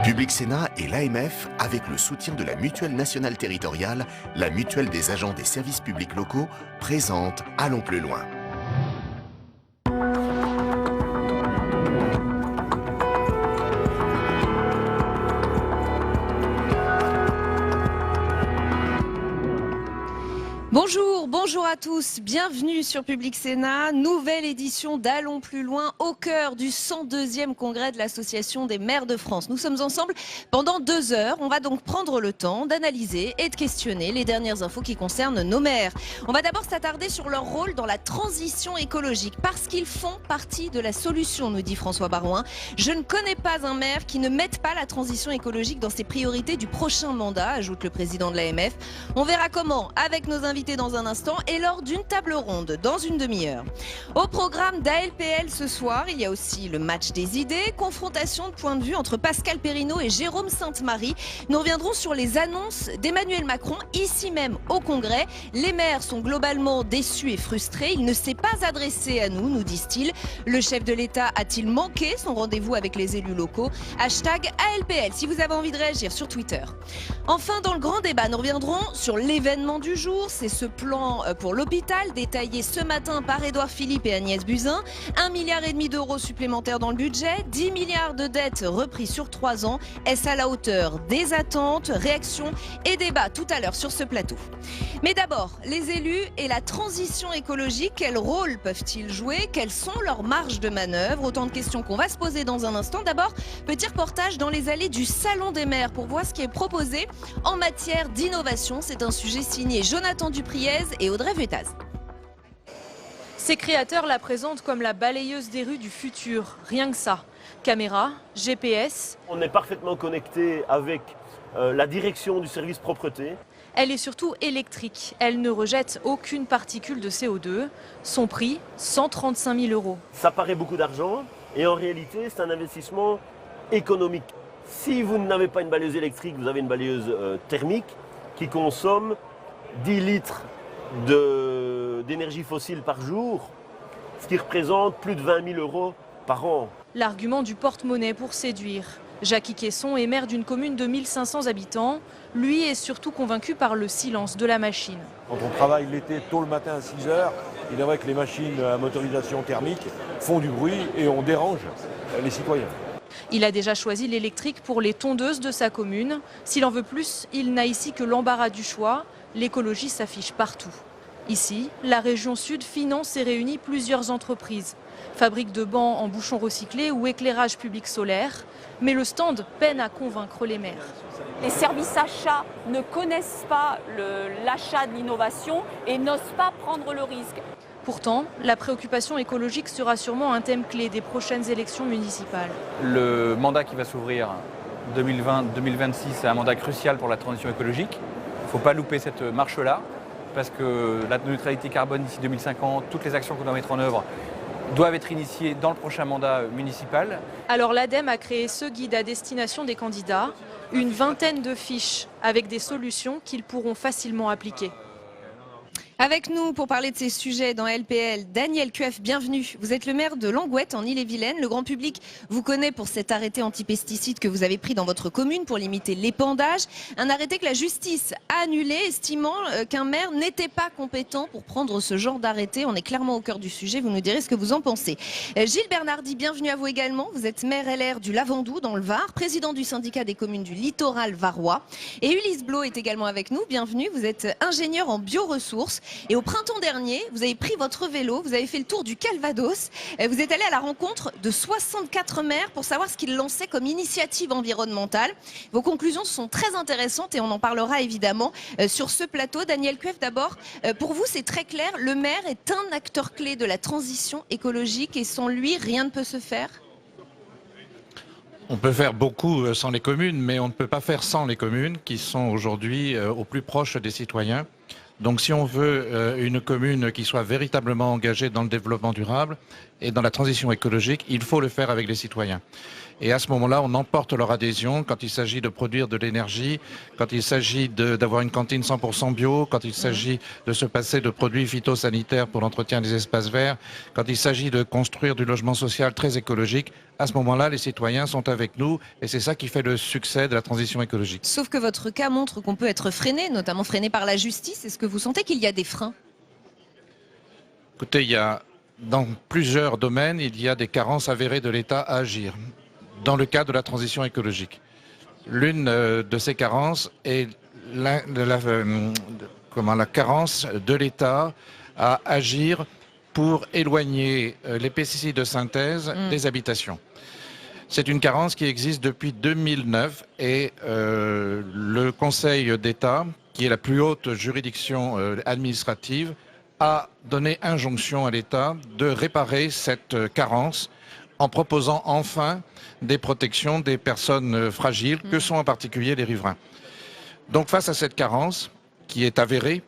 Public Sénat et l'AMF, avec le soutien de la Mutuelle nationale territoriale, la mutuelle des agents des services publics locaux, présentent Allons plus loin. Bonjour à tous, bienvenue sur Public Sénat, nouvelle édition d'Allons plus loin au cœur du 102e congrès de l'Association des maires de France. Nous sommes ensemble pendant 2 heures, on va donc prendre le temps d'analyser et de questionner les dernières infos qui concernent nos maires. On va d'abord s'attarder sur leur rôle dans la transition écologique, parce qu'ils font partie de la solution, nous dit François Baroin. Je ne connais pas un maire qui ne mette pas la transition écologique dans ses priorités du prochain mandat, ajoute le président de l'AMF. On verra comment avec nos invités dans un instant et lors d'une table ronde dans une demi-heure. Au programme d'ALPL ce soir, il y a aussi le match des idées, confrontation de points de vue entre Pascal Perrineau et Jérôme Sainte-Marie. Nous reviendrons sur les annonces d'Emmanuel Macron ici même au Congrès. Les maires sont globalement déçus et frustrés. Il ne s'est pas adressé à nous, nous disent-ils. Le chef de l'État a-t-il manqué son rendez-vous avec les élus locaux? Hashtag ALPL si vous avez envie de réagir sur Twitter. Enfin, dans le grand débat, nous reviendrons sur l'événement du jour. C'est ce plan pour l'hôpital détaillé ce matin par Édouard Philippe et Agnès Buzyn. 1,5 milliard d'euros supplémentaires dans le budget, 10 milliards de dettes repris sur 3 ans. Est-ce à la hauteur des attentes? Réactions et débats tout à l'heure sur ce plateau. Mais d'abord, les élus et la transition écologique, quel rôle peuvent-ils jouer? Quelles sont leurs marges de manœuvre? Autant de questions qu'on va se poser dans un instant. D'abord, petit reportage dans les allées du Salon des maires pour voir ce qui est proposé en matière d'innovation. C'est un sujet signé Jonathan Dupriez et Audrey Vuettaz. Ses créateurs la présentent comme la balayeuse des rues du futur, rien que ça. Caméra, GPS. On est parfaitement connecté avec la direction du service propreté. Elle est surtout électrique. Elle ne rejette aucune particule de CO2. Son prix, 135 000 euros. Ça paraît beaucoup d'argent et en réalité, c'est un investissement économique. Si vous n'avez pas une balayeuse électrique, vous avez une balayeuse thermique qui consomme 10 litres d'énergie fossile par jour, ce qui représente plus de 20 000 euros par an. L'argument du porte-monnaie pour séduire. Jackie Quesson est maire d'une commune de 1500 habitants. Lui est surtout convaincu par le silence de la machine. Quand on travaille l'été tôt le matin à 6 heures, il est vrai que les machines à motorisation thermique font du bruit et on dérange les citoyens. Il a déjà choisi l'électrique pour les tondeuses de sa commune. S'il en veut plus, il n'a ici que l'embarras du choix. L'écologie s'affiche partout. Ici, la région Sud finance et réunit plusieurs entreprises. Fabrique de bancs en bouchons recyclés ou éclairage public solaire. Mais le stand peine à convaincre les maires. Les services achats ne connaissent pas l'achat de l'innovation et n'osent pas prendre le risque. Pourtant, la préoccupation écologique sera sûrement un thème clé des prochaines élections municipales. Le mandat qui va s'ouvrir 2020-2026 est un mandat crucial pour la transition écologique. Il ne faut pas louper cette marche-là, parce que la neutralité carbone d'ici 2050, toutes les actions qu'on doit mettre en œuvre doivent être initiées dans le prochain mandat municipal. Alors l'ADEME a créé ce guide à destination des candidats, une vingtaine de fiches avec des solutions qu'ils pourront facilement appliquer. Avec nous pour parler de ces sujets dans LPL, Daniel Cueff, bienvenue. Vous êtes le maire de Langouette en Ille-et-Vilaine. Le grand public vous connaît pour cet arrêté anti-pesticides que vous avez pris dans votre commune pour limiter l'épandage. Un arrêté que la justice a annulé, estimant qu'un maire n'était pas compétent pour prendre ce genre d'arrêté. On est clairement au cœur du sujet, vous nous direz ce que vous en pensez. Gilles Bernardi, bienvenue à vous également. Vous êtes maire LR du Lavandou dans le Var, président du syndicat des communes du littoral varois. Et Ulysse Blot est également avec nous, bienvenue. Vous êtes ingénieur en bioressources. Et au printemps dernier, vous avez pris votre vélo, vous avez fait le tour du Calvados. Vous êtes allé à la rencontre de 64 maires pour savoir ce qu'ils lançaient comme initiative environnementale. Vos conclusions sont très intéressantes et on en parlera évidemment sur ce plateau. Daniel Cueff, d'abord, pour vous c'est très clair, le maire est un acteur clé de la transition écologique et sans lui, rien ne peut se faire? On peut faire beaucoup sans les communes, mais on ne peut pas faire sans les communes qui sont aujourd'hui au plus proche des citoyens. Donc si on veut une commune qui soit véritablement engagée dans le développement durable et dans la transition écologique, il faut le faire avec les citoyens. Et à ce moment-là, on emporte leur adhésion quand il s'agit de produire de l'énergie, quand il s'agit d'avoir une cantine 100% bio, quand il s'agit de se passer de produits phytosanitaires pour l'entretien des espaces verts, quand il s'agit de construire du logement social très écologique. À ce moment-là, les citoyens sont avec nous et c'est ça qui fait le succès de la transition écologique. Sauf que votre cas montre qu'on peut être freiné, notamment freiné par la justice. Est-ce que vous sentez qu'il y a des freins? Écoutez, dans plusieurs domaines, il y a des carences avérées de l'État à agir dans le cadre de la transition écologique. L'une de ces carences est la carence de l'État à agir pour éloigner les pesticides de synthèse des habitations. C'est une carence qui existe depuis 2009 et le Conseil d'État, qui est la plus haute juridiction administrative, a donné injonction à l'État de réparer cette carence en proposant enfin des protections des personnes fragiles, que sont en particulier les riverains. Donc face à cette carence qui est avérée,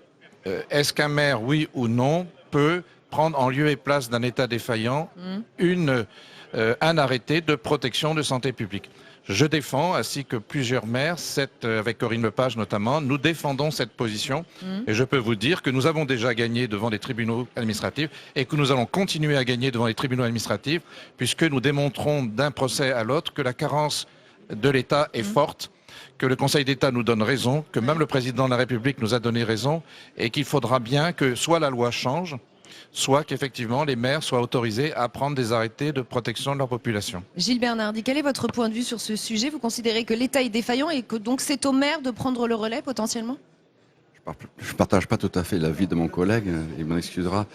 est-ce qu'un maire, oui ou non, peut prendre en lieu et place d'un État défaillant un arrêté de protection de santé publique? Je défends, ainsi que plusieurs maires, avec Corinne Lepage notamment, nous défendons cette position. Et je peux vous dire que nous avons déjà gagné devant les tribunaux administratifs et que nous allons continuer à gagner devant les tribunaux administratifs, puisque nous démontrons d'un procès à l'autre que la carence de l'État est forte, que le Conseil d'État nous donne raison, que même le Président de la République nous a donné raison, et qu'il faudra bien que soit la loi change, soit qu'effectivement les maires soient autorisés à prendre des arrêtés de protection de leur population. Gilles Bernardi, quel est votre point de vue sur ce sujet? Vous considérez que l'État est défaillant et que donc c'est aux maires de prendre le relais potentiellement? Je ne partage pas tout à fait l'avis de mon collègue, il m'en excusera.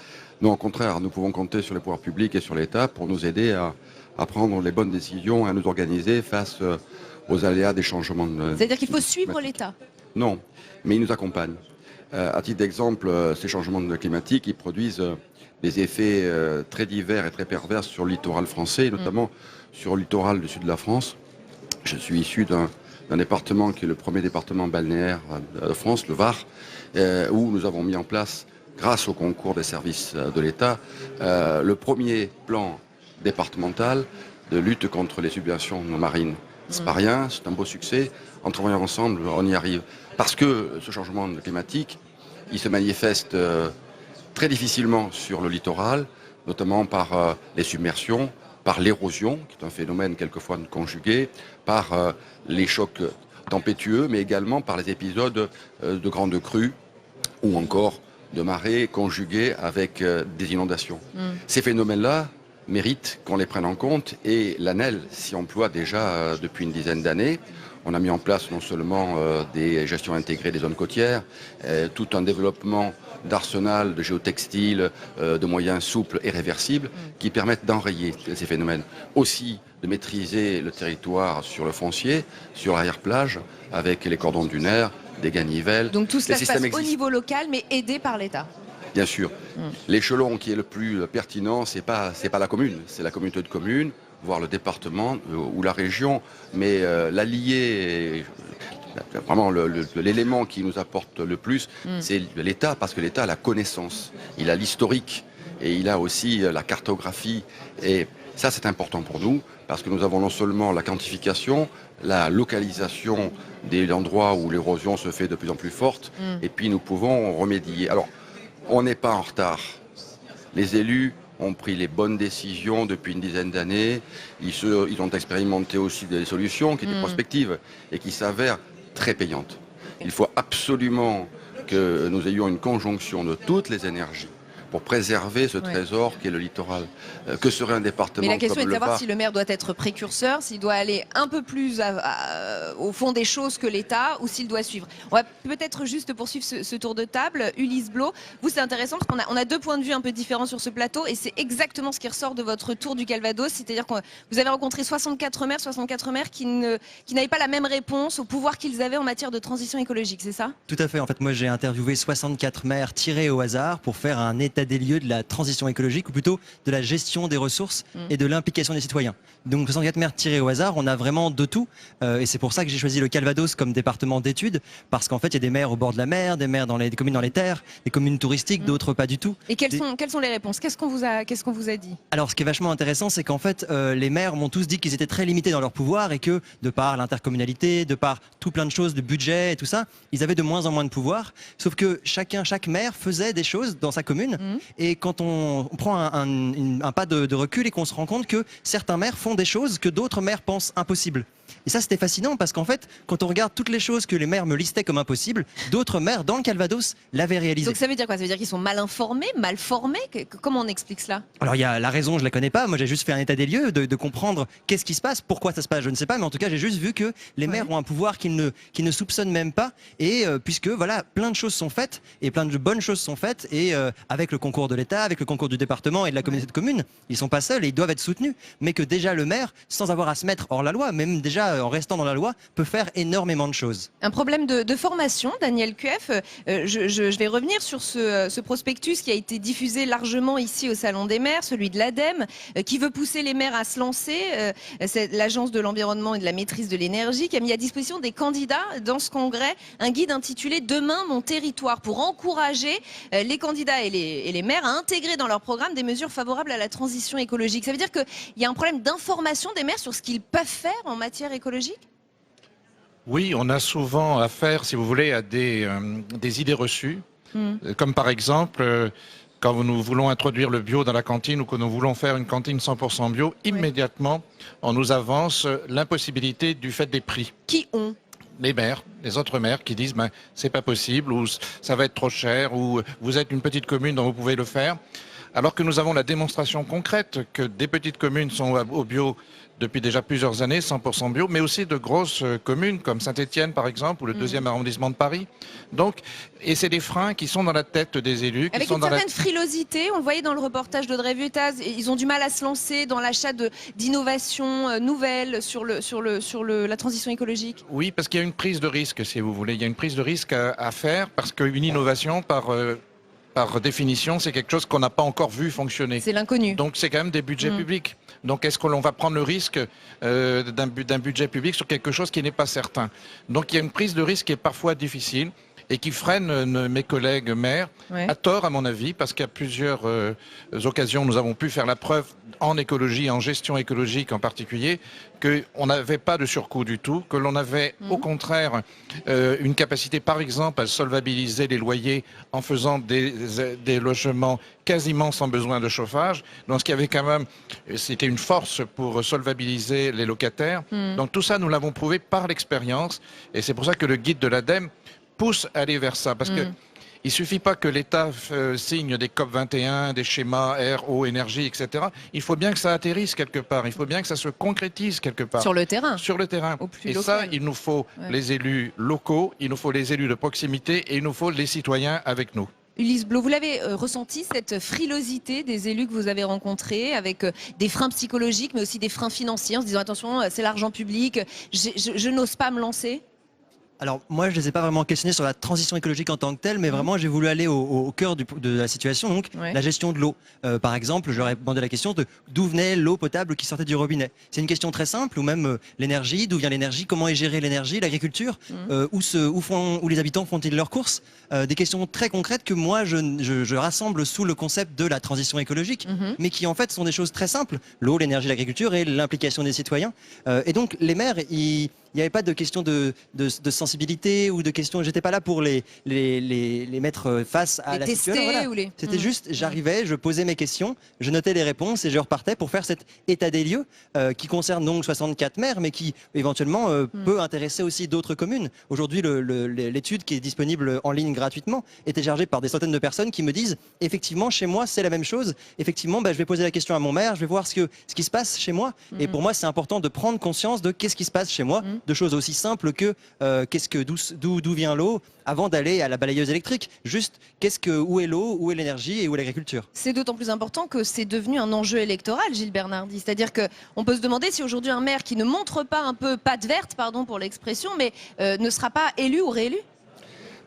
Non, au contraire, nous pouvons compter sur les pouvoirs publics et sur l'État pour nous aider à prendre les bonnes décisions, à nous organiser face aux aléas des changements. C'est-à-dire qu'il faut suivre l'État? Non, mais il nous accompagne. À titre d'exemple, ces changements climatiques, ils produisent des effets très divers et très pervers sur le littoral français, notamment sur le littoral du sud de la France. Je suis issu d'un département qui est le premier département balnéaire de France, le Var, où nous avons mis en place, grâce au concours des services de l'État, le premier plan départemental de lutte contre les submersions marines. C'est pas rien, c'est un beau succès. En travaillant ensemble, on y arrive. Parce que ce changement climatique, il se manifeste très difficilement sur le littoral, notamment par les submersions, par l'érosion, qui est un phénomène quelquefois conjugué, par les chocs tempétueux, mais également par les épisodes de grandes crues ou encore de marées conjuguées avec des inondations. Ces phénomènes-là méritent qu'on les prenne en compte et l'ANEL s'y emploie déjà depuis une dizaine d'années. On a mis en place non seulement des gestions intégrées des zones côtières, tout un développement d'arsenal de géotextiles, de moyens souples et réversibles qui permettent d'enrayer ces phénomènes. Aussi de maîtriser le territoire sur le foncier, sur l'arrière-plage, avec les cordons dunaires, des ganivelles. Donc tout cela se passe au niveau local, mais aidé par l'État. Bien sûr. L'échelon qui est le plus pertinent, c'est pas la commune, c'est la communauté de communes, voire le département ou la région, mais l'allié, vraiment l'élément qui nous apporte le plus, c'est l'État, parce que l'État a la connaissance, il a l'historique et il a aussi la cartographie. Et ça, c'est important pour nous, parce que nous avons non seulement la quantification, la localisation des endroits où l'érosion se fait de plus en plus forte, et puis nous pouvons remédier. Alors, on n'est pas en retard. Les élus ont pris les bonnes décisions depuis une dizaine d'années. Ils ont expérimenté aussi des solutions qui étaient prospectives et qui s'avèrent très payantes. Il faut absolument que nous ayons une conjonction de toutes les énergies pour préserver ce trésor qu'est le littoral. Que serait un département comme le Var? Mais la question est de savoir si le maire doit être précurseur, s'il doit aller un peu plus au fond des choses que l'État ou s'il doit suivre. On va peut-être juste poursuivre ce tour de table. Ulysse Blot, vous c'est intéressant parce qu'on a deux points de vue un peu différents sur ce plateau et c'est exactement ce qui ressort de votre tour du Calvados, c'est-à-dire que vous avez rencontré 64 maires qui n'avaient pas la même réponse au pouvoir qu'ils avaient en matière de transition écologique, c'est ça? Tout à fait. En fait, moi j'ai interviewé 64 maires tirés au hasard pour faire un état état des lieux de la transition écologique, ou plutôt de la gestion des ressources et de l'implication des citoyens. Donc 64 maires tirés au hasard, on a vraiment de tout. Et c'est pour ça que j'ai choisi le Calvados comme département d'études, parce qu'en fait, il y a des maires au bord de la mer, des maires des communes dans les terres, des communes touristiques, d'autres pas du tout. Et quelles sont les réponses? Qu'est-ce qu'on vous a dit? Alors, ce qui est vachement intéressant, c'est qu'en fait, les maires m'ont tous dit qu'ils étaient très limités dans leur pouvoir et que, de par l'intercommunalité, de par tout plein de choses, de budget et tout ça, ils avaient de moins en moins de pouvoir. Sauf que chaque maire faisait des choses dans sa commune. Et quand on prend un pas de recul et qu'on se rend compte que certains maires font des choses que d'autres maires pensent impossibles. Et ça, c'était fascinant parce qu'en fait, quand on regarde toutes les choses que les maires me listaient comme impossibles, d'autres maires dans le Calvados l'avaient réalisé. Donc ça veut dire quoi? Ça veut dire qu'ils sont mal informés, mal formés? Comment on explique cela? Alors il y a la raison, je la connais pas. Moi, j'ai juste fait un état des lieux, de comprendre qu'est-ce qui se passe, pourquoi ça se passe, je ne sais pas. Mais en tout cas, j'ai juste vu que les maires ont un pouvoir qu'ils ne soupçonnent même pas. Et puisque voilà, plein de choses sont faites et plein de bonnes choses sont faites. Et avec le concours de l'État, avec le concours du département et de la communauté de communes, ils sont pas seuls et ils doivent être soutenus. Mais que déjà le maire, sans avoir à se mettre hors la loi, même déjà en restant dans la loi, peut faire énormément de choses. Un problème de formation, Daniel Cueff. Je vais revenir sur ce prospectus qui a été diffusé largement ici au Salon des maires, celui de l'ADEME, qui veut pousser les maires à se lancer. C'est l'Agence de l'environnement et de la maîtrise de l'énergie qui a mis à disposition des candidats dans ce congrès un guide intitulé « Demain, mon territoire » pour encourager les candidats et les maires à intégrer dans leur programme des mesures favorables à la transition écologique. Ça veut dire qu'il y a un problème d'information des maires sur ce qu'ils peuvent faire en matière écologique? Oui, on a souvent affaire, si vous voulez, à des idées reçues, comme par exemple, quand nous voulons introduire le bio dans la cantine ou que nous voulons faire une cantine 100% bio, immédiatement, on nous avance l'impossibilité du fait des prix. Qui ont? Les maires, les autres maires qui disent c'est pas possible, ou ça va être trop cher, ou vous êtes une petite commune dont vous pouvez le faire. Alors que nous avons la démonstration concrète que des petites communes sont au bio depuis déjà plusieurs années, 100% bio, mais aussi de grosses communes comme Saint-Étienne par exemple, ou le 2e arrondissement de Paris. Donc, et c'est des freins qui sont dans la tête des élus. Avec une certaine frilosité, on le voyait dans le reportage d'Audrey Vuettaz, ils ont du mal à se lancer dans l'achat d'innovations nouvelles sur la transition écologique. Oui, parce qu'il y a une prise de risque, si vous voulez. Il y a une prise de risque à faire, parce qu'une innovation, par définition, c'est quelque chose qu'on n'a pas encore vu fonctionner. C'est l'inconnu. Donc c'est quand même des budgets publics. Donc est-ce que l'on va prendre le risque d'un budget public sur quelque chose qui n'est pas certain? Donc il y a une prise de risque qui est parfois difficile et qui freine mes collègues maires, à tort à mon avis, parce qu'à plusieurs occasions, nous avons pu faire la preuve en écologie, en gestion écologique en particulier, qu'on n'avait pas de surcoût du tout, que l'on avait au contraire une capacité par exemple à solvabiliser les loyers en faisant des logements quasiment sans besoin de chauffage, donc ce qui avait quand même, c'était une force pour solvabiliser les locataires. Donc tout ça, nous l'avons prouvé par l'expérience, et c'est pour ça que le guide de l'ADEME pousse à aller vers ça, parce que il suffit pas que l'État signe des COP 21, des schémas air, eau, énergie, etc. Il faut bien que ça atterrisse quelque part, il faut bien que ça se concrétise quelque part. Sur le terrain. Sur le terrain. Et local. Ça, il nous faut les élus locaux, il nous faut les élus de proximité et il nous faut les citoyens avec nous. Ulysse Blot, vous l'avez ressenti, cette frilosité des élus que vous avez rencontrés, avec des freins psychologiques, mais aussi des freins financiers, en se disant attention, c'est l'argent public, je n'ose pas me lancer? Alors moi je ne les ai pas vraiment questionnés sur la transition écologique en tant que telle, mais vraiment j'ai voulu aller au cœur de la situation, donc la gestion de l'eau. Par exemple, je leur ai demandé la question de d'où venait l'eau potable qui sortait du robinet. C'est une question très simple, ou même l'énergie, d'où vient l'énergie, comment est gérée l'énergie, l'agriculture, où les habitants font-ils leurs courses. Des questions très concrètes que moi je rassemble sous le concept de la transition écologique, mais qui en fait sont des choses très simples, l'eau, l'énergie, l'agriculture et l'implication des citoyens. Et donc les maires, il n'y avait pas de question de sensibilité ou de questions. J'étais pas là pour les mettre face à la situation. Voilà. C'était juste, j'arrivais, je posais mes questions, je notais les réponses et je repartais pour faire cet état des lieux qui concerne donc 64 maires, mais qui éventuellement peut intéresser aussi d'autres communes. Aujourd'hui, l'étude qui est disponible en ligne gratuitement est téléchargée par des centaines de personnes qui me disent effectivement chez moi c'est la même chose. Effectivement, je vais poser la question à mon maire, je vais voir ce qui se passe chez moi. Et pour moi, c'est important de prendre conscience de qu'est-ce qui se passe chez moi. De choses aussi simples que d'où vient l'eau avant d'aller à la balayeuse électrique. Juste où est l'eau, où est l'énergie et où est l'agriculture. C'est d'autant plus important que c'est devenu un enjeu électoral, Gilles Bernardi. C'est-à-dire qu'on peut se demander si aujourd'hui un maire qui ne montre pas un peu patte verte, pardon pour l'expression, mais ne sera pas élu ou réélu.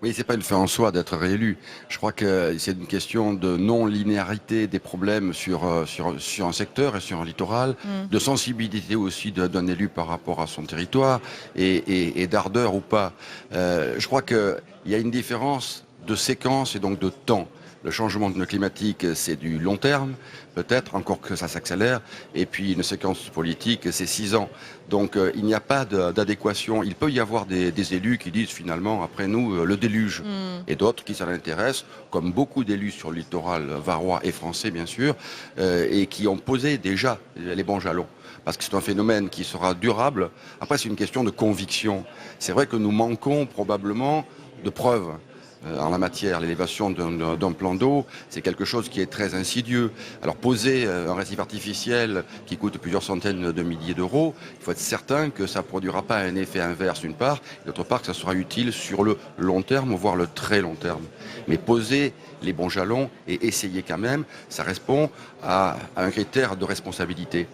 Oui, c'est pas une fin en soi d'être réélu. Je crois que c'est une question de non-linéarité des problèmes sur un secteur et sur un littoral, de sensibilité aussi d'un élu par rapport à son territoire et d'ardeur ou pas. Je crois qu'il y a une différence de séquence et donc de temps. Le changement climatique, c'est du long terme, peut-être, encore que ça s'accélère. Et puis une séquence politique, c'est 6 ans. Donc il n'y a pas d'adéquation. Il peut y avoir des élus qui disent finalement, après nous, le déluge. Et d'autres qui s'en intéressent, comme beaucoup d'élus sur le littoral varois et français, bien sûr, et qui ont posé déjà les bons jalons. Parce que c'est un phénomène qui sera durable. Après, c'est une question de conviction. C'est vrai que nous manquons probablement de preuves. En la matière, l'élévation d'un plan d'eau, c'est quelque chose qui est très insidieux. Alors poser un récif artificiel qui coûte plusieurs centaines de milliers d'euros, il faut être certain que ça ne produira pas un effet inverse d'une part, et d'autre part que ça sera utile sur le long terme, voire le très long terme. Mais poser les bons jalons et essayer quand même, ça répond à un critère de responsabilité.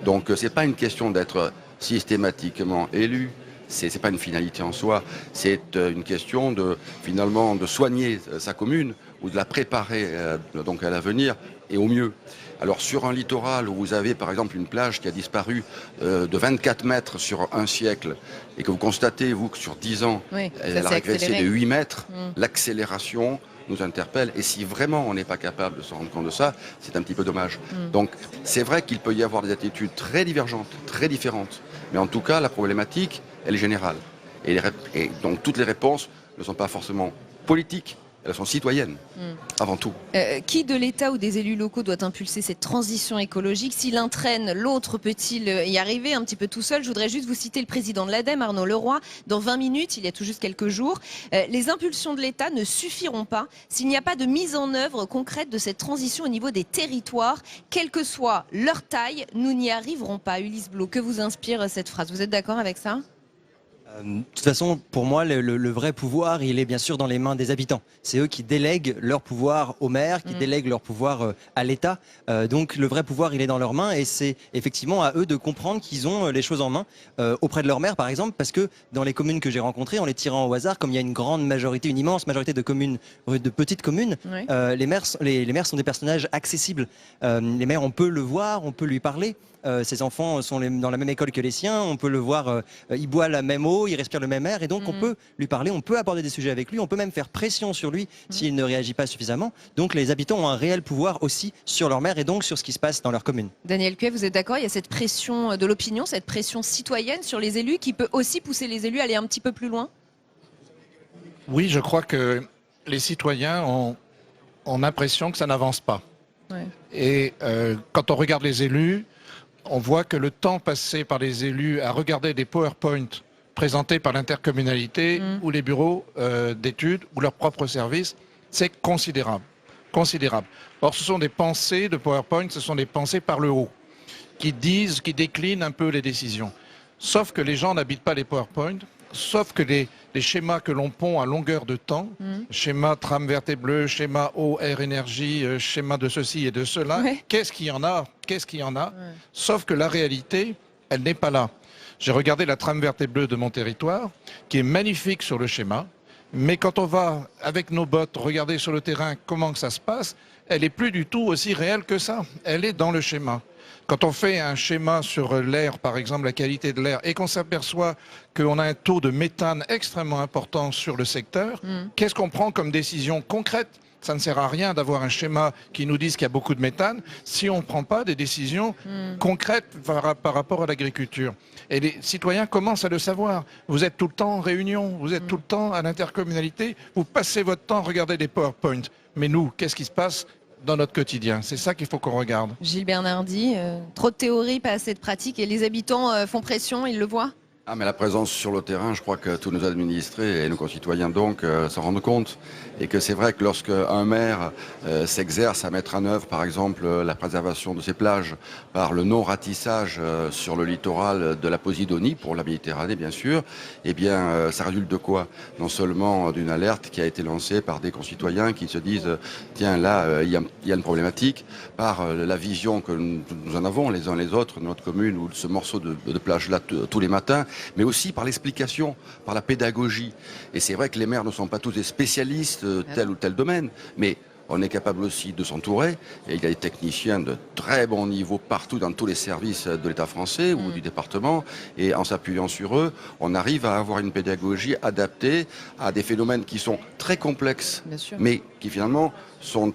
Donc ce n'est pas une question d'être systématiquement élu. C'est pas une finalité en soi, c'est une question finalement de soigner sa commune ou de la préparer donc à l'avenir et au mieux. Alors sur un littoral où vous avez par exemple une plage qui a disparu de 24 mètres sur un siècle et que vous constatez vous que sur 10 ans elle a régressé de 8 mètres, l'accélération nous interpelle et si vraiment on n'est pas capable de se rendre compte de ça, c'est un petit peu dommage. Donc c'est vrai qu'il peut y avoir des attitudes très divergentes, très différentes, mais en tout cas la problématique elle est générale. Et donc toutes les réponses ne sont pas forcément politiques, elles sont citoyennes, avant tout. Qui de l'État ou des élus locaux doit impulser cette transition écologique? S'il l'un traîne, l'autre peut-il y arriver un petit peu tout seul? Je voudrais juste vous citer le président de l'ADEME, Arnaud Leroy, dans 20 minutes, il y a tout juste quelques jours. Les impulsions de l'État ne suffiront pas s'il n'y a pas de mise en œuvre concrète de cette transition au niveau des territoires. Quelle que soit leur taille, nous n'y arriverons pas. Ulysse Blot, que vous inspire cette phrase? Vous êtes d'accord avec ça? De toute façon, pour moi, le vrai pouvoir, il est bien sûr dans les mains des habitants. C'est eux qui délèguent leur pouvoir au maire, qui délèguent leur pouvoir à l'État. Donc le vrai pouvoir, il est dans leurs mains et c'est effectivement à eux de comprendre qu'ils ont les choses en main auprès de leur maire, par exemple, parce que dans les communes que j'ai rencontrées, en les tirant au hasard, comme il y a une grande majorité, une immense majorité de communes, de petites communes, les maires sont des personnages accessibles. Les maires, on peut le voir, on peut lui parler. Ses enfants sont dans la même école que les siens, on peut le voir, il boit la même eau, il respire le même air, et donc on peut lui parler, on peut aborder des sujets avec lui, on peut même faire pression sur lui s'il ne réagit pas suffisamment. Donc les habitants ont un réel pouvoir aussi sur leur maire et donc sur ce qui se passe dans leur commune. Daniel Cuet, vous êtes d'accord? Il y a cette pression de l'opinion, cette pression citoyenne sur les élus qui peut aussi pousser les élus à aller un petit peu plus loin? Oui, je crois que les citoyens ont l'impression que ça n'avance pas. Ouais. Et quand on regarde les élus, on voit que le temps passé par les élus à regarder des PowerPoint présentés par l'intercommunalité ou les bureaux d'études ou leurs propres services, c'est considérable. Considérable. Or, ce sont des pensées de PowerPoint, ce sont des pensées par le haut, qui déclinent un peu les décisions. Sauf que les gens n'habitent pas les PowerPoint, sauf que les schémas que l'on pond à longueur de temps, schéma tram verte et bleu, schéma eau, air, énergie, schéma de ceci et de cela, qu'est-ce qu'il y en a? Sauf que la réalité, elle n'est pas là. J'ai regardé la trame verte et bleue de mon territoire, qui est magnifique sur le schéma, mais quand on va, avec nos bottes, regarder sur le terrain comment que ça se passe, elle n'est plus du tout aussi réelle que ça. Elle est dans le schéma. Quand on fait un schéma sur l'air, par exemple, la qualité de l'air, et qu'on s'aperçoit qu'on a un taux de méthane extrêmement important sur le secteur, qu'est-ce qu'on prend comme décision concrète? Ça ne sert à rien d'avoir un schéma qui nous dise qu'il y a beaucoup de méthane si on ne prend pas des décisions concrètes par rapport à l'agriculture. Et les citoyens commencent à le savoir. Vous êtes tout le temps en réunion, vous êtes tout le temps à l'intercommunalité, vous passez votre temps à regarder des PowerPoint. Mais nous, qu'est-ce qui se passe dans notre quotidien? C'est ça qu'il faut qu'on regarde. Gilles Bernardi, trop de théorie, pas assez de pratique, et les habitants font pression, ils le voient? Ah, mais la présence sur le terrain, je crois que tous nos administrés et nos concitoyens donc s'en rendent compte. Et que c'est vrai que lorsque un maire s'exerce à mettre en œuvre, par exemple, la préservation de ses plages par le non-ratissage sur le littoral de la Posidonie, pour la Méditerranée bien sûr, eh bien ça résulte de quoi? Non seulement d'une alerte qui a été lancée par des concitoyens qui se disent tiens là il y a une problématique, par la vision que nous en avons les uns les autres de notre commune ou de ce morceau de plage là tous les matins, mais aussi par l'explication, par la pédagogie. Et c'est vrai que les maires ne sont pas tous des spécialistes de tel ou tel domaine, mais on est capable aussi de s'entourer. Et il y a des techniciens de très bon niveau partout dans tous les services de l'État français ou du département. Et en s'appuyant sur eux, on arrive à avoir une pédagogie adaptée à des phénomènes qui sont très complexes, mais qui finalement sont...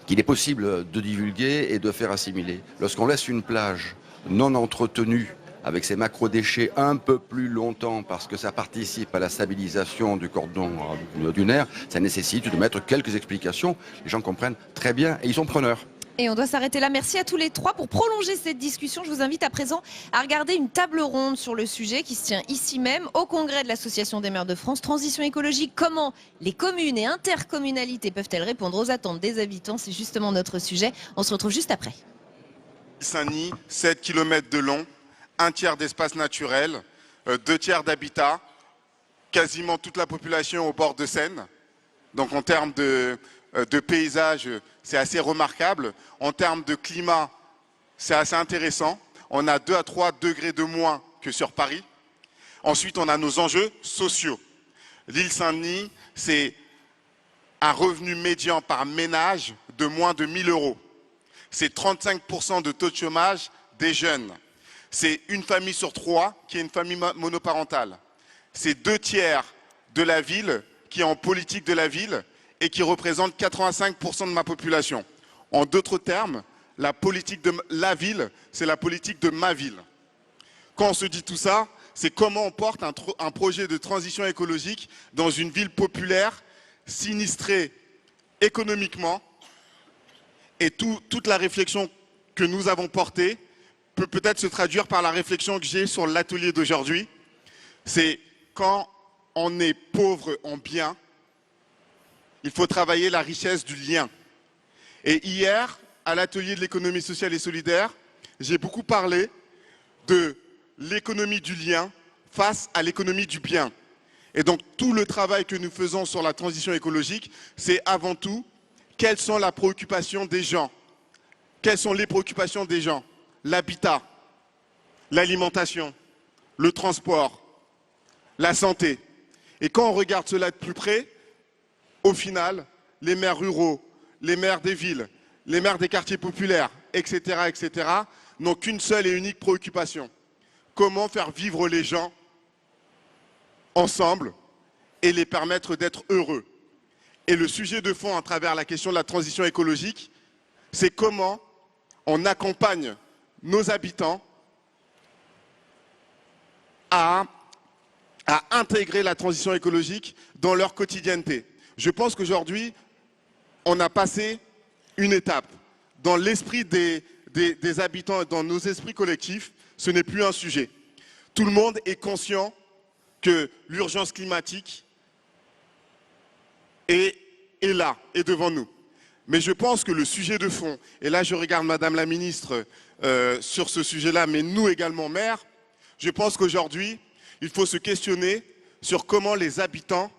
qu'il est possible de divulguer et de faire assimiler. Lorsqu'on laisse une plage non entretenue, avec ces macro-déchets un peu plus longtemps, parce que ça participe à la stabilisation du cordon dunaire, ça nécessite de mettre quelques explications. Les gens comprennent très bien et ils sont preneurs. Et on doit s'arrêter là. Merci à tous les trois. Pour prolonger cette discussion, je vous invite à présent à regarder une table ronde sur le sujet qui se tient ici même au congrès de l'Association des maires de France. Transition écologique, comment les communes et intercommunalités peuvent-elles répondre aux attentes des habitants? C'est justement notre sujet. On se retrouve juste après. Saint-Denis, 7 km de long, un tiers d'espace naturel, 2 tiers d'habitat, quasiment toute la population au bord de Seine. Donc en termes de paysage, c'est assez remarquable. En termes de climat, c'est assez intéressant. On a 2 à 3 degrés de moins que sur Paris. Ensuite, on a nos enjeux sociaux. L'île Saint-Denis, c'est un revenu médian par ménage de moins de 1 000 €. C'est 35% de taux de chômage des jeunes. C'est une famille sur 3 qui est une famille monoparentale. C'est 2 tiers de la ville qui est en politique de la ville et qui représente 85% de ma population. En d'autres termes, la politique de la ville, c'est la politique de ma ville. Quand on se dit tout ça, c'est comment on porte un projet de transition écologique dans une ville populaire, sinistrée économiquement, et toute la réflexion que nous avons portée peut peut-être se traduire par la réflexion que j'ai sur l'atelier d'aujourd'hui. C'est quand on est pauvre en biens, il faut travailler la richesse du lien. Et hier, à l'atelier de l'économie sociale et solidaire, j'ai beaucoup parlé de l'économie du lien face à l'économie du bien. Et donc tout le travail que nous faisons sur la transition écologique, c'est avant tout quelles sont les préoccupations des gens. Quelles sont les préoccupations des gens? L'habitat, l'alimentation, le transport, la santé. Et quand on regarde cela de plus près, au final, les maires ruraux, les maires des villes, les maires des quartiers populaires, etc., etc., n'ont qu'une seule et unique préoccupation. Comment faire vivre les gens ensemble et les permettre d'être heureux. Et le sujet de fond à travers la question de la transition écologique, c'est comment on accompagne nos habitants à intégrer la transition écologique dans leur quotidienneté. Je pense qu'aujourd'hui, on a passé une étape. Dans l'esprit des habitants et dans nos esprits collectifs, ce n'est plus un sujet. Tout le monde est conscient que l'urgence climatique est là, est devant nous. Mais je pense que le sujet de fond, et là je regarde Madame la Ministre sur ce sujet-là, mais nous également maires, je pense qu'aujourd'hui, il faut se questionner sur comment les habitants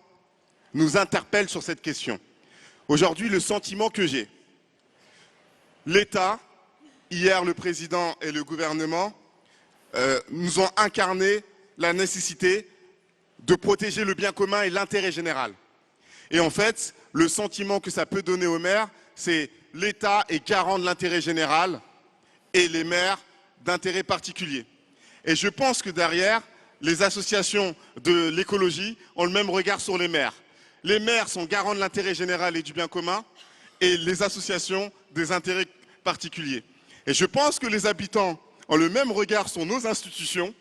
nous interpellent sur cette question. Aujourd'hui, le sentiment que j'ai, l'État, hier le Président et le gouvernement, nous ont incarné la nécessité de protéger le bien commun et l'intérêt général. Et en fait, le sentiment que ça peut donner aux maires, c'est l'État est garant de l'intérêt général et les maires d'intérêt particulier. Et je pense que derrière, les associations de l'écologie ont le même regard sur les maires. Les maires sont garants de l'intérêt général et du bien commun et les associations des intérêts particuliers. Et je pense que les habitants ont le même regard sur nos institutions.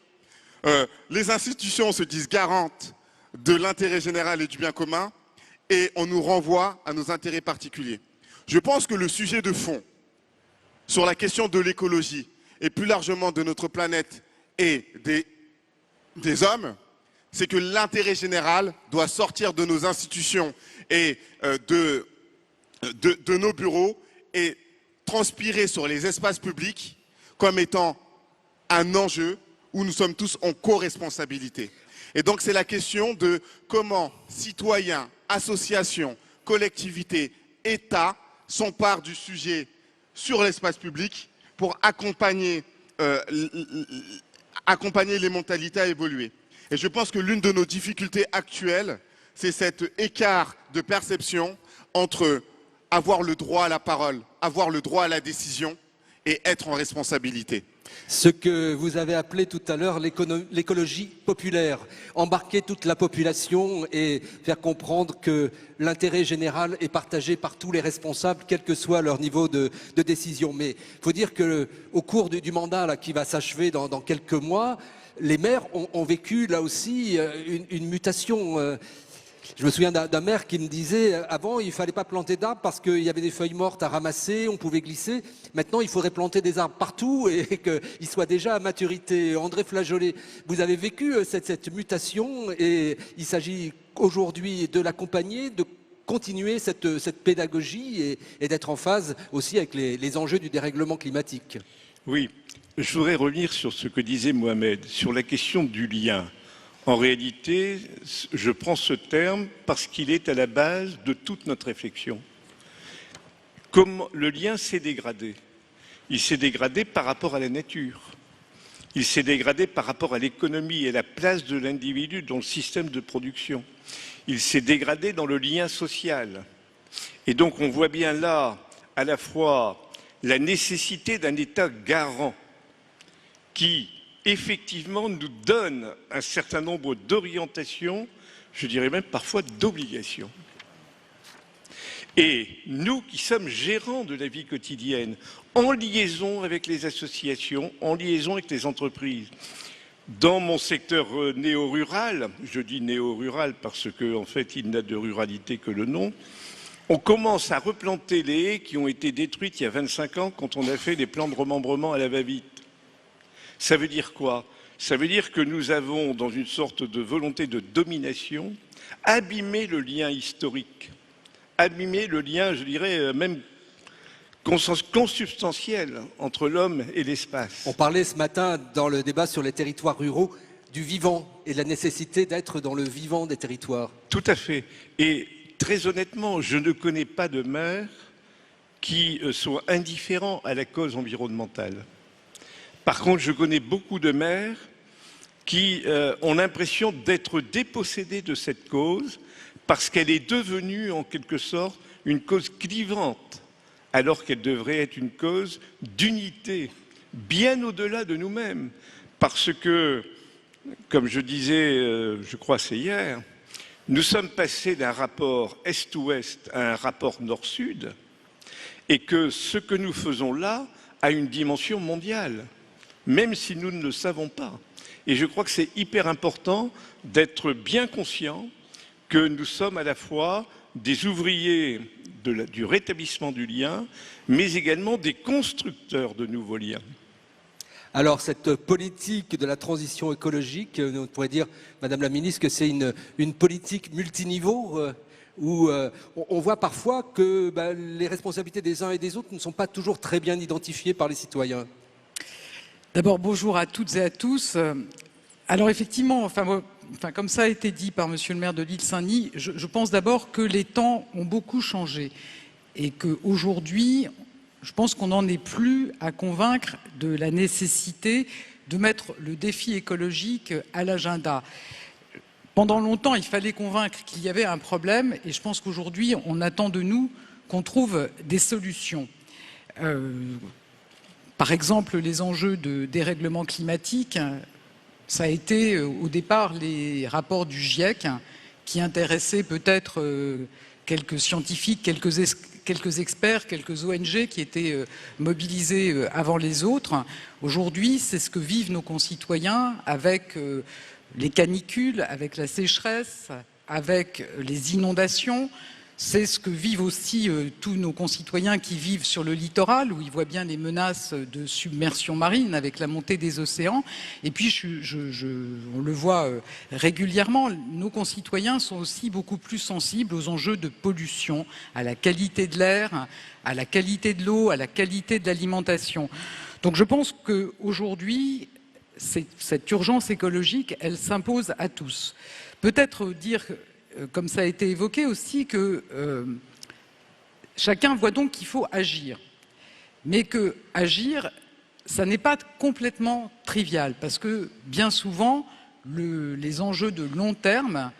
Les institutions se disent garantes de l'intérêt général et du bien commun et on nous renvoie à nos intérêts particuliers. Je pense que le sujet de fond sur la question de l'écologie et plus largement de notre planète et des hommes, c'est que l'intérêt général doit sortir de nos institutions et de nos bureaux et transpirer sur les espaces publics comme étant un enjeu où nous sommes tous en co-responsabilité. Et donc c'est la question de comment citoyens, associations, collectivités, États s'emparent du sujet sur l'espace public pour accompagner accompagner les mentalités à évoluer. Et je pense que l'une de nos difficultés actuelles, c'est cet écart de perception entre avoir le droit à la parole, avoir le droit à la décision et être en responsabilité. Ce que vous avez appelé tout à l'heure l'écologie populaire, embarquer toute la population et faire comprendre que l'intérêt général est partagé par tous les responsables, quel que soit leur niveau de décision. Mais il faut dire qu'au cours du mandat là, qui va s'achever dans quelques mois, les maires ont vécu là aussi une mutation. Je me souviens d'un maire qui me disait avant il ne fallait pas planter d'arbres parce qu'il y avait des feuilles mortes à ramasser, on pouvait glisser. Maintenant il faudrait planter des arbres partout et qu'ils soient déjà à maturité. André Flageolet, vous avez vécu cette mutation et il s'agit aujourd'hui de l'accompagner, de continuer cette pédagogie et d'être en phase aussi avec les enjeux du dérèglement climatique. Oui, je voudrais revenir sur ce que disait Mohamed, sur la question du lien. En réalité, je prends ce terme parce qu'il est à la base de toute notre réflexion. Comme le lien s'est dégradé. Il s'est dégradé par rapport à la nature. Il s'est dégradé par rapport à l'économie et la place de l'individu dans le système de production. Il s'est dégradé dans le lien social. Et donc on voit bien là, à la fois, la nécessité d'un État garant qui effectivement nous donne un certain nombre d'orientations, je dirais même parfois d'obligations. Et nous qui sommes gérants de la vie quotidienne, en liaison avec les associations, en liaison avec les entreprises, dans mon secteur néo-rural, je dis néo-rural parce qu'en fait il n'a de ruralité que le nom, on commence à replanter les haies qui ont été détruites il y a 25 ans quand on a fait des plans de remembrement à la va-vite. Ça veut dire quoi? Ça veut dire que nous avons, dans une sorte de volonté de domination, abîmé le lien historique, abîmé le lien, je dirais, même consubstantiel entre l'homme et l'espace. On parlait ce matin, dans le débat sur les territoires ruraux, du vivant et de la nécessité d'être dans le vivant des territoires. Tout à fait. Et très honnêtement, je ne connais pas de maire qui soit indifférent à la cause environnementale. Par contre, je connais beaucoup de maires qui ont l'impression d'être dépossédés de cette cause parce qu'elle est devenue en quelque sorte une cause clivante, alors qu'elle devrait être une cause d'unité, bien au-delà de nous-mêmes. Parce que, comme je disais, je crois c'est hier, nous sommes passés d'un rapport Est-Ouest à un rapport Nord-Sud, et que ce que nous faisons là a une dimension mondiale, même si nous ne le savons pas. Et je crois que c'est hyper important d'être bien conscient que nous sommes à la fois des ouvriers du rétablissement du lien, mais également des constructeurs de nouveaux liens. Alors cette politique de la transition écologique, on pourrait dire, Madame la Ministre, que c'est une politique multiniveau où on voit parfois que les responsabilités des uns et des autres ne sont pas toujours très bien identifiées par les citoyens. D'abord, bonjour à toutes et à tous. Alors effectivement, comme ça a été dit par Monsieur le maire de l'Île-Saint-Denis, je pense d'abord que les temps ont beaucoup changé et qu'aujourd'hui, je pense qu'on n'en est plus à convaincre de la nécessité de mettre le défi écologique à l'agenda. Pendant longtemps, il fallait convaincre qu'il y avait un problème et je pense qu'aujourd'hui, on attend de nous qu'on trouve des solutions. Par exemple, les enjeux de dérèglement climatique, ça a été au départ les rapports du GIEC qui intéressaient peut-être quelques scientifiques, quelques experts, quelques ONG qui étaient mobilisés avant les autres. Aujourd'hui, c'est ce que vivent nos concitoyens avec les canicules, avec la sécheresse, avec les inondations. C'est ce que vivent aussi tous nos concitoyens qui vivent sur le littoral, où ils voient bien les menaces de submersion marine avec la montée des océans. Et puis, on le voit régulièrement, nos concitoyens sont aussi beaucoup plus sensibles aux enjeux de pollution, à la qualité de l'air, à la qualité de l'eau, à la qualité de l'alimentation. Donc je pense qu'aujourd'hui, cette urgence écologique, elle s'impose à tous. Peut-être dire, comme ça a été évoqué aussi, que chacun voit donc qu'il faut agir. Mais que agir, ça n'est pas complètement trivial, parce que bien souvent, les enjeux de long terme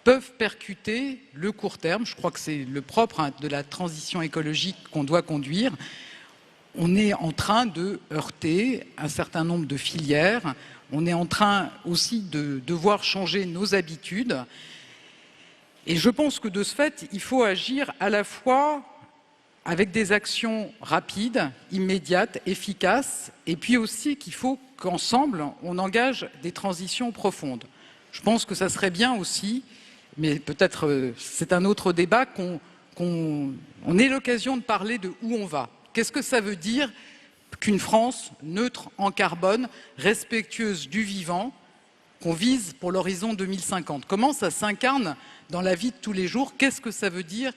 peuvent percuter le court terme. Je crois que c'est le propre de la transition écologique qu'on doit conduire. On est en train de heurter un certain nombre de filières. On est en train aussi de devoir changer nos habitudes. Et je pense que de ce fait, il faut agir à la fois avec des actions rapides, immédiates, efficaces, et puis aussi qu'il faut qu'ensemble, on engage des transitions profondes. Je pense que ça serait bien aussi, mais peut-être c'est un autre débat, qu'on ait l'occasion de parler de où on va. Qu'est-ce que ça veut dire qu'une France neutre en carbone, respectueuse du vivant, qu'on vise pour l'horizon 2050? Comment ça s'incarne dans la vie de tous les jours? Qu'est-ce que ça veut dire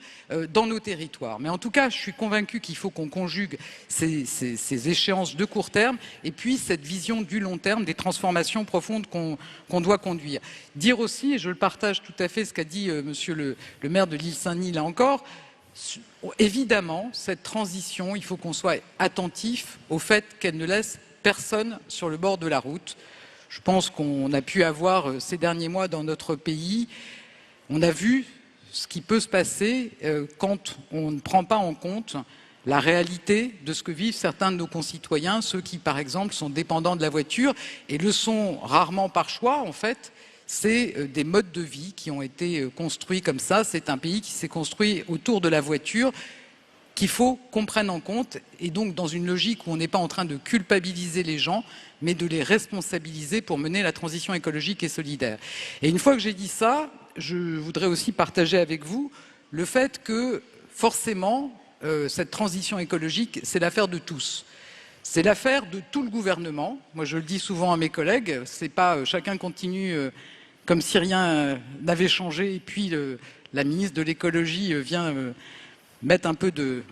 dans nos territoires? Mais en tout cas, je suis convaincu qu'il faut qu'on conjugue ces échéances de court terme et puis cette vision du long terme, des transformations profondes qu'on doit conduire. Dire aussi, et je le partage tout à fait ce qu'a dit monsieur le maire de l'île Saint-Denis là encore, évidemment, cette transition, il faut qu'on soit attentif au fait qu'elle ne laisse personne sur le bord de la route. Je pense qu'on a pu avoir ces derniers mois dans notre pays, on a vu ce qui peut se passer quand on ne prend pas en compte la réalité de ce que vivent certains de nos concitoyens, ceux qui, par exemple, sont dépendants de la voiture et le sont rarement par choix, en fait. C'est des modes de vie qui ont été construits comme ça. C'est un pays qui s'est construit autour de la voiture qu'il faut qu'on prenne en compte, et donc dans une logique où on n'est pas en train de culpabiliser les gens, mais de les responsabiliser pour mener la transition écologique et solidaire. Et une fois que j'ai dit ça, je voudrais aussi partager avec vous le fait que, forcément, cette transition écologique, c'est l'affaire de tous. C'est l'affaire de tout le gouvernement. Moi, je le dis souvent à mes collègues, c'est pas chacun continue comme si rien n'avait changé, et puis la ministre de l'écologie vient mettre un peu de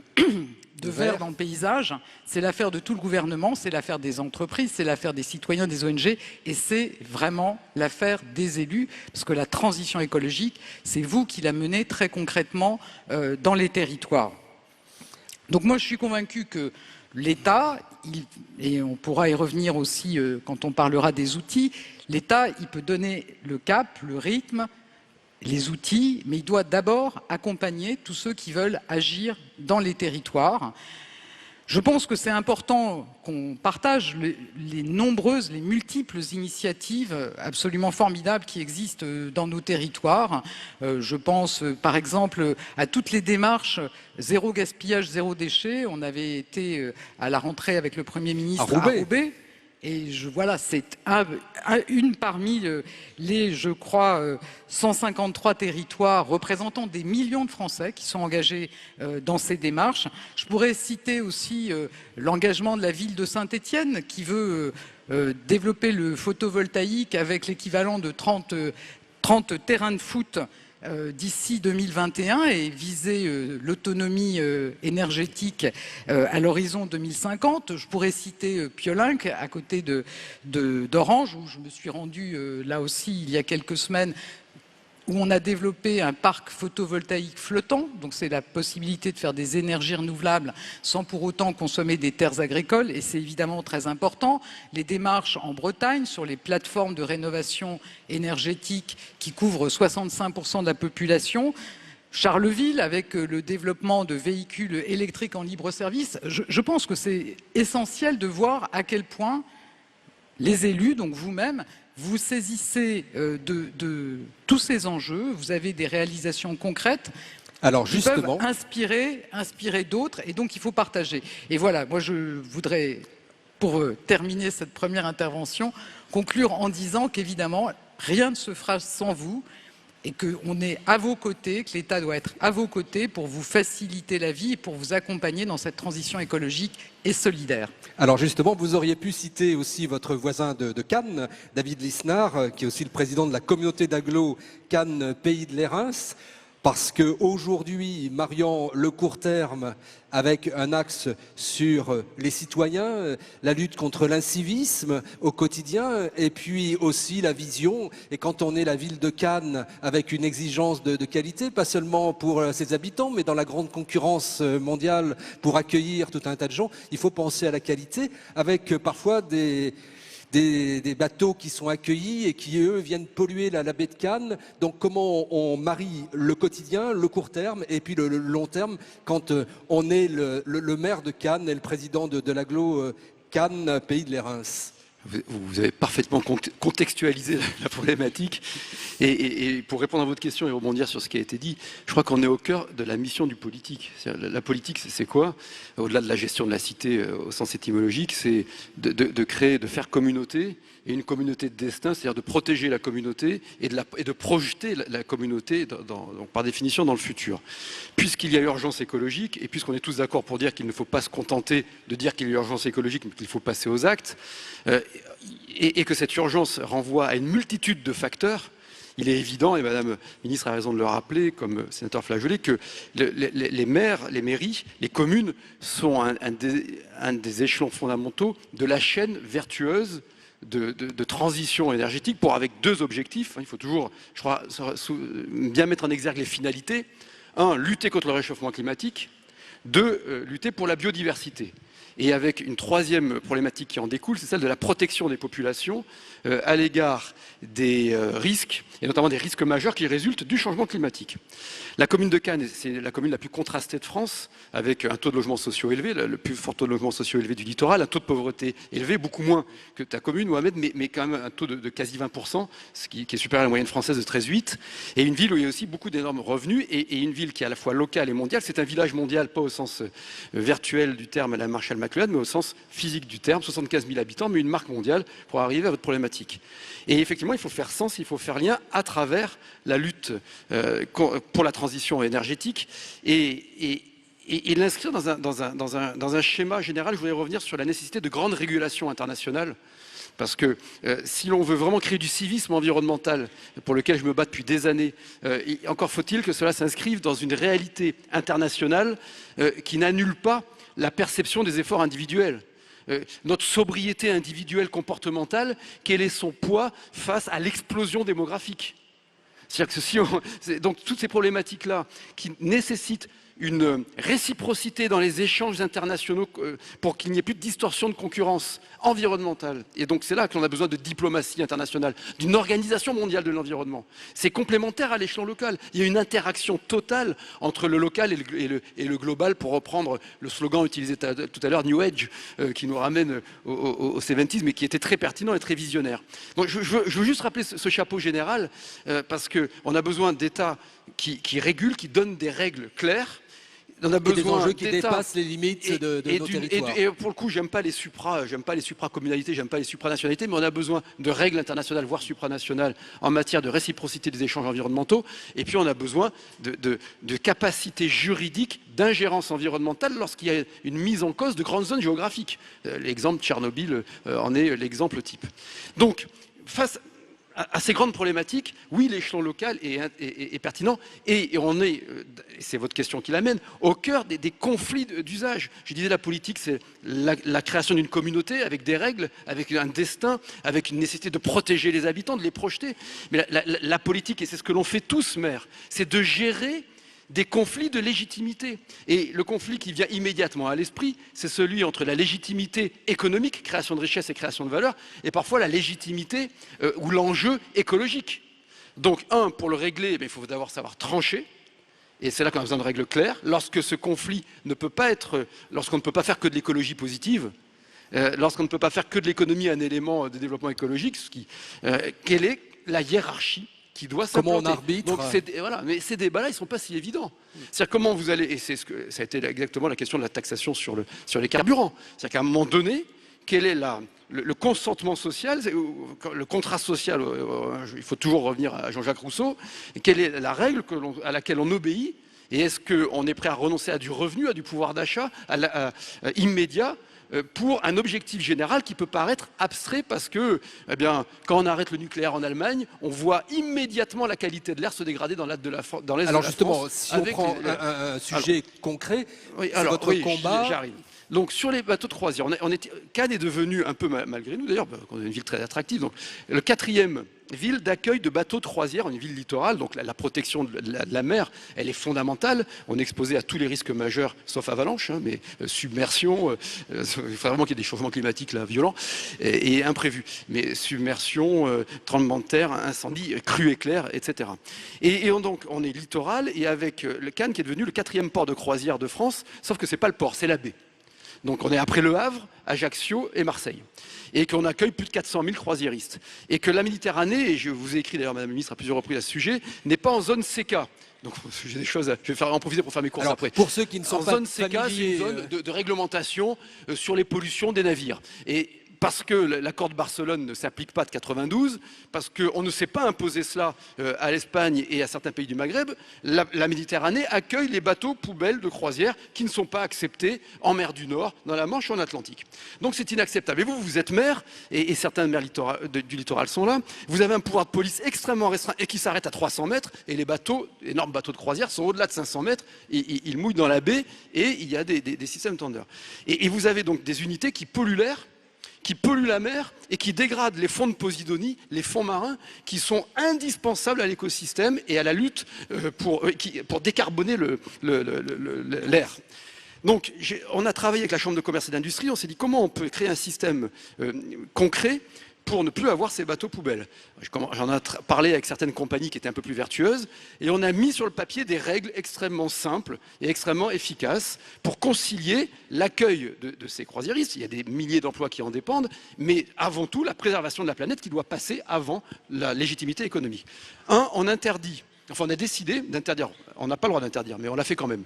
vert dans le paysage. C'est l'affaire de tout le gouvernement, c'est l'affaire des entreprises, c'est l'affaire des citoyens, des ONG, et c'est vraiment l'affaire des élus, parce que la transition écologique, c'est vous qui la menez très concrètement dans les territoires. Donc moi, je suis convaincu que l'État, et on pourra y revenir aussi quand on parlera des outils, l'État, il peut donner le cap, le rythme, les outils, mais il doit d'abord accompagner tous ceux qui veulent agir dans les territoires. Je pense que c'est important qu'on partage les nombreuses, les multiples initiatives absolument formidables qui existent dans nos territoires. Je pense par exemple à toutes les démarches zéro gaspillage, zéro déchet. On avait été à la rentrée avec le Premier ministre à Roubaix. Et voilà, c'est une parmi les, je crois, 153 territoires représentant des millions de Français qui sont engagés dans ces démarches. Je pourrais citer aussi l'engagement de la ville de Saint-Étienne qui veut développer le photovoltaïque avec l'équivalent de 30 terrains de foot d'ici 2021 et viser l'autonomie énergétique à l'horizon 2050. Je pourrais citer Piolinc à côté d'Orange, où je me suis rendu là aussi il y a quelques semaines, où on a développé un parc photovoltaïque flottant. Donc c'est la possibilité de faire des énergies renouvelables sans pour autant consommer des terres agricoles, et c'est évidemment très important. Les démarches en Bretagne sur les plateformes de rénovation énergétique qui couvrent 65% de la population. Charleville avec le développement de véhicules électriques en libre service. Je pense que c'est essentiel de voir à quel point les élus, donc vous-même, vous saisissez de tous ces enjeux, vous avez des réalisations concrètes qui peuvent inspirer d'autres, et donc il faut partager. Et voilà, moi je voudrais, pour terminer cette première intervention, conclure en disant qu'évidemment, rien ne se fera sans vous, et qu'on est à vos côtés, que l'État doit être à vos côtés pour vous faciliter la vie et pour vous accompagner dans cette transition écologique et solidaire. Alors justement, vous auriez pu citer aussi votre voisin de Cannes, David Lisnard, qui est aussi le président de la communauté d'agglo Cannes Pays de l'Érins. Parce qu'aujourd'hui, mariant le court terme avec un axe sur les citoyens, la lutte contre l'incivisme au quotidien, et puis aussi la vision, et quand on est la ville de Cannes avec une exigence de qualité, pas seulement pour ses habitants, mais dans la grande concurrence mondiale pour accueillir tout un tas de gens, il faut penser à la qualité, avec parfois des bateaux qui sont accueillis et qui, eux, viennent polluer la baie de Cannes. Donc comment on marie le quotidien, le court terme et puis le long terme quand on est le maire de Cannes et le président de l'agglo Cannes, pays de l'Airins. Vous avez parfaitement contextualisé la problématique. Et pour répondre à votre question et rebondir sur ce qui a été dit, je crois qu'on est au cœur de la mission du politique. La politique, c'est quoi? Au-delà de la gestion de la cité au sens étymologique, c'est de créer, de faire communauté, et une communauté de destin, c'est-à-dire de protéger la communauté et de projeter la communauté, donc par définition, dans le futur. Puisqu'il y a urgence écologique, et puisqu'on est tous d'accord pour dire qu'il ne faut pas se contenter de dire qu'il y a urgence écologique, mais qu'il faut passer aux actes, et que cette urgence renvoie à une multitude de facteurs, il est évident, et Madame la Ministre a raison de le rappeler, comme sénateur Flageolet, que les maires, les mairies, les communes sont un des échelons fondamentaux de la chaîne vertueuse de transition énergétique, avec deux objectifs. Il faut toujours, je crois, bien mettre en exergue les finalités. 1, lutter contre le réchauffement climatique. 2, lutter pour la biodiversité. Et avec une troisième problématique qui en découle, c'est celle de la protection des populations à l'égard des risques, et notamment des risques majeurs qui résultent du changement climatique. La commune de Cannes, c'est la commune la plus contrastée de France, avec un taux de logement socio élevé, le plus fort taux de logement socio élevé du littoral, un taux de pauvreté élevé, beaucoup moins que ta commune, Mohamed, mais quand même un taux de quasi 20%, ce qui est supérieur à la moyenne française de 13,8, et une ville où il y a aussi beaucoup d'énormes revenus, et une ville qui est à la fois locale et mondiale. C'est un village mondial, pas au sens virtuel du terme à la Marshall McLuhan, mais au sens physique du terme, 75 000 habitants, mais une marque mondiale pour arriver à votre problématique. Et effectivement, il faut faire sens, il faut faire lien à travers la lutte pour la transition énergétique et l'inscrire dans un schéma général. Je voudrais revenir sur la nécessité de grandes régulations internationales. Parce que si l'on veut vraiment créer du civisme environnemental, pour lequel je me bats depuis des années, encore faut-il que cela s'inscrive dans une réalité internationale qui n'annule pas la perception des efforts individuels. Notre sobriété individuelle comportementale, quel est son poids face à l'explosion démographique? C'est-à-dire que donc toutes ces problématiques-là qui nécessitent une réciprocité dans les échanges internationaux pour qu'il n'y ait plus de distorsion de concurrence environnementale. Et donc c'est là qu'on a besoin de diplomatie internationale, d'une organisation mondiale de l'environnement. C'est complémentaire à l'échelon local. Il y a une interaction totale entre le local et le global, pour reprendre le slogan utilisé tout à l'heure, New Age, qui nous ramène au 70s, mais qui était très pertinent et très visionnaire. Donc je veux juste rappeler ce chapeau général, parce qu'on a besoin d'États qui régulent, qui donnent des règles claires. On a besoin des enjeux qui dépassent les limites de nos territoires. Et pour le coup, j'aime pas les supracommunalités, j'aime pas les supranationalités, mais on a besoin de règles internationales, voire supranationales, en matière de réciprocité des échanges environnementaux. Et puis on a besoin de capacités juridiques d'ingérence environnementale lorsqu'il y a une mise en cause de grandes zones géographiques. L'exemple de Tchernobyl en est l'exemple type. Donc, face à ces grandes problématiques, oui, l'échelon local est pertinent, et on est, c'est votre question qui l'amène, au cœur des conflits d'usage. Je disais, la politique, c'est la création d'une communauté avec des règles, avec un destin, avec une nécessité de protéger les habitants, de les projeter. Mais la politique, et c'est ce que l'on fait tous, maire, c'est de gérer des conflits de légitimité. Et le conflit qui vient immédiatement à l'esprit, c'est celui entre la légitimité économique, création de richesse et création de valeur, et parfois la légitimité ou l'enjeu écologique. Donc, pour le régler, il faut d'abord savoir trancher, et c'est là qu'on a besoin de règles claires. Lorsque ce conflit ne peut pas lorsqu'on ne peut pas faire que de l'écologie positive, lorsqu'on ne peut pas faire que de l'économie un élément de développement écologique, quelle est la hiérarchie qui doit s'implanter. Comment on arbitre? Donc voilà, mais ces débats-là, ils ne sont pas si évidents. C'est-à-dire comment vous allez, et ça a été exactement la question de la taxation sur les carburants. C'est-à-dire qu'à un moment donné, quel est le consentement social, le contrat social, il faut toujours revenir à Jean-Jacques Rousseau, quelle est la règle à laquelle on obéit, et est-ce qu'on est prêt à renoncer à du revenu, à du pouvoir d'achat immédiat, pour un objectif général qui peut paraître abstrait parce que, eh bien, quand on arrête le nucléaire en Allemagne, on voit immédiatement la qualité de l'air se dégrader dans l'est de la France. Alors justement, si on prend un sujet concret, oui, c'est votre combat. J'arrive. Donc sur les bateaux de croisière, Cannes est devenu un peu malgré nous d'ailleurs, on est une ville très attractive, donc le 4e ville d'accueil de bateaux de croisière, une ville littorale, donc la protection de la mer, elle est fondamentale. On est exposé à tous les risques majeurs, sauf avalanche, hein, mais submersion, il faut vraiment qu'il y ait des changements climatiques là, violents et imprévus. Mais submersion, tremblement de terre, incendie, crue éclair, etc. Et donc on est littoral et avec le Cannes qui est devenu le 4e port de croisière de France, sauf que c'est pas le port, c'est la baie. Donc on est après Le Havre, Ajaccio et Marseille. Et qu'on accueille plus de 400 000 croisiéristes. Et que la Méditerranée, et je vous ai écrit d'ailleurs Madame la Ministre à plusieurs reprises à ce sujet, n'est pas en zone CK. Donc j'ai des choses, je vais en profiter pour faire mes courses après. Pour ceux qui ne sont en pas zone CK, c'est une zone de réglementation sur les pollutions des navires. Et parce que l'accord de Barcelone ne s'applique pas de 92, parce qu'on ne sait pas imposer cela à l'Espagne et à certains pays du Maghreb, la Méditerranée accueille les bateaux poubelles de croisière qui ne sont pas acceptés en mer du Nord, dans la Manche ou en Atlantique. Donc c'est inacceptable. Et vous êtes maire, et certains maires du littoral sont là, vous avez un pouvoir de police extrêmement restreint et qui s'arrête à 300 mètres, et les bateaux, énormes bateaux de croisière, sont au-delà de 500 mètres, et ils mouillent dans la baie, et il y a des systèmes tendeurs. Et vous avez donc des unités qui polluent l'air, qui polluent la mer et qui dégradent les fonds de Posidonie, les fonds marins, qui sont indispensables à l'écosystème et à la lutte pour décarboner l'air. Donc on a travaillé avec la Chambre de commerce et d'industrie, on s'est dit comment on peut créer un système concret pour ne plus avoir ces bateaux poubelles. J'en ai parlé avec certaines compagnies qui étaient un peu plus vertueuses, et on a mis sur le papier des règles extrêmement simples et extrêmement efficaces pour concilier l'accueil de ces croisiéristes. Il y a des milliers d'emplois qui en dépendent, mais avant tout la préservation de la planète qui doit passer avant la légitimité économique. On interdit. Enfin, on a décidé d'interdire. On n'a pas le droit d'interdire, mais on l'a fait quand même.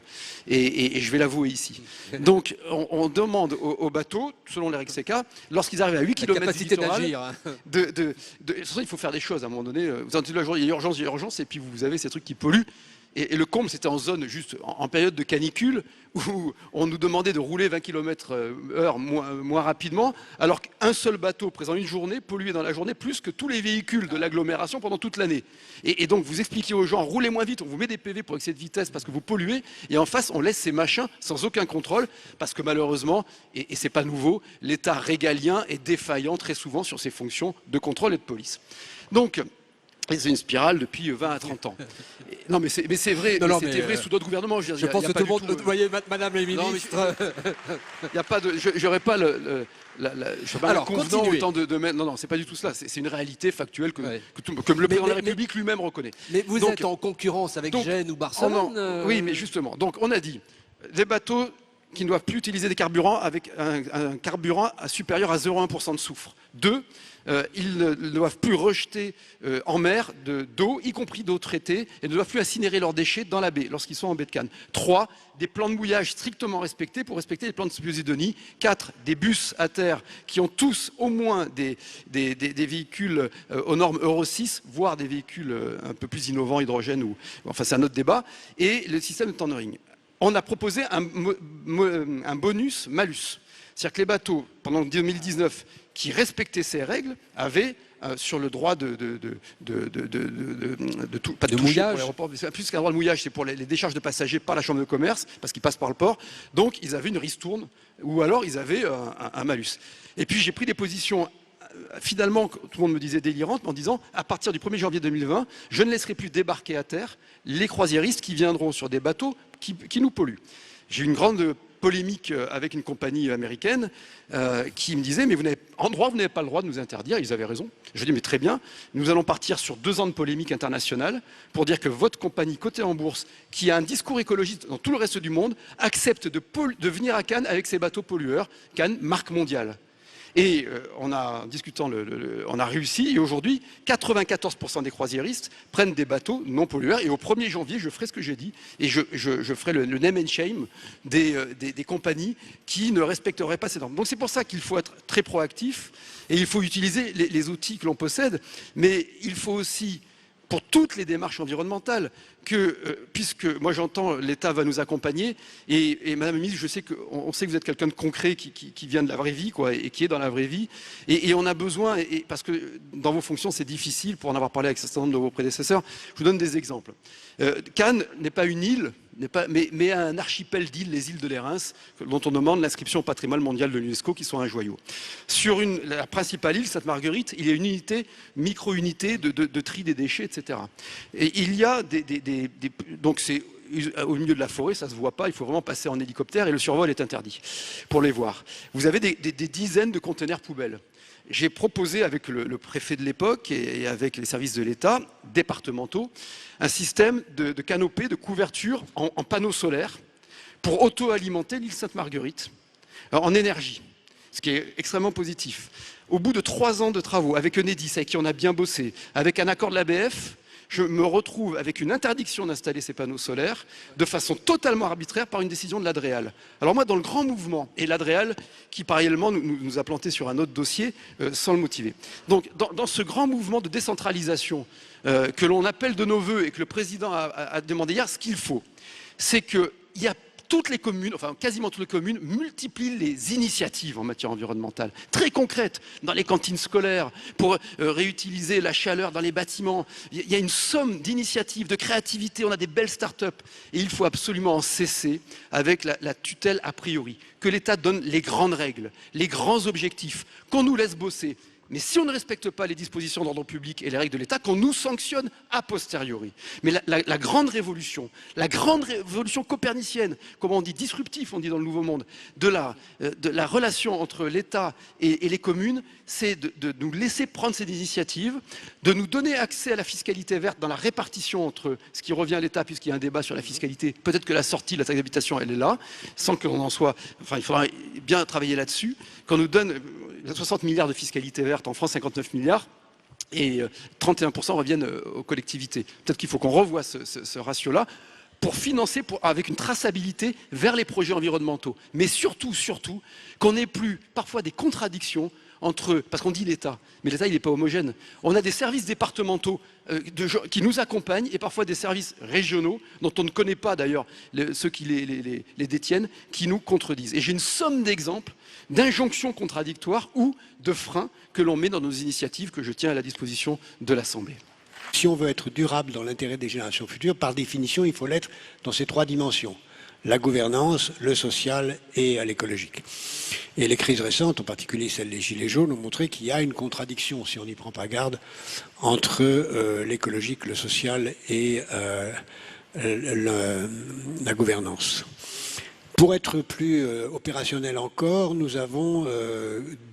Et je vais l'avouer ici. Donc, on demande aux bateaux, selon les règles CK, lorsqu'ils arrivent à 8 km du littoral, de toute façon, il faut faire des choses à un moment donné. Vous entendez la journée, il y a urgence, et puis vous avez ces trucs qui polluent. Et le comble, c'était en zone juste en période de canicule où on nous demandait de rouler 20 km/h moins rapidement, alors qu'un seul bateau présent une journée polluait dans la journée plus que tous les véhicules de l'agglomération pendant toute l'année. Et donc vous expliquez aux gens, roulez moins vite, on vous met des PV pour excès de vitesse parce que vous polluez, et en face on laisse ces machins sans aucun contrôle, parce que malheureusement, et c'est pas nouveau, l'État régalien est défaillant très souvent sur ses fonctions de contrôle et de police. Donc, c'est une spirale depuis 20 à 30 ans. Non, mais c'est vrai, c'était vrai sous d'autres gouvernements. Je pense que tout le monde, vous voyez, Madame la Ministre. Il n'y a pas de. J'aurais pas le. Je ne suis pas convenant autant de mettre. Non, c'est pas du tout cela. C'est une réalité factuelle que le président de la République lui-même reconnaît. Mais vous êtes en concurrence avec Gênes ou Barcelone. Oui, mais justement. Donc, on a dit des bateaux qui ne doivent plus utiliser des carburants avec un carburant supérieur à 0,1% de soufre. 2, ils ne doivent plus rejeter en mer d'eau, y compris d'eau traitée, et ne doivent plus incinérer leurs déchets dans la baie lorsqu'ils sont en baie de Cannes. 3, des plans de mouillage strictement respectés pour respecter les plans de Posidonie. 4, des bus à terre qui ont tous au moins des véhicules aux normes Euro 6, voire des véhicules un peu plus innovants, hydrogène, enfin c'est un autre débat, et le système de tendering. On a proposé un bonus-malus. C'est-à-dire que les bateaux, pendant 2019, qui respectaient ces règles, avaient sur le droit de tout, pas de mouillage. C'est plus qu'un droit de mouillage, c'est pour les décharges de passagers par la chambre de commerce, parce qu'ils passent par le port. Donc ils avaient une ristourne, ou alors ils avaient un malus. Et puis j'ai pris des positions finalement, tout le monde me disait délirantes, en disant à partir du 1er janvier 2020, je ne laisserai plus débarquer à terre les croisiéristes qui viendront sur des bateaux qui nous polluent. J'ai eu une grande polémique avec une compagnie américaine qui me disait mais vous n'avez pas le droit de nous interdire. Ils avaient raison. Je dis mais très bien, nous allons partir sur 2 ans de polémique internationale pour dire que votre compagnie cotée en bourse, qui a un discours écologiste dans tout le reste du monde, accepte de venir à Cannes avec ses bateaux pollueurs. Cannes, marque mondiale. Et en discutant, on a réussi, et aujourd'hui, 94% des croisiéristes prennent des bateaux non pollueurs, et au 1er janvier, je ferai ce que j'ai dit, et je ferai le name and shame des compagnies qui ne respecteraient pas ces normes. Donc c'est pour ça qu'il faut être très proactif, et il faut utiliser les outils que l'on possède, mais il faut aussi pour toutes les démarches environnementales, que, puisque moi j'entends l'État va nous accompagner, et Madame la Ministre, je sais on sait que vous êtes quelqu'un de concret qui vient de la vraie vie, quoi, et qui est dans la vraie vie, et on a besoin, parce que dans vos fonctions c'est difficile, pour en avoir parlé avec un certain nombre de vos prédécesseurs, je vous donne des exemples. Cannes n'est pas une île, mais un archipel d'îles, les îles de l'Érins, dont on demande l'inscription au patrimoine mondial de l'UNESCO, qui sont un joyau. Sur la principale île, Sainte-Marguerite, il y a une unité, micro-unité de tri des déchets, etc. Et il y a donc c'est au milieu de la forêt, ça ne se voit pas, il faut vraiment passer en hélicoptère et le survol est interdit pour les voir. Vous avez des dizaines de conteneurs poubelles. J'ai proposé avec le préfet de l'époque et avec les services de l'État départementaux un système de canopée, de couverture en panneaux solaires pour auto-alimenter l'île Sainte-Marguerite en énergie, ce qui est extrêmement positif. Au bout de 3 ans de travaux avec Enedis, avec qui on a bien bossé, avec un accord de l'ABF, je me retrouve avec une interdiction d'installer ces panneaux solaires de façon totalement arbitraire par une décision de l'Adréal. Alors moi, dans le grand mouvement, et l'Adréal qui parallèlement nous a planté sur un autre dossier sans le motiver. Donc dans ce grand mouvement de décentralisation que l'on appelle de nos voeux et que le président a demandé hier, ce qu'il faut, c'est qu'il y a toutes les communes, enfin quasiment toutes les communes, multiplient les initiatives en matière environnementale, très concrètes, dans les cantines scolaires, pour réutiliser la chaleur dans les bâtiments. Il y a une somme d'initiatives, de créativité, on a des belles start-up. Et il faut absolument en cesser avec la tutelle a priori. Que l'État donne les grandes règles, les grands objectifs, qu'on nous laisse bosser. Mais si on ne respecte pas les dispositions d'ordre public et les règles de l'État, qu'on nous sanctionne a posteriori. Mais la grande révolution copernicienne, comme on dit, disruptif, on dit dans le Nouveau Monde, de la relation entre l'État et les communes, c'est de nous laisser prendre ces initiatives, de nous donner accès à la fiscalité verte dans la répartition entre ce qui revient à l'État, puisqu'il y a un débat sur la fiscalité. Peut-être que la sortie de la taxe d'habitation, elle est là, sans qu'on en soit... Enfin, il faudra bien travailler là-dessus, qu'on nous donne... 60 milliards de fiscalité verte, en France 59 milliards, et 31% reviennent aux collectivités. Peut-être qu'il faut qu'on revoie ce ratio-là pour financer avec une traçabilité vers les projets environnementaux. Mais surtout, qu'on n'ait plus parfois des contradictions entre, parce qu'on dit l'État, mais l'État il n'est pas homogène. On a des services départementaux qui nous accompagnent et parfois des services régionaux dont on ne connaît pas d'ailleurs ceux qui les détiennent, qui nous contredisent. Et j'ai une somme d'exemples d'injonctions contradictoires ou de freins que l'on met dans nos initiatives que je tiens à la disposition de l'Assemblée. Si on veut être durable dans l'intérêt des générations futures, par définition, il faut l'être dans ces 3 dimensions. La gouvernance, le social et l'écologique. Et les crises récentes, en particulier celle des Gilets jaunes, ont montré qu'il y a une contradiction, si on n'y prend pas garde, entre l'écologique, le social et la gouvernance. Pour être plus opérationnel encore, nous avons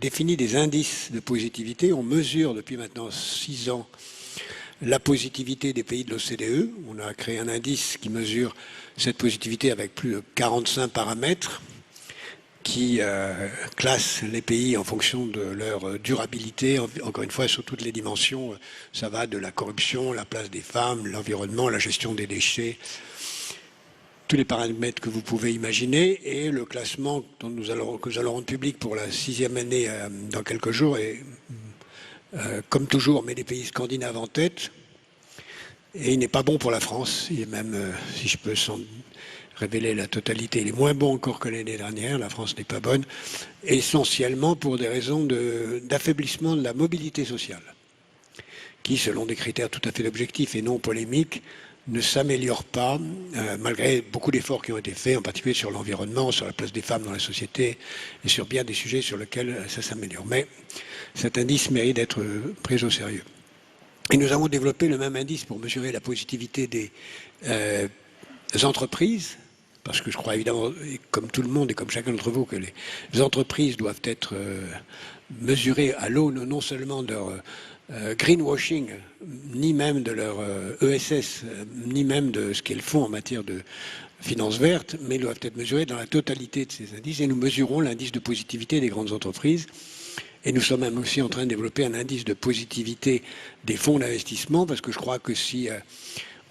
défini des indices de positivité. On mesure depuis maintenant 6 ans la positivité des pays de l'OCDE. On a créé un indice qui mesure cette positivité avec plus de 45 paramètres qui classent les pays en fonction de leur durabilité, encore une fois sur toutes les dimensions. Ça va de la corruption, la place des femmes, l'environnement, la gestion des déchets, tous les paramètres que vous pouvez imaginer, et le classement que nous allons rendre public pour la 6e année dans quelques jours est comme toujours, met les pays scandinaves en tête, et il n'est pas bon pour la France. Il est même, si je peux sans révéler la totalité, il est moins bon encore que l'année dernière. La France n'est pas bonne, essentiellement pour des raisons d'affaiblissement de la mobilité sociale, qui, selon des critères tout à fait objectifs et non polémiques, ne s'améliore pas, malgré beaucoup d'efforts qui ont été faits, en particulier sur l'environnement, sur la place des femmes dans la société, et sur bien des sujets sur lesquels ça s'améliore. Mais cet indice mérite d'être pris au sérieux. Et nous avons développé le même indice pour mesurer la positivité des entreprises, parce que je crois évidemment, comme tout le monde et comme chacun d'entre vous, que les entreprises doivent être mesurées à l'aune non seulement de leur greenwashing, ni même de leur ESS, ni même de ce qu'elles font en matière de finances vertes, mais doivent être mesurées dans la totalité de ces indices. Et nous mesurons l'indice de positivité des grandes entreprises. Et nous sommes même aussi en train de développer un indice de positivité des fonds d'investissement, parce que je crois que si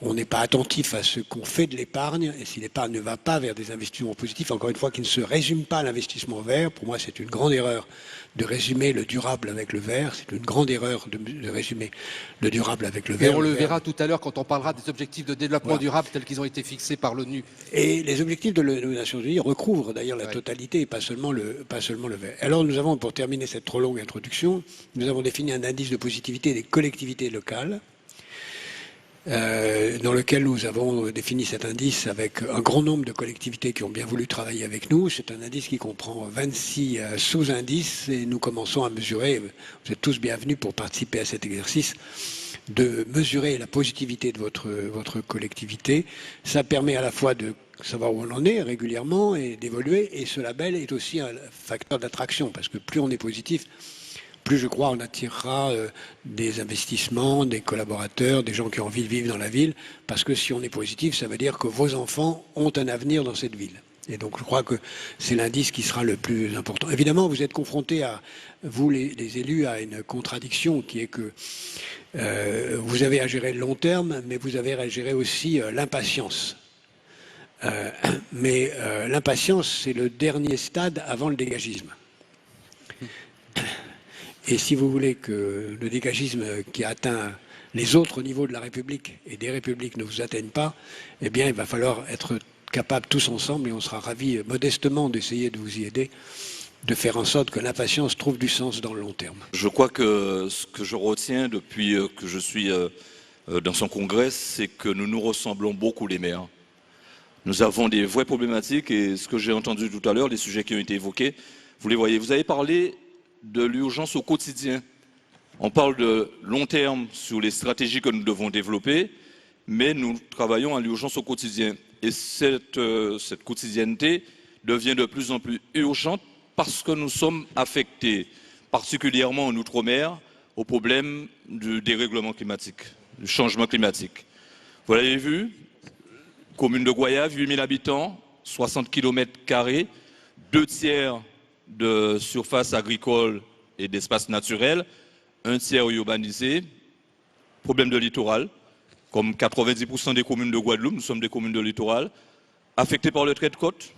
on n'est pas attentif à ce qu'on fait de l'épargne, et si l'épargne ne va pas vers des investissements positifs, encore une fois, qui ne se résument pas à l'investissement vert, pour moi c'est une grande erreur de résumer le durable avec le vert, c'est une grande erreur de résumer le durable avec le vert. Et on le verra tout à l'heure quand on parlera des objectifs de développement durable tels qu'ils ont été fixés par l'ONU. Et les objectifs de l'ONU Nations Unies recouvrent d'ailleurs la totalité et pas seulement le vert. Alors nous avons, pour terminer cette trop longue introduction, nous avons défini un indice de positivité des collectivités locales, dans lequel nous avons défini cet indice avec un grand nombre de collectivités qui ont bien voulu travailler avec nous. C'est un indice qui comprend 26 sous-indices et nous commençons à mesurer, vous êtes tous bienvenus pour participer à cet exercice, de mesurer la positivité de votre collectivité. Ça permet à la fois de savoir où on en est régulièrement et d'évoluer, et ce label est aussi un facteur d'attraction parce que plus on est positif, plus je crois on attirera des investissements, des collaborateurs, des gens qui ont envie de vivre dans la ville, parce que si on est positif, ça veut dire que vos enfants ont un avenir dans cette ville. Et donc je crois que c'est l'indice qui sera le plus important. Évidemment, vous êtes confrontés, vous les élus, à une contradiction qui est que vous avez à gérer le long terme, mais vous avez à gérer aussi l'impatience. Mais l'impatience, c'est le dernier stade avant le dégagisme. Et si vous voulez que le dégagisme qui a atteint les autres niveaux de la République et des républiques ne vous atteigne pas, eh bien, il va falloir être capables tous ensemble, et on sera ravis modestement d'essayer de vous y aider, de faire en sorte que l'impatience trouve du sens dans le long terme. Je crois que ce que je retiens depuis que je suis dans son congrès, c'est que nous nous ressemblons beaucoup les maires. Nous avons des vraies problématiques, et ce que j'ai entendu tout à l'heure, les sujets qui ont été évoqués, vous les voyez. Vous avez parlé de l'urgence au quotidien. On parle de long terme sur les stratégies que nous devons développer, mais nous travaillons à l'urgence au quotidien. Et cette quotidienneté devient de plus en plus urgente parce que nous sommes affectés, particulièrement en Outre-mer, au problème du dérèglement climatique, du changement climatique. Vous l'avez vu, commune de Goyave, 8000 habitants, 60 km², 2/3 de surface agricole et d'espace naturel, 1/3 urbanisé, problème de littoral, comme 90% des communes de Guadeloupe, nous sommes des communes de littoral, affectées par le trait de côte.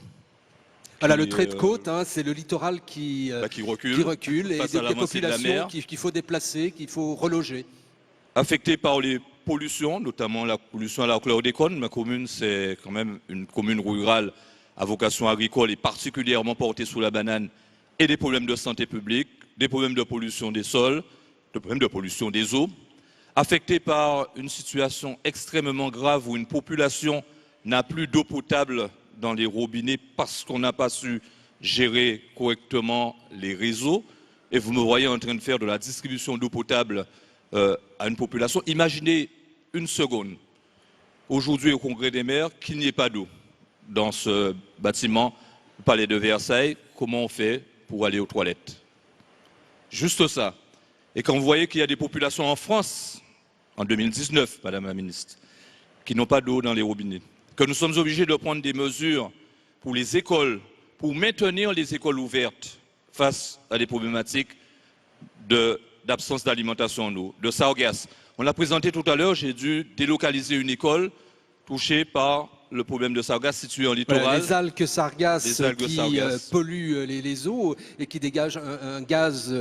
Voilà, le trait de côte, c'est le littoral qui recule et des populations qu'il faut déplacer, qu'il faut reloger. Affectées par les pollutions, notamment la pollution à la chlordécone. Ma commune, c'est quand même une commune rurale à vocation agricole et particulièrement portée sous la banane, et des problèmes de santé publique, des problèmes de pollution des sols, des problèmes de pollution des eaux, affectés par une situation extrêmement grave où une population n'a plus d'eau potable dans les robinets parce qu'on n'a pas su gérer correctement les réseaux. Et vous me voyez en train de faire de la distribution d'eau potable à une population. Imaginez une seconde, aujourd'hui au Congrès des maires, qu'il n'y ait pas d'eau dans ce bâtiment, le Palais de Versailles. Comment on fait pour aller aux toilettes? Juste ça. Et quand vous voyez qu'il y a des populations en France, en 2019, Madame la Ministre, qui n'ont pas d'eau dans les robinets, que nous sommes obligés de prendre des mesures pour les écoles, pour maintenir les écoles ouvertes face à des problématiques d'absence d'alimentation en eau, de sargasses. On l'a présenté tout à l'heure, j'ai dû délocaliser une école touchée par le problème de sargasses située en littoral. Voilà, les algues sargasses qui polluent les eaux et qui dégagent un gaz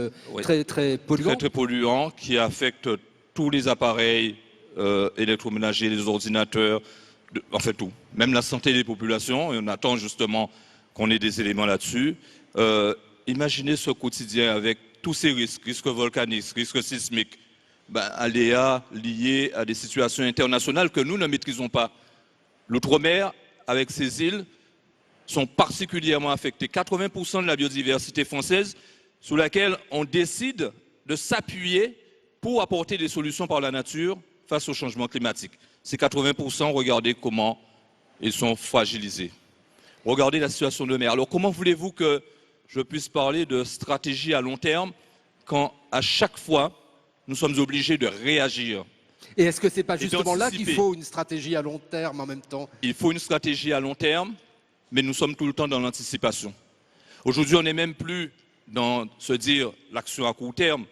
très, très polluant. Très polluant, qui affecte tous les appareils électroménagers, les ordinateurs, en fait tout. Même la santé des populations, et on attend justement qu'on ait des éléments là-dessus. Imaginez ce quotidien avec tous ces risques, risques volcaniques, risques sismiques, aléas liés à des situations internationales que nous ne maîtrisons pas. L'outre-mer, avec ses îles, sont particulièrement affectés. 80% de la biodiversité française sur laquelle on décide de s'appuyer pour apporter des solutions par la nature face au changement climatique. Ces 80%, regardez comment ils sont fragilisés. Regardez la situation de mer. Alors comment voulez-vous que je puisse parler de stratégie à long terme quand à chaque fois nous sommes obligés de réagir? Et est-ce que ce n'est pas justement là qu'il faut une stratégie à long terme en même temps? Il faut une stratégie à long terme, mais nous sommes tout le temps dans l'anticipation. Aujourd'hui, on n'est même plus dans se dire l'action à court terme,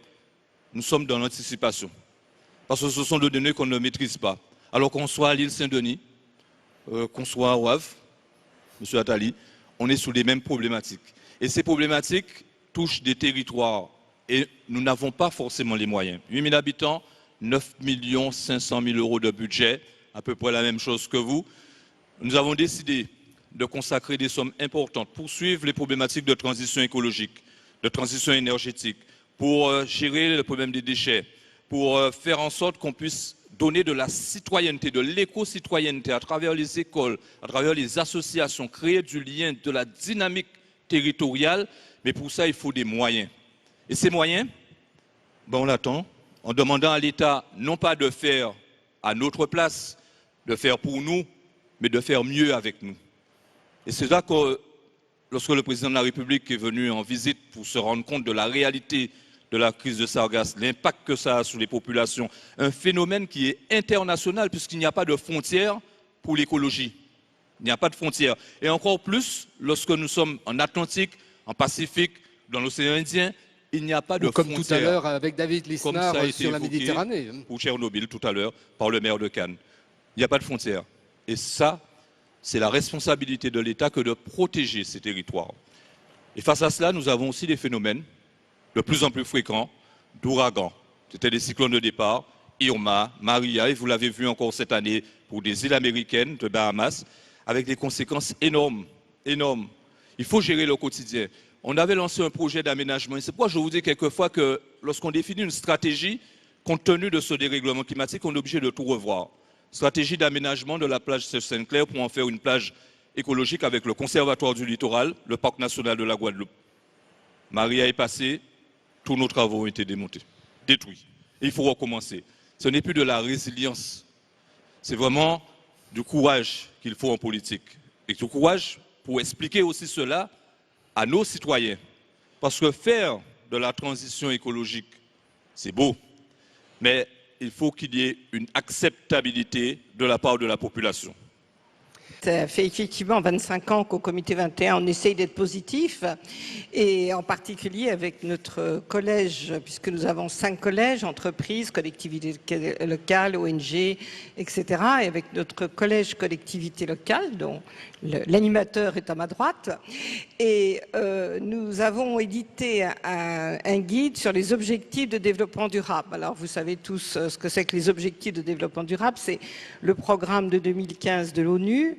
nous sommes dans l'anticipation. Parce que ce sont des données qu'on ne maîtrise pas. Alors qu'on soit à l'île Saint-Denis, qu'on soit à Wavre, M. Attali, on est sous les mêmes problématiques. Et ces problématiques touchent des territoires et nous n'avons pas forcément les moyens. 8 000 habitants, 9 500 000 euros de budget, à peu près la même chose que vous. Nous avons décidé de consacrer des sommes importantes pour suivre les problématiques de transition écologique, de transition énergétique, pour gérer le problème des déchets, pour faire en sorte qu'on puisse donner de la citoyenneté, de l'éco-citoyenneté à travers les écoles, à travers les associations, créer du lien, de la dynamique territoriale. Mais pour ça, il faut des moyens. Et ces moyens, ben on l'attend en demandant à l'État non pas de faire à notre place, de faire pour nous, mais de faire mieux avec nous. Et c'est là que, lorsque le président de la République est venu en visite pour se rendre compte de la réalité de la crise de Sargasses, l'impact que ça a sur les populations, un phénomène qui est international puisqu'il n'y a pas de frontières pour l'écologie. Il n'y a pas de frontières. Et encore plus, lorsque nous sommes en Atlantique, en Pacifique, dans l'océan Indien, il n'y a pas de comme frontières. tout à l'heure avec David Lisnard sur la Méditerranée. Ou Tchernobyl tout à l'heure par le maire de Cannes. Il n'y a pas de frontières. Et ça, c'est la responsabilité de l'État que de protéger ces territoires. Et face à cela, nous avons aussi des phénomènes de plus en plus fréquents d'ouragans. C'était des cyclones de départ, Irma, Maria, et vous l'avez vu encore cette année pour des îles américaines, de Bahamas, avec des conséquences énormes, énormes. Il faut gérer le quotidien. On avait lancé un projet d'aménagement. Et c'est pourquoi je vous dis quelquefois que lorsqu'on définit une stratégie, compte tenu de ce dérèglement climatique, on est obligé de tout revoir. Stratégie d'aménagement de la plage Saint-Clair pour en faire une plage écologique avec le Conservatoire du littoral, le Parc national de la Guadeloupe. Maria est passée, tous nos travaux ont été démontés, détruits. Et il faut recommencer. Ce n'est plus de la résilience. C'est vraiment du courage qu'il faut en politique. Et du courage pour expliquer aussi cela à nos citoyens. Parce que faire de la transition écologique, c'est beau. Mais il faut qu'il y ait une acceptabilité de la part de la population. Ça fait effectivement 25 ans qu'au comité 21, on essaye d'être positif, et en particulier avec notre collège, puisque nous avons 5 collèges, entreprises, collectivités locales, ONG, etc. Et avec notre collège collectivité locale, dont l'animateur est à ma droite. Et nous avons édité un guide sur les objectifs de développement durable. Alors vous savez tous ce que c'est que les objectifs de développement durable. C'est le programme de 2015 de l'ONU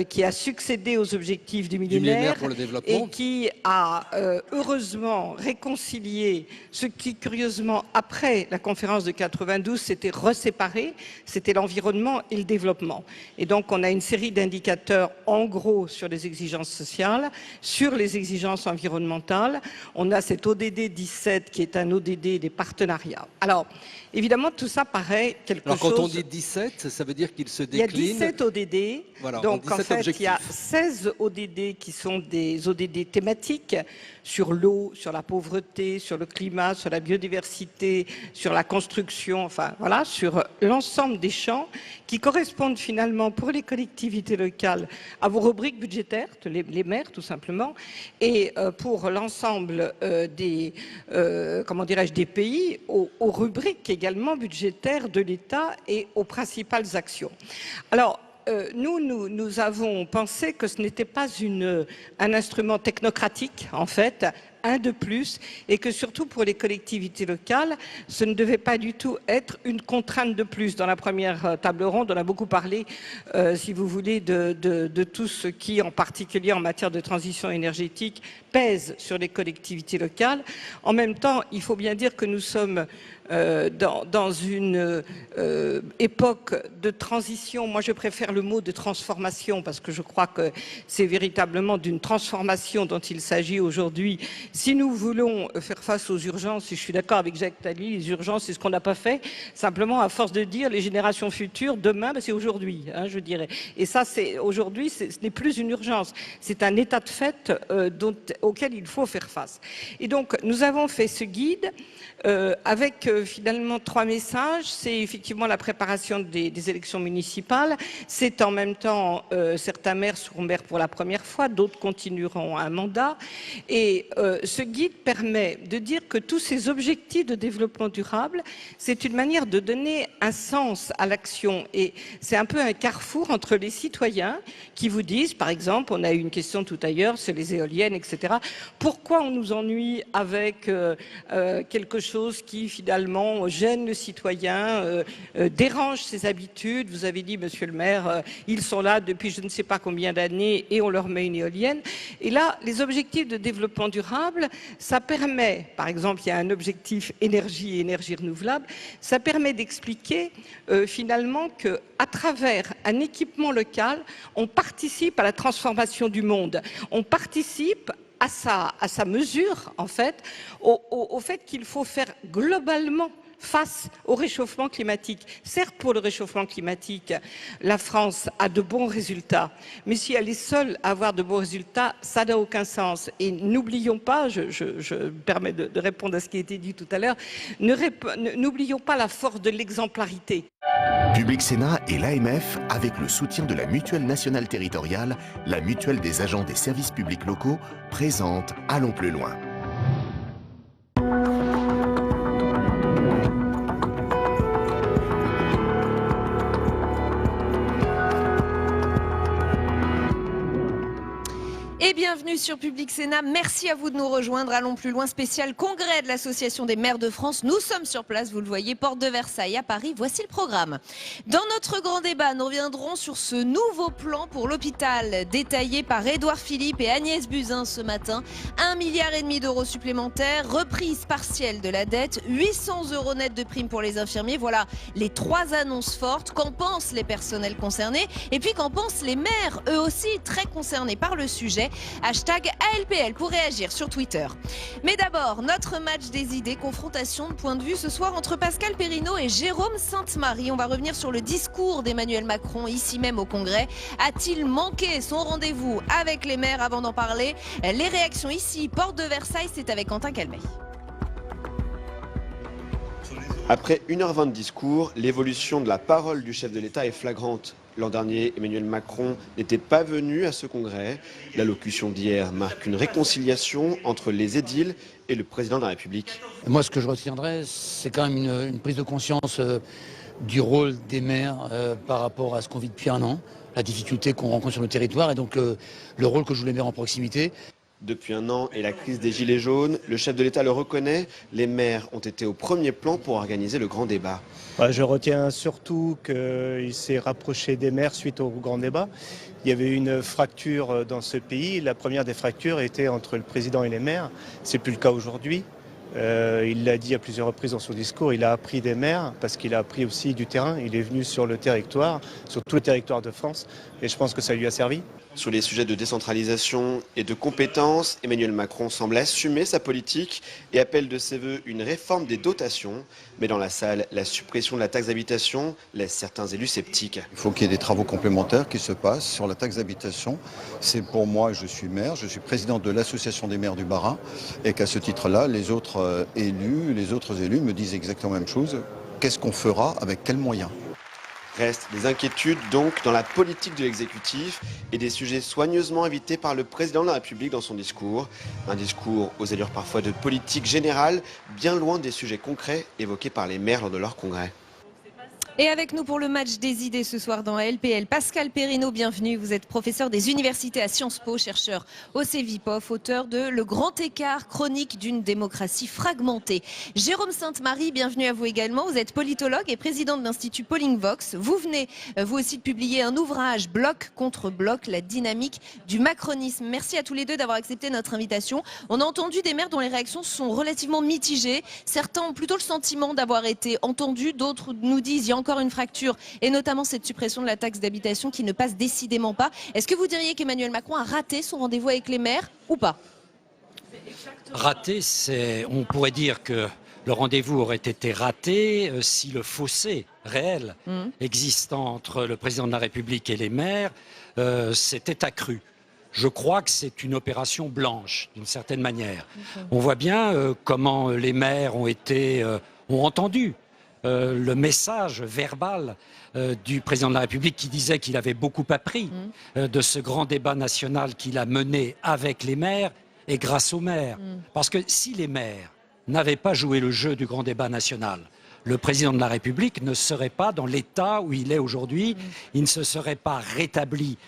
qui a succédé aux objectifs du millénaire pour le développement. et qui a heureusement réconcilié ce qui, curieusement, après la conférence de 92, s'était reséparé, c'était l'environnement et le développement. Et donc on a une série d'indicateurs, en gros, sur les exigences sociales, sur les exigences environnementales. On a cet ODD 17 qui est un ODD des partenariats. Alors, évidemment, tout ça paraît quelque chose... Alors quand on dit 17, ça veut dire qu'il se décline... Il y a 17 ODD, voilà, donc en fait objectifs. il y a 16 ODD qui sont des ODD thématiques sur l'eau, sur la pauvreté, sur le climat, sur la biodiversité, sur la construction, enfin voilà, sur l'ensemble des champs qui correspondent finalement pour les collectivités locales à vos rubriques budgétaires, les maires tout simplement, et pour l'ensemble des, comment dirais-je, des pays, aux rubriques également budgétaires de l'État et aux principales actions. Alors, nous avons pensé que ce n'était pas un instrument technocratique, en fait, un de plus, et que surtout pour les collectivités locales, ce ne devait pas du tout être une contrainte de plus. Dans la première table ronde, on a beaucoup parlé, si vous voulez, de tout ce qui, en particulier en matière de transition énergétique, pèse sur les collectivités locales. En même temps, il faut bien dire que nous sommes dans une époque de transition. Moi, je préfère le mot de transformation parce que je crois que c'est véritablement d'une transformation dont il s'agit aujourd'hui. Si nous voulons faire face aux urgences, et je suis d'accord avec Jacques Attali, les urgences, c'est ce qu'on n'a pas fait, simplement à force de dire les générations futures, demain, ben, c'est aujourd'hui, hein, je dirais. Et ça, aujourd'hui, ce n'est plus une urgence, c'est un état de fait auquel il faut faire face. Et donc, nous avons fait ce guide avec finalement 3 messages. C'est effectivement la préparation des élections municipales. C'est en même temps, certains maires seront maires pour la première fois, d'autres continueront un mandat. Et Ce guide permet de dire que tous ces objectifs de développement durable, c'est une manière de donner un sens à l'action. Et c'est un peu un carrefour entre les citoyens qui vous disent, par exemple, on a eu une question tout à l'heure, c'est les éoliennes, etc. Pourquoi on nous ennuie avec quelque chose qui finalement gêne le citoyen, dérange ses habitudes? Vous avez dit, monsieur le maire, ils sont là depuis je ne sais pas combien d'années et on leur met une éolienne. Et là, les objectifs de développement durable, ça permet, par exemple, il y a un objectif énergie et énergie renouvelable, ça permet d'expliquer finalement qu'à travers un équipement local, on participe à la transformation du monde. On participe à sa mesure, en fait, au fait qu'il faut faire globalement face au réchauffement climatique. Certes, pour le réchauffement climatique, la France a de bons résultats, mais si elle est seule à avoir de bons résultats, ça n'a aucun sens. Et n'oublions pas, je me permets de répondre à ce qui a été dit tout à l'heure, n'oublions pas la force de l'exemplarité. Public Sénat et l'AMF, avec le soutien de la Mutuelle nationale territoriale, la mutuelle des agents des services publics locaux, présente Allons plus loin. Et bienvenue sur Public Sénat. Merci à vous de nous rejoindre. Allons plus loin, spécial congrès de l'Association des maires de France. Nous sommes sur place, vous le voyez, porte de Versailles à Paris. Voici le programme. Dans notre grand débat, nous reviendrons sur ce nouveau plan pour l'hôpital détaillé par Édouard Philippe et Agnès Buzyn ce matin. 1,5 milliard d'euros supplémentaires, reprise partielle de la dette, 800 € net de prime pour les infirmiers. Voilà les 3 annonces fortes. Qu'en pensent les personnels concernés? Et puis qu'en pensent les maires, eux aussi très concernés par le sujet? Hashtag ALPL pour réagir sur Twitter. Mais d'abord, notre match des idées, confrontation de points de vue ce soir entre Pascal Perrineau et Jérôme Sainte-Marie. On va revenir sur le discours d'Emmanuel Macron ici même au Congrès. A-t-il manqué son rendez-vous avec les maires? Avant d'en parler, les réactions ici, porte de Versailles, c'est avec Quentin Calmeil. Après 1h20 de discours, l'évolution de la parole du chef de l'État est flagrante. L'an dernier, Emmanuel Macron n'était pas venu à ce congrès. L'allocution d'hier marque une réconciliation entre les édiles et le président de la République. Moi, ce que je retiendrai, c'est quand même une prise de conscience du rôle des maires par rapport à ce qu'on vit depuis 1 an, la difficulté qu'on rencontre sur le territoire et donc le rôle que jouent les maires en proximité. Depuis 1 an et la crise des Gilets jaunes, le chef de l'État le reconnaît, les maires ont été au premier plan pour organiser le grand débat. Je retiens surtout qu'il s'est rapproché des maires suite au grand débat. Il y avait une fracture dans ce pays. La première des fractures était entre le président et les maires. C'est plus le cas aujourd'hui. Il l'a dit à plusieurs reprises dans son discours, il a appris des maires parce qu'il a appris aussi du terrain. Il est venu sur le territoire, sur tout le territoire de France et je pense que ça lui a servi. Sur les sujets de décentralisation et de compétences, Emmanuel Macron semble assumer sa politique et appelle de ses voeux une réforme des dotations. Mais dans la salle, la suppression de la taxe d'habitation laisse certains élus sceptiques. Il faut qu'il y ait des travaux complémentaires qui se passent sur la taxe d'habitation. C'est pour moi, je suis maire, je suis président de l'association des maires du Bas-Rhin et qu'à ce titre-là, les autres élus me disent exactement la même chose. Qu'est-ce qu'on fera avec quels moyens ? Restent des inquiétudes donc dans la politique de l'exécutif et des sujets soigneusement évités par le président de la République dans son discours. Un discours aux allures parfois de politique générale, bien loin des sujets concrets évoqués par les maires lors de leur congrès. Et avec nous pour le match des idées ce soir dans LPL, Pascal Perrineau, bienvenue. Vous êtes professeur des universités à Sciences Po, chercheur au CEVIPOF, auteur de Le Grand Écart, chronique d'une démocratie fragmentée. Jérôme Sainte-Marie, bienvenue à vous également. Vous êtes politologue et président de l'Institut Pollingvox. Vous venez, vous aussi, de publier un ouvrage, Bloc contre bloc, la dynamique du macronisme. Merci à tous les deux d'avoir accepté notre invitation. On a entendu des maires dont les réactions sont relativement mitigées. Certains ont plutôt le sentiment d'avoir été entendus, d'autres nous disent il y a encore une fracture, et notamment cette suppression de la taxe d'habitation qui ne passe décidément pas. Est-ce que vous diriez qu'Emmanuel Macron a raté son rendez-vous avec les maires ou pas? Raté, on pourrait dire que le rendez-vous aurait été raté si le fossé réel existant entre le président de la République et les maires s'était accru. Je crois que c'est une opération blanche, d'une certaine manière. On voit bien comment les maires ont entendu le message verbal du président de la République qui disait qu'il avait beaucoup appris de ce grand débat national qu'il a mené avec les maires et grâce aux maires. Parce que si les maires n'avaient pas joué le jeu du grand débat national, le président de la République ne serait pas dans l'état où il est aujourd'hui, il ne se serait pas rétabli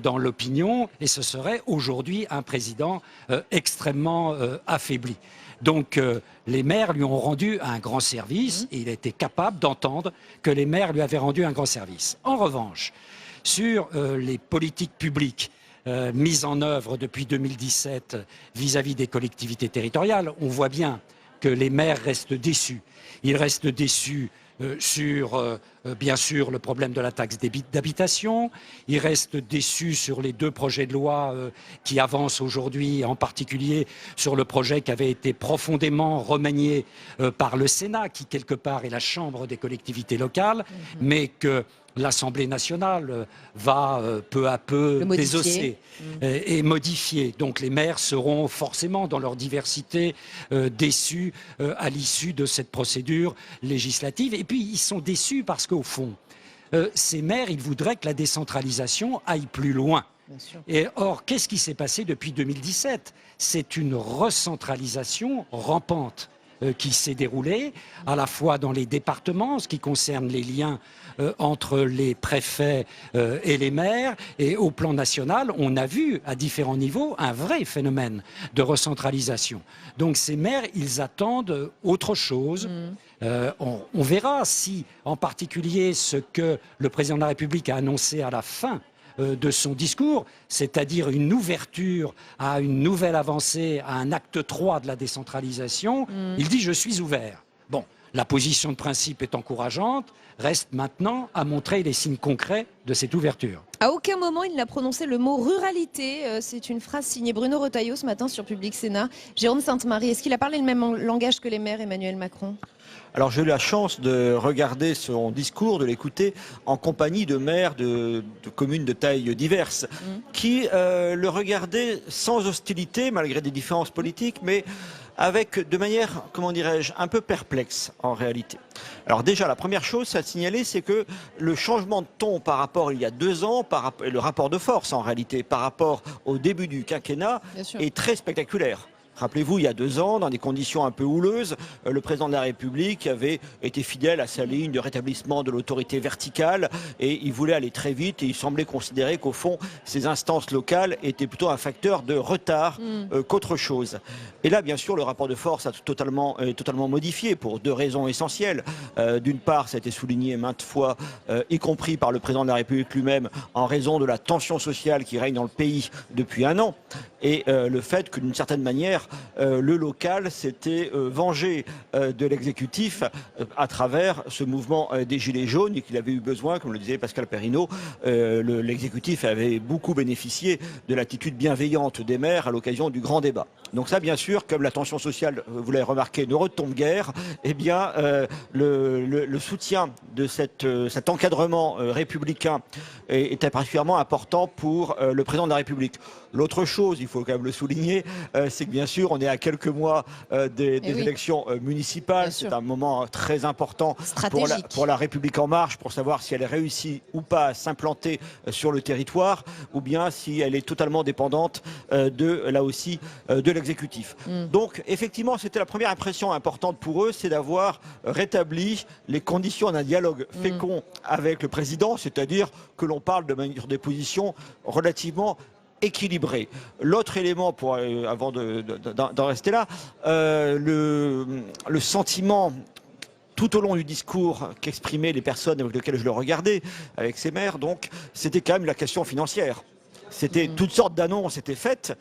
dans l'opinion et ce serait aujourd'hui un président extrêmement affaibli. Donc les maires lui ont rendu un grand service et il était capable d'entendre que les maires lui avaient rendu un grand service. En revanche, sur les politiques publiques mises en œuvre depuis 2017 vis-à-vis des collectivités territoriales, on voit bien que les maires restent déçus. Ils restent déçus sur, bien sûr, le problème de la taxe d'habitation. Ils restent déçus sur les 2 projets de loi qui avancent aujourd'hui, en particulier sur le projet qui avait été profondément remanié par le Sénat, qui quelque part est la chambre des collectivités locales, mais que l'Assemblée nationale va peu à peu désosser et modifier. Donc les maires seront forcément, dans leur diversité, déçus à l'issue de cette procédure législative. Et puis ils sont déçus parce qu'au fond, ces maires, ils voudraient que la décentralisation aille plus loin. Et or, qu'est-ce qui s'est passé depuis 2017? C'est une recentralisation rampante qui s'est déroulée à la fois dans les départements, ce qui concerne les liens entre les préfets et les maires, et au plan national, on a vu à différents niveaux un vrai phénomène de recentralisation. Donc ces maires, ils attendent autre chose. On verra si, en particulier, ce que le président de la République a annoncé à la fin de son discours, c'est-à-dire une ouverture à une nouvelle avancée, à un acte 3 de la décentralisation, il dit « je suis ouvert ». Bon, la position de principe est encourageante, reste maintenant à montrer les signes concrets de cette ouverture. À aucun moment il n'a prononcé le mot ruralité. C'est une phrase signée Bruno Retailleau ce matin sur Public Sénat. Jérôme Sainte-Marie, est-ce qu'il a parlé le même langage que les maires, Emmanuel Macron ? Alors j'ai eu la chance de regarder son discours, de l'écouter en compagnie de maires de communes de tailles diverses qui le regardaient sans hostilité malgré des différences politiques, mais avec de manière, comment dirais-je, un peu perplexe en réalité. Alors déjà, la première chose à signaler, c'est que le changement de ton par rapport il y a 2 ans, le rapport de force en réalité, par rapport au début du quinquennat, est très spectaculaire. Rappelez-vous, il y a 2 ans, dans des conditions un peu houleuses, le président de la République avait été fidèle à sa ligne de rétablissement de l'autorité verticale et il voulait aller très vite et il semblait considérer qu'au fond, ces instances locales étaient plutôt un facteur de retard qu'autre chose. Et là, bien sûr, le rapport de force a totalement modifié pour 2 raisons essentielles. D'une part, ça a été souligné maintes fois, y compris par le président de la République lui-même, en raison de la tension sociale qui règne dans le pays depuis 1 an et le fait que d'une certaine manière, le local s'était vengé de l'exécutif à travers ce mouvement des Gilets jaunes et qu'il avait eu besoin, comme le disait Pascal Perrineau, l'exécutif avait beaucoup bénéficié de l'attitude bienveillante des maires à l'occasion du grand débat. Donc ça, bien sûr, comme la tension sociale, vous l'avez remarqué, ne retombe guère, eh bien le soutien de cet encadrement républicain était particulièrement important pour le président de la République. L'autre chose, il faut quand même le souligner, c'est que bien sûr, on est à quelques mois des élections municipales. C'est un moment très important pour la République En Marche, pour savoir si elle réussit ou pas à s'implanter sur le territoire, ou bien si elle est totalement dépendante là aussi, de l'exécutif. Donc, effectivement, c'était la première impression importante pour eux, c'est d'avoir rétabli les conditions d'un dialogue fécond avec le président, c'est-à-dire que l'on parle de manière des positions relativement équilibré. L'autre élément, avant d'en rester là, le sentiment tout au long du discours qu'exprimaient les personnes avec lesquelles je le regardais, avec ces maires, donc, c'était quand même la question financière. C'était toutes sortes d'annonces étaient faites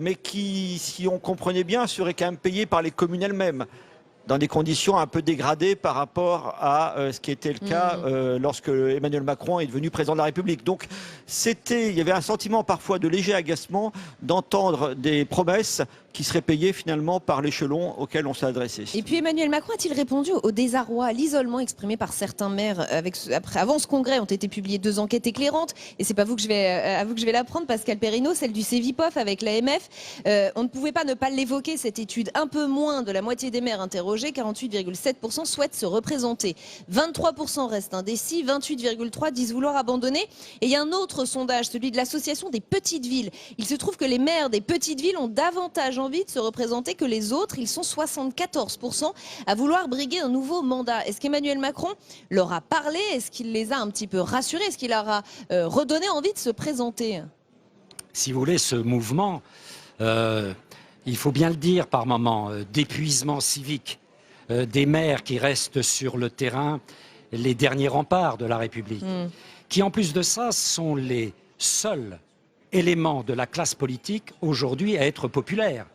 mais qui, si on comprenait bien, seraient quand même payées par les communes elles-mêmes, dans des conditions un peu dégradées par rapport à ce qui était le cas lorsque Emmanuel Macron est devenu président de la République. Donc il y avait un sentiment parfois de léger agacement d'entendre des promesses qui seraient payés finalement par l'échelon auquel on s'est adressé. Et puis Emmanuel Macron a-t-il répondu au désarroi, à l'isolement exprimé par certains maires avant ce congrès? Ont été publiées 2 enquêtes éclairantes, et c'est pas à vous que je vais l'apprendre, Pascal Perrineau, celle du Cevipof avec l'AMF. On ne pouvait pas ne pas l'évoquer, cette étude. Un peu moins de la moitié des maires interrogés, 48,7%, souhaitent se représenter. 23% restent indécis, 28,3% disent vouloir abandonner. Et il y a un autre sondage, celui de l'association des petites villes. Il se trouve que les maires des petites villes ont davantage envie de se représenter que les autres. Ils sont 74% à vouloir briguer un nouveau mandat. Est-ce qu'Emmanuel Macron leur a parlé? Est-ce qu'il les a un petit peu rassurés? Est-ce qu'il leur a redonné envie de se présenter? Si vous voulez, ce mouvement, il faut bien le dire par moments, d'épuisement civique, des maires qui restent sur le terrain, les derniers remparts de la République, qui en plus de ça sont les seuls éléments de la classe politique aujourd'hui à être populaires.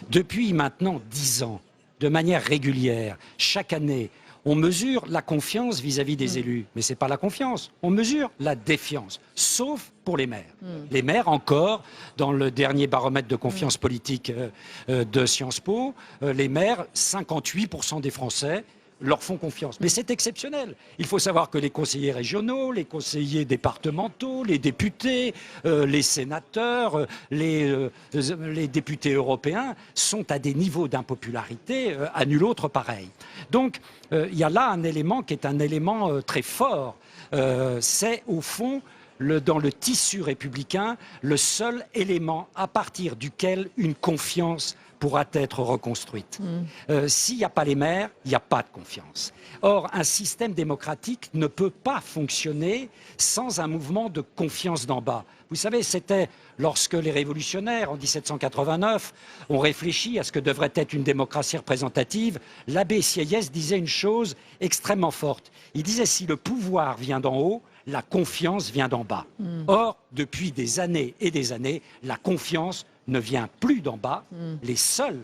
Depuis maintenant 10 ans, de manière régulière, chaque année, on mesure la confiance vis-à-vis des élus. Mais ce n'est pas la confiance, on mesure la défiance, sauf pour les maires. Les maires, encore, dans le dernier baromètre de confiance politique de Sciences Po, les maires, 58% des Français leur font confiance. Mais c'est exceptionnel. Il faut savoir que les conseillers régionaux, les conseillers départementaux, les députés, les sénateurs, les députés européens sont à des niveaux d'impopularité à nul autre pareil. Donc, il y a là un élément qui est un élément très fort. C'est au fond, dans le tissu républicain, le seul élément à partir duquel une confiance pourra être reconstruite. S'il n'y a pas les maires, il n'y a pas de confiance. Or, un système démocratique ne peut pas fonctionner sans un mouvement de confiance d'en bas. Vous savez, c'était lorsque les révolutionnaires, en 1789, ont réfléchi à ce que devrait être une démocratie représentative, l'abbé Sieyès disait une chose extrêmement forte. Il disait, si le pouvoir vient d'en haut, la confiance vient d'en bas. Or, depuis des années et des années, la confiance ne vient plus d'en bas. Les seuls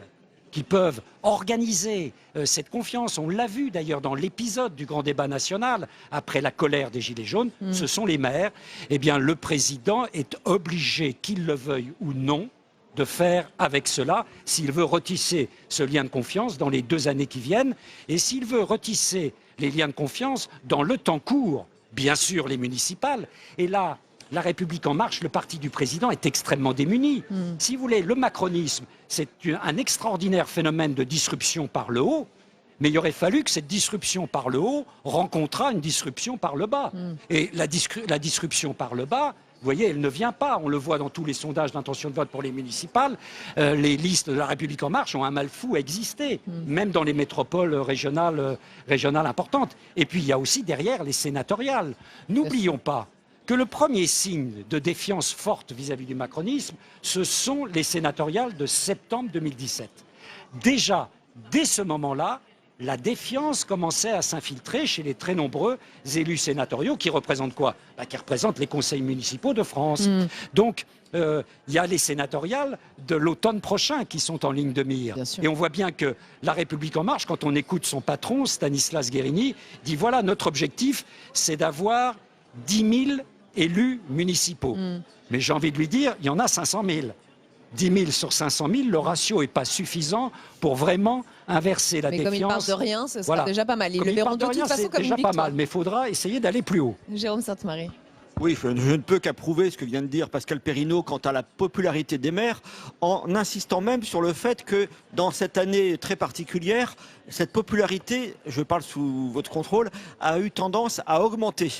qui peuvent organiser cette confiance, on l'a vu d'ailleurs dans l'épisode du grand débat national, après la colère des Gilets jaunes, ce sont les maires. Eh bien, le président est obligé, qu'il le veuille ou non, de faire avec cela, s'il veut retisser ce lien de confiance dans les 2 années qui viennent, et s'il veut retisser les liens de confiance dans le temps court, bien sûr les municipales, et là, la République en marche, le parti du président est extrêmement démuni. Si vous voulez, le macronisme, c'est un extraordinaire phénomène de disruption par le haut, mais il aurait fallu que cette disruption par le haut rencontrât une disruption par le bas. Et la disruption par le bas, vous voyez, elle ne vient pas. On le voit dans tous les sondages d'intention de vote pour les municipales. Les listes de la République en marche ont un mal fou à exister, même dans les métropoles régionales importantes. Et puis, il y a aussi derrière les sénatoriales. N'oublions pas que le premier signe de défiance forte vis-à-vis du macronisme, ce sont les sénatoriales de septembre 2017. Déjà, dès ce moment-là, la défiance commençait à s'infiltrer chez les très nombreux élus sénatoriaux qui représentent quoi? Qui représentent les conseils municipaux de France. Donc, il y a les sénatoriales de l'automne prochain qui sont en ligne de mire. Et on voit bien que La République en marche, quand on écoute son patron, Stanislas Guerini, dit voilà, notre objectif, c'est d'avoir 10 000 élus municipaux. Mais j'ai envie de lui dire, il y en a 500 000. 10 000 sur 500 000, le ratio n'est pas suffisant pour vraiment inverser la défiance. Mais comme il parle de rien, ce sera déjà pas mal. Ils le verront de toute façon comme une victoire. C'est déjà pas mal, mais il faudra essayer d'aller plus haut. Jérôme Sainte-Marie. Oui, je ne peux qu'approuver ce que vient de dire Pascal Perrineau quant à la popularité des maires, en insistant même sur le fait que dans cette année très particulière, cette popularité, je parle sous votre contrôle, a eu tendance à augmenter,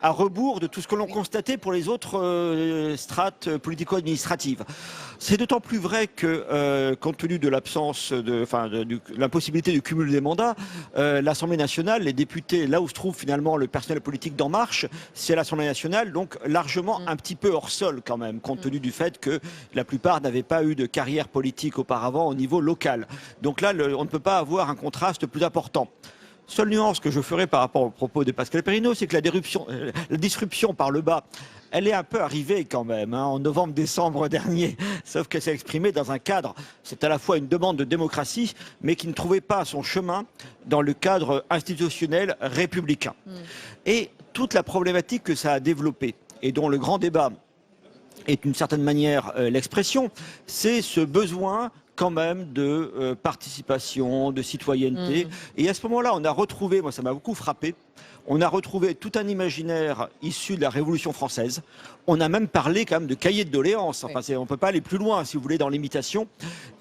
à rebours de tout ce que l'on constatait pour les autres strates politico-administratives. C'est d'autant plus vrai que, compte tenu de l'absence, de l'impossibilité du cumul des mandats, l'Assemblée nationale, les députés, là où se trouve finalement le personnel politique d'En Marche, c'est l'Assemblée nationale, donc largement un petit peu hors sol quand même, compte tenu du fait que la plupart n'avaient pas eu de carrière politique auparavant au niveau local. Donc là, on ne peut pas avoir un contraste plus important. Seule nuance que je ferai par rapport aux propos de Pascal Perrineau, c'est que la disruption par le bas, elle est un peu arrivée quand même, en novembre-décembre dernier, sauf que c'est exprimé dans un cadre, c'est à la fois une demande de démocratie, mais qui ne trouvait pas son chemin dans le cadre institutionnel républicain. Et toute la problématique que ça a développée, et dont le grand débat est d'une certaine manière l'expression, c'est ce besoin quand même de participation, de citoyenneté. Et à ce moment-là, on a retrouvé, moi ça m'a beaucoup frappé, on a retrouvé tout un imaginaire issu de la Révolution française. On a même parlé quand même de cahier de doléances. Enfin, on ne peut pas aller plus loin, si vous voulez, dans l'imitation.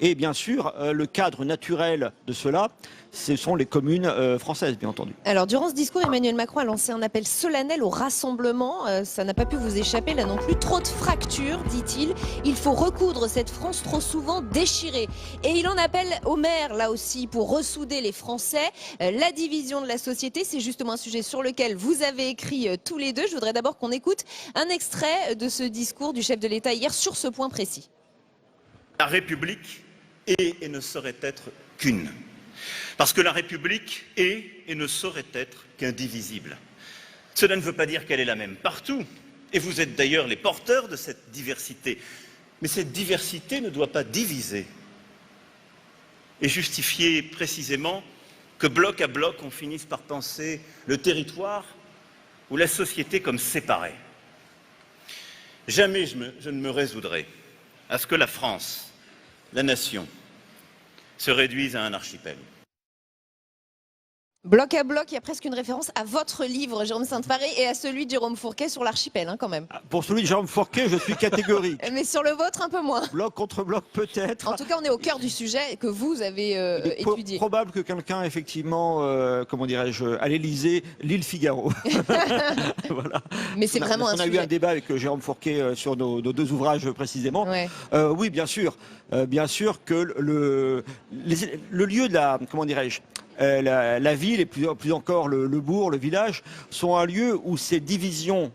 Et bien sûr, le cadre naturel de cela, ce sont les communes françaises, bien entendu. Alors, durant ce discours, Emmanuel Macron a lancé un appel solennel au rassemblement. Ça n'a pas pu vous échapper, là non plus. Trop de fractures, dit-il. Il faut recoudre cette France trop souvent déchirée. Et il en appelle aux maires, là aussi, pour ressouder les Français. La division de la société, c'est justement un sujet sur lequel vous avez écrit tous les deux. Je voudrais d'abord qu'on écoute un extrait de ce discours du chef de l'État hier sur ce point précis. La République est et ne saurait être qu'une. Parce que la République est et ne saurait être qu'indivisible. Cela ne veut pas dire qu'elle est la même partout, et vous êtes d'ailleurs les porteurs de cette diversité. Mais cette diversité ne doit pas diviser et justifier précisément que bloc à bloc on finisse par penser le territoire ou la société comme séparés. Jamais je ne me résoudrai à ce que la France, la nation, se réduise à un archipel. Bloc à bloc, il y a presque une référence à votre livre, Jérôme Sainte-Marie, et à celui de Jérôme Fourquet sur l'archipel, hein, quand même. Pour celui de Jérôme Fourquet, je suis catégorique. Mais sur le vôtre, un peu moins. Bloc contre bloc, peut-être. En tout cas, on est au cœur du sujet que vous avez étudié. Probable que quelqu'un, effectivement, comment dirais-je, à l'Élysée, lit le Figaro. Voilà. Mais c'est vraiment un sujet. On a eu un débat avec Jérôme Fourquet sur nos deux ouvrages précisément. Ouais. Oui, bien sûr. Bien sûr que le lieu de la, comment dirais-je, la ville et plus encore le bourg, le village, sont un lieu où ces divisions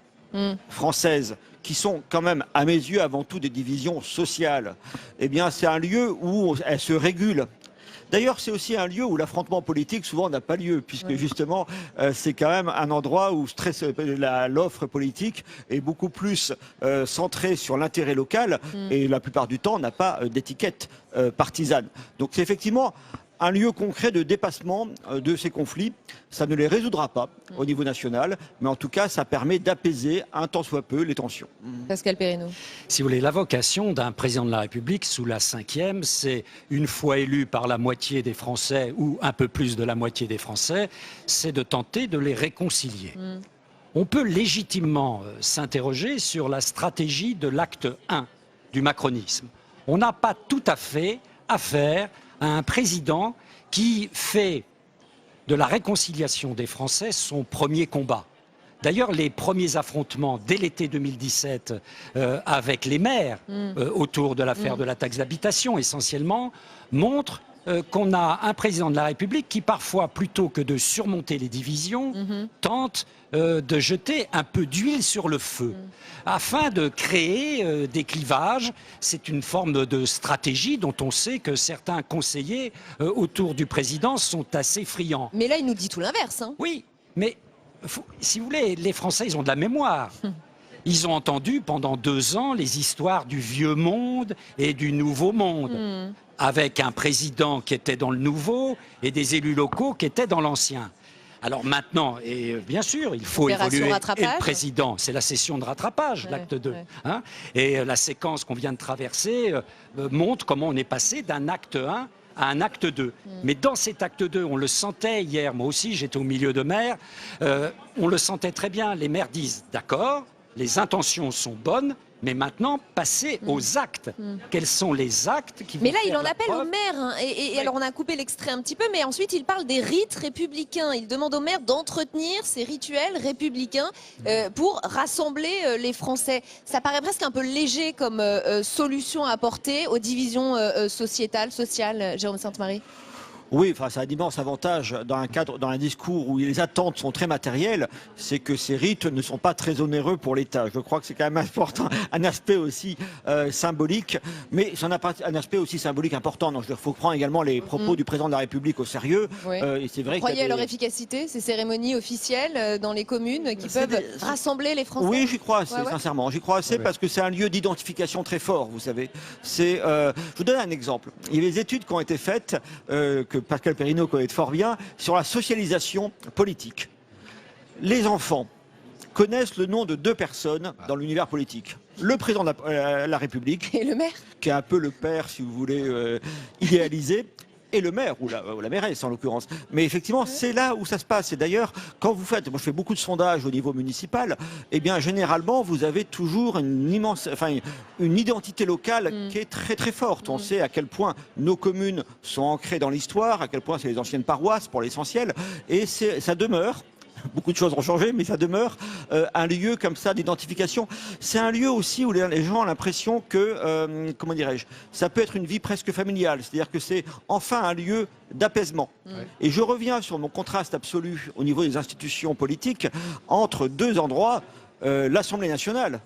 françaises, qui sont quand même, à mes yeux, avant tout des divisions sociales, eh bien, c'est un lieu où elles se régulent. D'ailleurs, c'est aussi un lieu où l'affrontement politique souvent n'a pas lieu, puisque justement, c'est quand même un endroit où l'offre politique est beaucoup plus centrée sur l'intérêt local et la plupart du temps n'a pas d'étiquette partisane. Donc c'est effectivement un lieu concret de dépassement de ces conflits. Ça ne les résoudra pas au niveau national, mais en tout cas, ça permet d'apaiser un tant soit peu les tensions. Pascal Perrineau. Si vous voulez, la vocation d'un président de la République sous la 5e, c'est, une fois élu par la moitié des Français, ou un peu plus de la moitié des Français, c'est de tenter de les réconcilier. On peut légitimement s'interroger sur la stratégie de l'acte 1 du macronisme. On n'a pas tout à fait affaire à un président qui fait de la réconciliation des Français son premier combat. D'ailleurs, les premiers affrontements dès l'été 2017 avec les maires autour de l'affaire de la taxe d'habitation essentiellement montrent qu'on a un président de la République qui parfois, plutôt que de surmonter les divisions, tente de jeter un peu d'huile sur le feu afin de créer des clivages. C'est une forme de stratégie dont on sait que certains conseillers autour du président sont assez friands. Mais là, il nous dit tout l'inverse. Hein. Oui, mais si vous voulez, les Français, ils ont de la mémoire. Ils ont entendu pendant 2 ans les histoires du vieux monde et du nouveau monde, avec un président qui était dans le nouveau et des élus locaux qui étaient dans l'ancien. Alors maintenant, et bien sûr, il faut évoluer. Et le président, c'est la session de rattrapage, l'acte 2. Hein, et la séquence qu'on vient de traverser montre comment on est passé d'un acte 1 à un acte 2. Mais dans cet acte 2, on le sentait hier, moi aussi j'étais au milieu de maires, on le sentait très bien, les maires disent d'accord, les intentions sont bonnes, mais maintenant, passez aux actes. Quels sont les actes qui vont Mais là, faire il en la appelle preuve aux maires. Hein, et alors, on a coupé l'extrait un petit peu, mais ensuite, il parle des rites républicains. Il demande aux maires d'entretenir ces rituels républicains pour rassembler les Français. Ça paraît presque un peu léger comme solution à apporter aux divisions sociétales, Jérôme Sainte-Marie. Oui, enfin, c'est un immense avantage dans un discours où les attentes sont très matérielles, c'est que ces rites ne sont pas très onéreux pour l'État. Je crois que c'est quand même important, un aspect aussi symbolique, mais c'est un aspect aussi symbolique important. Donc, il faut prendre également les propos du président de la République au sérieux. Oui. Et c'est vrai Vous croyez à leur efficacité, ces cérémonies officielles dans les communes qui peuvent rassembler les Français? Oui, j'y crois assez, sincèrement. J'y crois assez parce que c'est un lieu d'identification très fort, vous savez. Je vous donne un exemple. Il y a des études qui ont été faites, que Pascal Perrineau connaît fort bien, sur la socialisation politique. Les enfants, connaissent le nom de 2 personnes dans l'univers politique. Le président de la République, et le maire, qui est un peu le père, si vous voulez, idéalisé, et le maire, ou la mairesse en l'occurrence. Mais effectivement, c'est là où ça se passe. Et d'ailleurs, quand vous faites, moi je fais beaucoup de sondages au niveau municipal, eh bien généralement, vous avez toujours une identité locale qui est très très forte. On sait à quel point nos communes sont ancrées dans l'histoire, à quel point c'est les anciennes paroisses pour l'essentiel, et ça demeure. Beaucoup de choses ont changé, mais ça demeure un lieu comme ça d'identification. C'est un lieu aussi où les gens ont l'impression que, comment dirais-je, ça peut être une vie presque familiale. C'est-à-dire que c'est enfin un lieu d'apaisement. Et je reviens sur mon contraste absolu au niveau des institutions politiques entre 2 endroits, l'Assemblée nationale,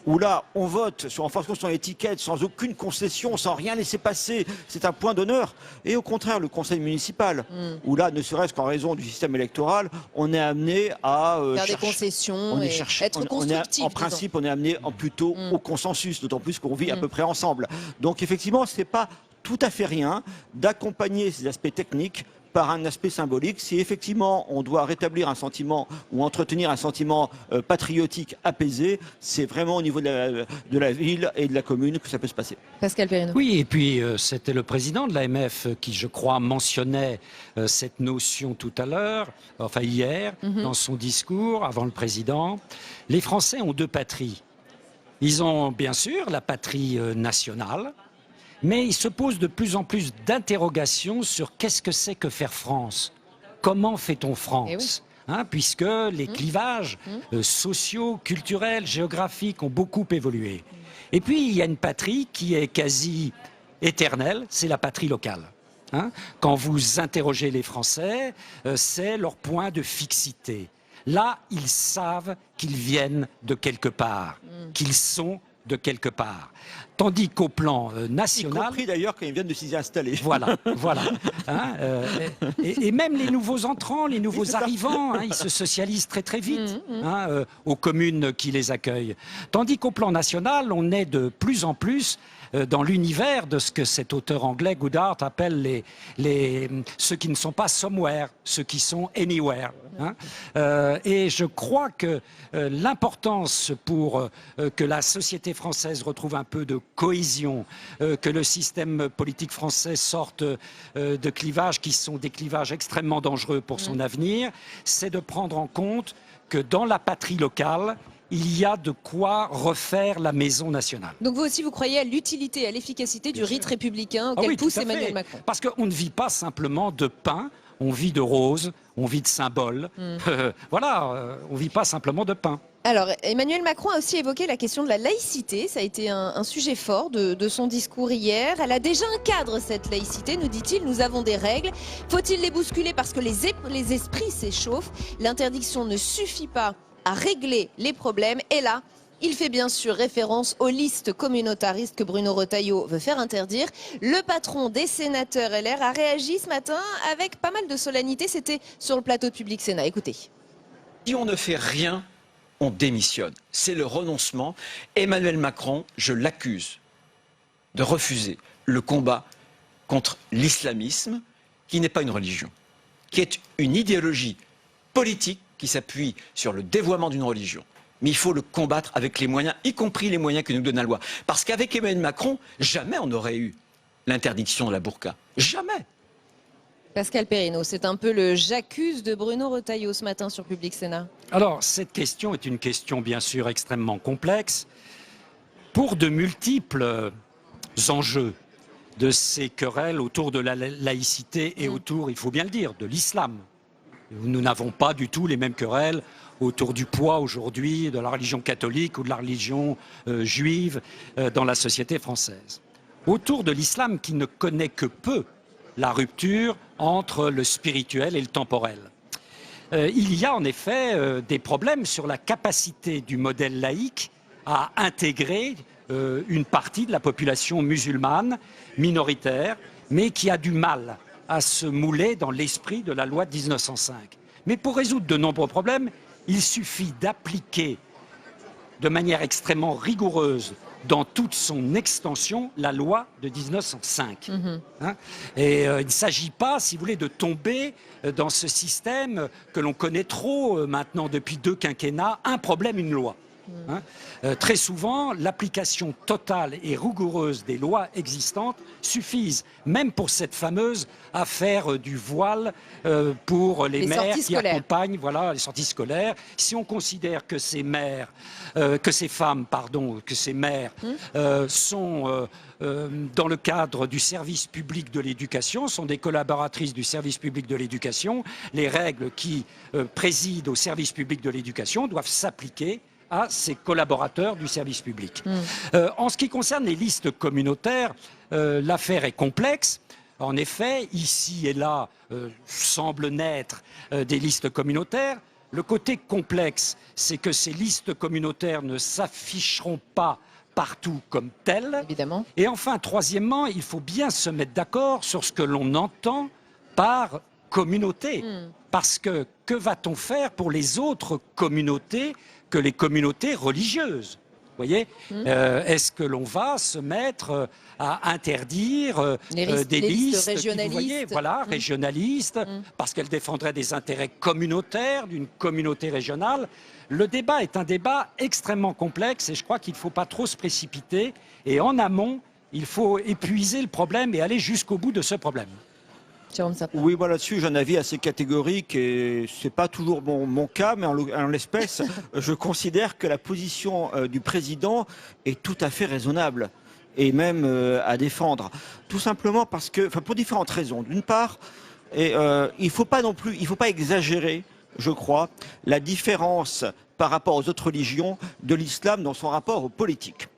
où là, on vote en fonction de son étiquette, sans aucune concession, sans rien laisser passer. C'est un point d'honneur. Et au contraire, le conseil municipal, où là, ne serait-ce qu'en raison du système électoral, on est amené à faire des concessions, être constructif. En principe, on est amené plutôt au consensus, d'autant plus qu'on vit à peu près ensemble. Donc effectivement, ce n'est pas tout à fait rien d'accompagner ces aspects techniques par un aspect symbolique. Si effectivement on doit rétablir un sentiment ou entretenir un sentiment patriotique apaisé, c'est vraiment au niveau de la ville et de la commune que ça peut se passer. Pascal Perrineau. Oui, et puis c'était le président de l'AMF qui, je crois, mentionnait cette notion tout à l'heure, enfin hier, dans son discours avant le président. Les Français ont 2 patries. Ils ont bien sûr la patrie nationale, mais il se pose de plus en plus d'interrogations sur qu'est-ce que c'est que faire France. Comment fait-on France ? Puisque les clivages sociaux, culturels, géographiques ont beaucoup évolué. Et puis il y a une patrie qui est quasi éternelle, c'est la patrie locale. Quand vous interrogez les Français, c'est leur point de fixité. Là, ils savent qu'ils viennent de quelque part, qu'ils sont de quelque part. Tandis qu'au plan national... Y compris d'ailleurs quand ils viennent de s'y installer. Voilà, voilà. Et même les nouveaux entrants, les nouveaux arrivants, ils se socialisent très très vite aux communes qui les accueillent. Tandis qu'au plan national, on est de plus en plus dans l'univers de ce que cet auteur anglais, Goodhart, appelle ceux qui ne sont pas somewhere, ceux qui sont anywhere. Et je crois que l'importance pour que la société française retrouve un peu de cohésion, que le système politique français sorte de clivages qui sont des clivages extrêmement dangereux pour son avenir, c'est de prendre en compte que dans la patrie locale, il y a de quoi refaire la maison nationale. Donc vous aussi, vous croyez à l'utilité, à l'efficacité du rite républicain auquel pousse Emmanuel Macron. Parce qu'on ne vit pas simplement de pain, on vit de roses, on vit de symboles. Voilà, on ne vit pas simplement de pain. Alors, Emmanuel Macron a aussi évoqué la question de la laïcité. Ça a été un sujet fort de son discours hier. Elle a déjà un cadre, cette laïcité, nous dit-il. Nous avons des règles. Faut-il les bousculer parce que les esprits s'échauffent? L'interdiction ne suffit pas à régler les problèmes. Et là, il fait bien sûr référence aux listes communautaristes que Bruno Retailleau veut faire interdire. Le patron des sénateurs LR a réagi ce matin avec pas mal de solennité. C'était sur le plateau de Public Sénat. Écoutez. Si on ne fait rien, on démissionne. C'est le renoncement. Emmanuel Macron, je l'accuse de refuser le combat contre l'islamisme, qui n'est pas une religion, qui est une idéologie politique qui s'appuie sur le dévoiement d'une religion. Mais il faut le combattre avec les moyens, y compris les moyens que nous donne la loi. Parce qu'avec Emmanuel Macron, jamais on n'aurait eu l'interdiction de la burqa. Jamais. Pascal Perrineau, c'est un peu le j'accuse de Bruno Retailleau ce matin sur Public Sénat. Alors, cette question est une question bien sûr extrêmement complexe pour de multiples enjeux de ces querelles autour de la laïcité et autour, il faut bien le dire, de l'islam. Nous n'avons pas du tout les mêmes querelles autour du poids aujourd'hui de la religion catholique ou de la religion juive dans la société française. Autour de l'islam qui ne connaît que peu la rupture entre le spirituel et le temporel. Il y a en effet des problèmes sur la capacité du modèle laïque à intégrer une partie de la population musulmane minoritaire, mais qui a du mal à se mouler dans l'esprit de la loi de 1905. Mais pour résoudre de nombreux problèmes, il suffit d'appliquer de manière extrêmement rigoureuse dans toute son extension la loi de 1905. Hein, et il ne s'agit pas, si vous voulez, de tomber dans ce système que l'on connaît trop maintenant depuis 2 quinquennats, un problème, une loi. Hein. Très souvent, l'application totale et rigoureuse des lois existantes suffisent, même pour cette fameuse affaire du voile pour les mères qui accompagnent les sorties scolaires. Si on considère que ces mères, que ces mères sont dans le cadre du service public de l'éducation, sont des collaboratrices du service public de l'éducation, les règles qui président au service public de l'éducation doivent s'appliquer à ses collaborateurs du service public. En ce qui concerne les listes communautaires, l'affaire est complexe. En effet, ici et là, semblent naître des listes communautaires. Le côté complexe, c'est que ces listes communautaires ne s'afficheront pas partout comme telles. Évidemment. Et enfin, troisièmement, il faut bien se mettre d'accord sur ce que l'on entend par communauté. Parce que va-t-on faire pour les autres communautés que les communautés religieuses? Vous voyez, est-ce que l'on va se mettre à interdire des listes régionalistes, régionalistes, parce qu'elles défendraient des intérêts communautaires d'une communauté régionale? Le débat est un débat extrêmement complexe et je crois qu'il ne faut pas trop se précipiter. Et en amont, il faut épuiser le problème et aller jusqu'au bout de ce problème. Oui, moi là-dessus, j'ai un avis assez catégorique et c'est pas toujours mon cas, mais en l'espèce, je considère que la position du président est tout à fait raisonnable et même à défendre. Tout simplement parce que, pour différentes raisons. D'une part, il faut pas exagérer, je crois, la différence par rapport aux autres religions de l'islam dans son rapport aux politiques.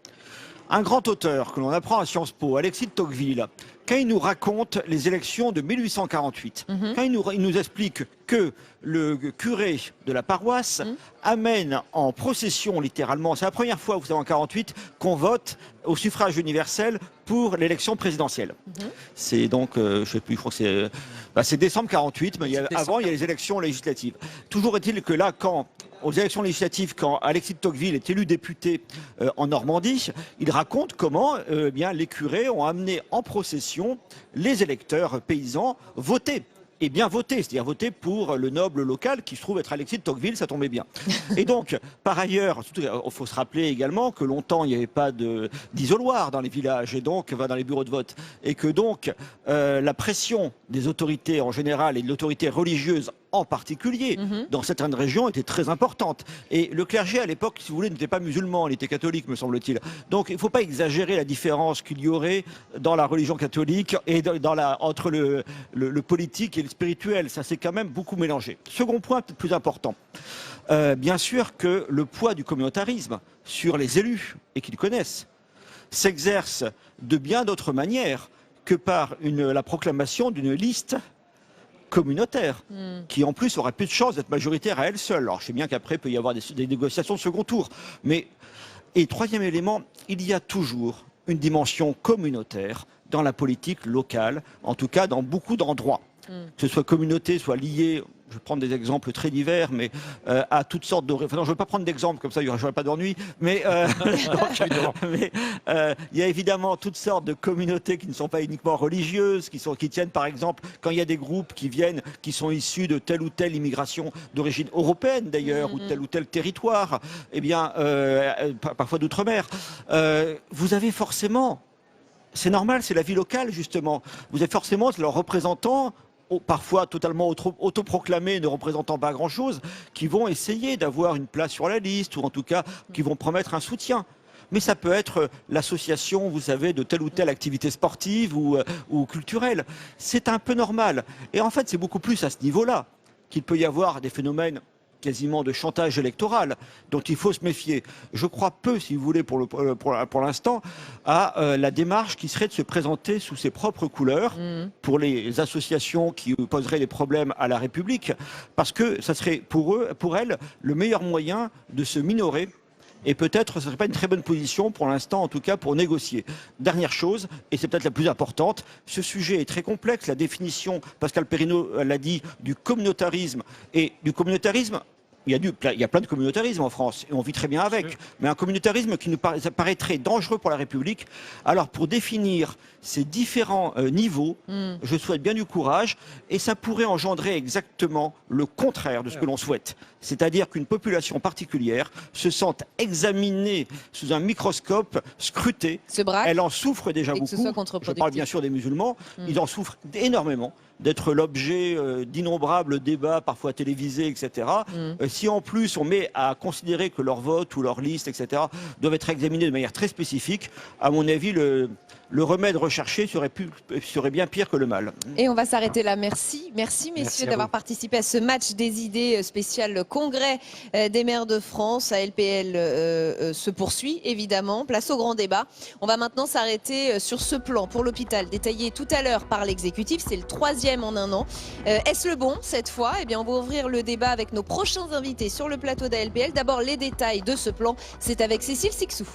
Un grand auteur que l'on apprend à Sciences Po, Alexis de Tocqueville, quand il nous raconte les élections de 1848, quand il nous explique que le curé de la paroisse amène en procession, littéralement, c'est la première fois, vous savez, en 48, qu'on vote au suffrage universel pour l'élection présidentielle. C'est donc, je ne sais plus, je crois que c'est décembre 48, mais avant, il y a les élections législatives. Toujours est-il que là, aux élections législatives, quand Alexis de Tocqueville est élu député en Normandie, il raconte comment les curés ont amené en procession les électeurs paysans voter. Et bien voter, c'est-à-dire voter pour le noble local qui se trouve être Alexis de Tocqueville, ça tombait bien. Et donc, par ailleurs, il faut se rappeler également que longtemps, il n'y avait pas d'isoloir dans les villages, et donc dans les bureaux de vote. Et que donc, la pression des autorités en général et de l'autorité religieuse en particulier, dans certaines régions, était très importante. Et le clergé, à l'époque, si vous voulez, n'était pas musulman, il était catholique, me semble-t-il. Donc, il ne faut pas exagérer la différence qu'il y aurait dans la religion catholique et entre le politique et le spirituel. Ça s'est quand même beaucoup mélangé. Second point, peut-être plus important. Bien sûr que le poids du communautarisme sur les élus, et qu'ils connaissent, s'exerce de bien d'autres manières que par la proclamation d'une liste communautaire, qui en plus aurait plus de chances d'être majoritaire à elle seule. Alors je sais bien qu'après, il peut y avoir des négociations de second tour. Et troisième élément, il y a toujours une dimension communautaire dans la politique locale, en tout cas dans beaucoup d'endroits. Que ce soit communauté, soit liée, je vais prendre des exemples très divers, mais à toutes sortes de... Enfin, non, je ne veux pas prendre d'exemples, comme ça, il n'y aurait pas d'ennui. Mais il y a évidemment toutes sortes de communautés qui ne sont pas uniquement religieuses, qui tiennent, par exemple, quand il y a des groupes qui viennent, qui sont issus de telle ou telle immigration d'origine européenne, d'ailleurs, ou tel territoire, eh bien, parfois d'outre-mer, vous avez forcément... C'est normal, c'est la vie locale, justement. Vous avez forcément leurs représentants, parfois totalement autoproclamés, ne représentant pas grand-chose, qui vont essayer d'avoir une place sur la liste, ou en tout cas, qui vont promettre un soutien. Mais ça peut être l'association, vous savez, de telle ou telle activité sportive ou culturelle. C'est un peu normal. Et en fait, c'est beaucoup plus à ce niveau-là qu'il peut y avoir des phénomènes quasiment de chantage électoral, dont il faut se méfier. Je crois peu, si vous voulez, pour l'instant, à la démarche qui serait de se présenter sous ses propres couleurs pour les associations qui poseraient des problèmes à la République, parce que ça serait pour elles, le meilleur moyen de se minorer. Et peut-être ce ne serait pas une très bonne position pour l'instant, en tout cas pour négocier. Dernière chose, et c'est peut-être la plus importante, ce sujet est très complexe. La définition, Pascal Perrineau l'a dit, du communautarisme. Et du communautarisme, il y a plein de communautarisme en France et on vit très bien avec. Mais un communautarisme qui nous paraîtrait dangereux pour la République. Alors pour définir ces différents niveaux, je souhaite bien du courage et ça pourrait engendrer exactement le contraire de ce que l'on souhaite. C'est-à-dire qu'une population particulière se sente examinée sous un microscope, scrutée. Elle en souffre déjà beaucoup. Je parle bien sûr des musulmans. Ils en souffrent énormément d'être l'objet d'innombrables débats, parfois télévisés, etc. Si en plus on met à considérer que leur vote ou leur liste, etc., doivent être examinés de manière très spécifique, à mon avis, le remède recherché serait bien pire que le mal. Et on va s'arrêter là. Merci messieurs d'avoir participé à ce match des idées spécial congrès des maires de France. ALPL se poursuit évidemment. Place au grand débat. On va maintenant s'arrêter sur ce plan pour l'hôpital détaillé tout à l'heure par l'exécutif. C'est le 3e en un an. Est-ce le bon cette fois? Eh bien, on va ouvrir le débat avec nos prochains invités sur le plateau d'ALPL. D'abord, les détails de ce plan. C'est avec Cécile Sixou.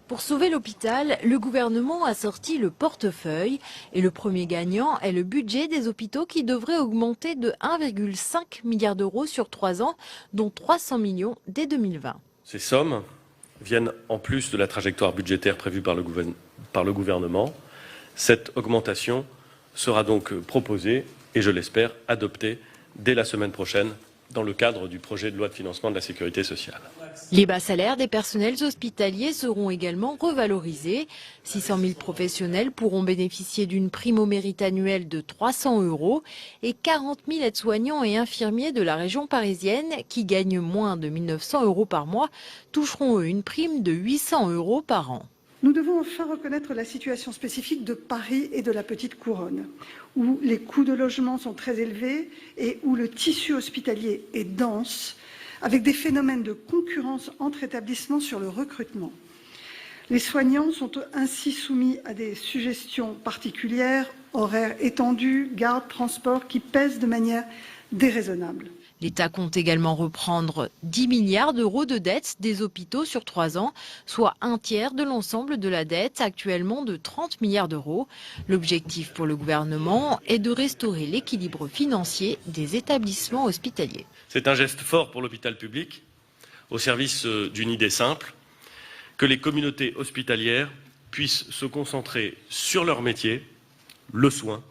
Pour sauver l'hôpital, le gouvernement a sorti le portefeuille et le premier gagnant est le budget des hôpitaux qui devrait augmenter de 1,5 milliard d'euros sur 3 ans, dont 300 millions dès 2020. Ces sommes viennent en plus de la trajectoire budgétaire prévue par le gouvernement. Cette augmentation sera donc proposée et, je l'espère, adoptée dès la semaine prochaine dans le cadre du projet de loi de financement de la sécurité sociale. Les bas salaires des personnels hospitaliers seront également revalorisés. 600 000 professionnels pourront bénéficier d'une prime au mérite annuelle de 300 € et 40 000 aides-soignants et infirmiers de la région parisienne qui gagnent moins de 1 900 € par mois toucheront eux une prime de 800 € par an. Nous devons enfin reconnaître la situation spécifique de Paris et de la Petite Couronne, où les coûts de logement sont très élevés et où le tissu hospitalier est dense, avec des phénomènes de concurrence entre établissements sur le recrutement. Les soignants sont ainsi soumis à des suggestions particulières, horaires étendus, garde, transport, qui pèsent de manière déraisonnable. L'État compte également reprendre 10 milliards d'euros de dettes des hôpitaux sur 3 ans, soit un tiers de l'ensemble de la dette, actuellement de 30 milliards d'euros. L'objectif pour le gouvernement est de restaurer l'équilibre financier des établissements hospitaliers. C'est un geste fort pour l'hôpital public, au service d'une idée simple, que les communautés hospitalières puissent se concentrer sur leur métier, le soin,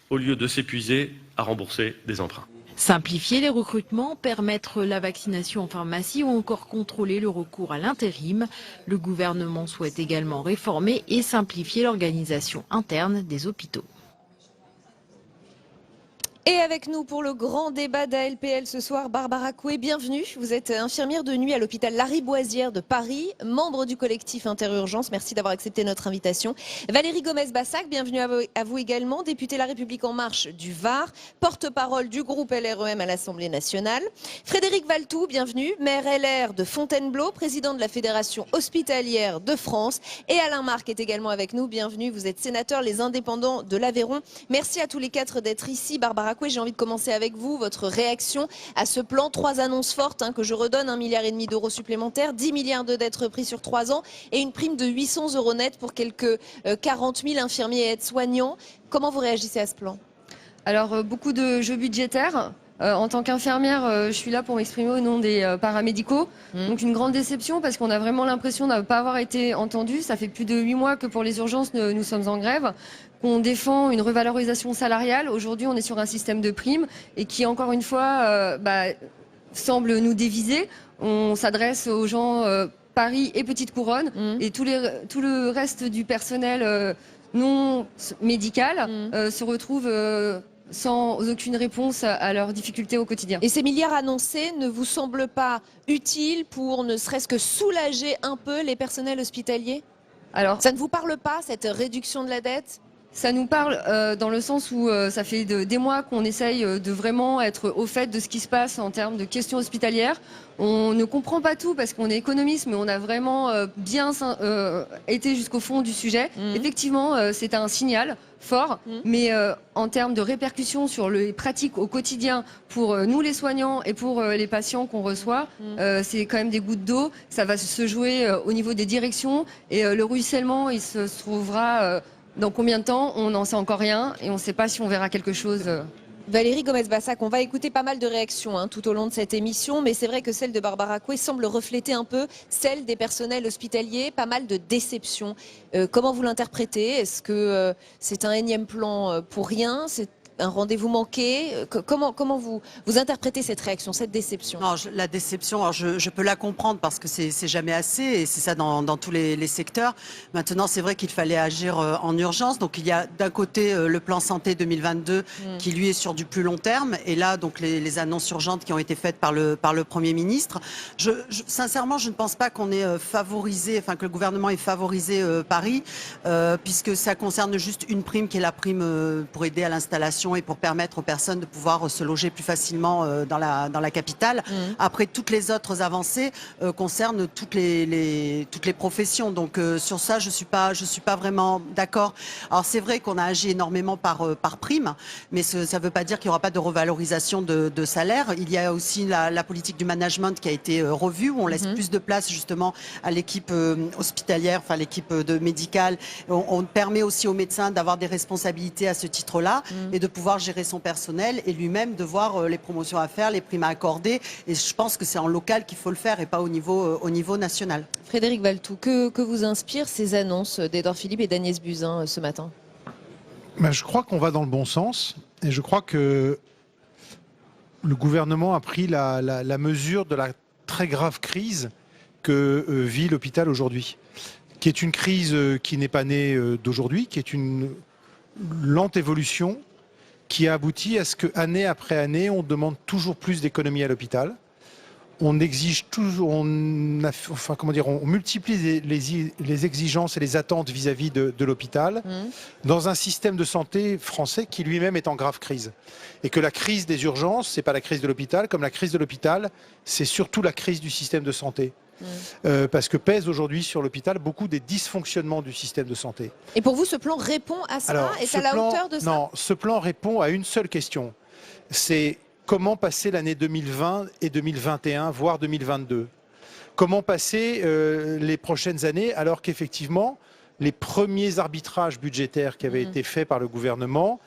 au lieu de s'épuiser à rembourser des emprunts. Simplifier les recrutements, permettre la vaccination en pharmacie ou encore contrôler le recours à l'intérim. Le gouvernement souhaite également réformer et simplifier l'organisation interne des hôpitaux. Et avec nous pour le grand débat d'ALPL ce soir, Barbara Coué, bienvenue. Vous êtes infirmière de nuit à l'hôpital Lariboisière de Paris, membre du collectif Interurgence. Merci d'avoir accepté notre invitation. Valérie Gomez-Bassac, bienvenue à vous également, députée La République En Marche du Var, porte-parole du groupe LREM à l'Assemblée nationale. Frédéric Valtou, bienvenue, maire LR de Fontainebleau, président de la Fédération hospitalière de France. Et Alain Marc est également avec nous, bienvenue. Vous êtes sénateur Les Indépendants de l'Aveyron. Merci à tous les 4 d'être ici. Barbara, j'ai envie de commencer avec vous, votre réaction à ce plan. 3 annonces fortes que je redonne, 1,5 milliard d'euros supplémentaires, 10 milliards de dettes reprises sur 3 ans et une prime de 800 € net pour quelques 40 000 infirmiers et aides-soignants. Comment vous réagissez à ce plan? Alors, beaucoup de jeux budgétaires. En tant qu'infirmière, je suis là pour m'exprimer au nom des paramédicaux. Donc une grande déception parce qu'on a vraiment l'impression de ne pas avoir été entendu. Ça fait plus de 8 mois que pour les urgences, nous sommes en grève, qu'on défend une revalorisation salariale. Aujourd'hui, on est sur un système de primes et qui, encore une fois, semble nous déviser. On s'adresse aux gens Paris et Petite Couronne et tout le reste du personnel non médical se retrouve sans aucune réponse à leurs difficultés au quotidien. Et ces milliards annoncés ne vous semblent pas utiles pour ne serait-ce que soulager un peu les personnels hospitaliers? Alors, ça ne vous parle pas, cette réduction de la dette? Ça nous parle dans le sens où ça fait des mois qu'on essaye de vraiment être au fait de ce qui se passe en termes de questions hospitalières. On ne comprend pas tout parce qu'on est économiste, mais on a vraiment bien été jusqu'au fond du sujet. Effectivement, c'est un signal fort, mais en termes de répercussions sur les pratiques au quotidien pour nous les soignants et pour les patients qu'on reçoit, c'est quand même des gouttes d'eau. Ça va se jouer au niveau des directions et le ruissellement, il se trouvera... dans combien de temps? On n'en sait encore rien et on ne sait pas si on verra quelque chose Valérie Gomez-Bassac, on va écouter pas mal de réactions tout au long de cette émission, mais c'est vrai que celle de Barbara Coué semble refléter un peu celle des personnels hospitaliers, pas mal de déceptions. Comment vous l'interprétez? Est-ce que c'est un énième plan pour rien? C'est un rendez-vous manqué? Comment vous interprétez cette réaction, cette déception? Non, la déception, alors je peux la comprendre parce que c'est jamais assez et c'est ça dans tous les secteurs. Maintenant, c'est vrai qu'il fallait agir en urgence. Donc il y a d'un côté le plan santé 2022 qui lui est sur du plus long terme et là donc les annonces urgentes qui ont été faites par le Premier ministre. Sincèrement, je ne pense pas qu'on ait favorisé, enfin que le gouvernement ait favorisé Paris puisque ça concerne juste une prime qui est la prime pour aider à l'installation et pour permettre aux personnes de pouvoir se loger plus facilement dans la capitale. Après, toutes les autres avancées concernent toutes les professions. Donc sur ça, je suis pas vraiment d'accord. Alors c'est vrai qu'on a agi énormément par prime, mais ça ne veut pas dire qu'il n'y aura pas de revalorisation de salaire. Il y a aussi la politique du management qui a été revue, où on laisse plus de place justement à l'équipe hospitalière, enfin l'équipe médicale. On permet aussi aux médecins d'avoir des responsabilités à ce titre-là et de pouvoir gérer son personnel et lui-même de voir les promotions à faire, les primes à accorder. Et je pense que c'est en local qu'il faut le faire et pas au niveau national. Frédéric Valletoux, que vous inspirent ces annonces d'Édouard Philippe et d'Agnès Buzyn ce matin? Je crois qu'on va dans le bon sens et je crois que le gouvernement a pris la mesure de la très grave crise que vit l'hôpital aujourd'hui, qui est une crise qui n'est pas née d'aujourd'hui, qui est une lente évolution qui a abouti à ce que, année après année, on demande toujours plus d'économies à l'hôpital. On exige toujours, on multiplie les exigences et les attentes vis-à-vis de l'hôpital dans un système de santé français qui lui-même est en grave crise. Et que la crise des urgences, c'est pas la crise de l'hôpital, comme la crise de l'hôpital, c'est surtout la crise du système de santé. Parce que pèse aujourd'hui sur l'hôpital beaucoup des dysfonctionnements du système de santé. Et pour vous, ce plan répond à ça? Est à la hauteur de ça? Non, ce plan répond à une seule question. C'est comment passer l'année 2020 et 2021, voire 2022? Comment passer les prochaines années alors qu'effectivement, les premiers arbitrages budgétaires qui avaient été faits par le gouvernement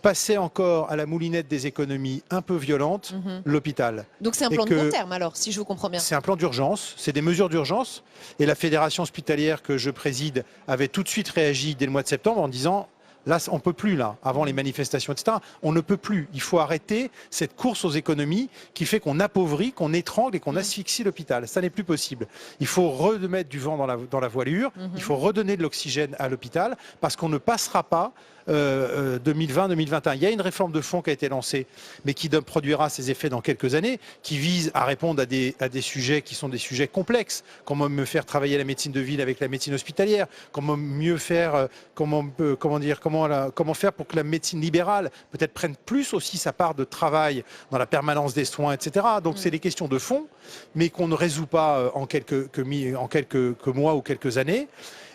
passer encore à la moulinette des économies un peu violentes l'hôpital. Donc c'est un plan de long terme alors, si je vous comprends bien. C'est un plan d'urgence, c'est des mesures d'urgence. Et la fédération hospitalière que je préside avait tout de suite réagi dès le mois de septembre en disant là, on ne peut plus, là, avant les manifestations, etc. On ne peut plus. Il faut arrêter cette course aux économies qui fait qu'on appauvrit, qu'on étrangle et qu'on asphyxie l'hôpital. Ça n'est plus possible. Il faut remettre du vent dans la voilure. Il faut redonner de l'oxygène à l'hôpital parce qu'on ne passera pas 2020-2021. Il y a une réforme de fond qui a été lancée, mais qui produira ses effets dans quelques années, qui vise à répondre à des sujets qui sont des sujets complexes. Comment mieux faire travailler la médecine de ville avec la médecine hospitalière? Comment mieux faire, comment faire pour que la médecine libérale peut-être prenne plus aussi sa part de travail dans la permanence des soins, etc. Donc c'est des questions de fond, mais qu'on ne résout pas en quelques mois ou quelques années.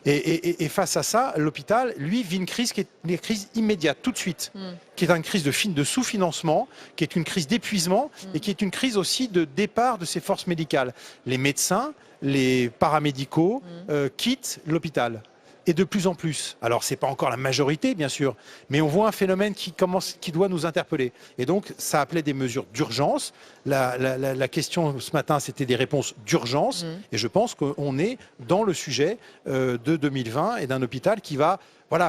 Et face à ça, l'hôpital, lui, vit une crise qui est une crise immédiate, tout de suite, qui est une crise de sous-financement, qui est une crise d'épuisement et qui est une crise aussi de départ de ses forces médicales. Les médecins, les paramédicaux quittent l'hôpital. Et de plus en plus. Alors, ce n'est pas encore la majorité, bien sûr, mais on voit un phénomène qui doit nous interpeller. Et donc, ça appelait des mesures d'urgence. La question ce matin, c'était des réponses d'urgence. Et je pense qu'on est dans le sujet de 2020 et d'un hôpital qui va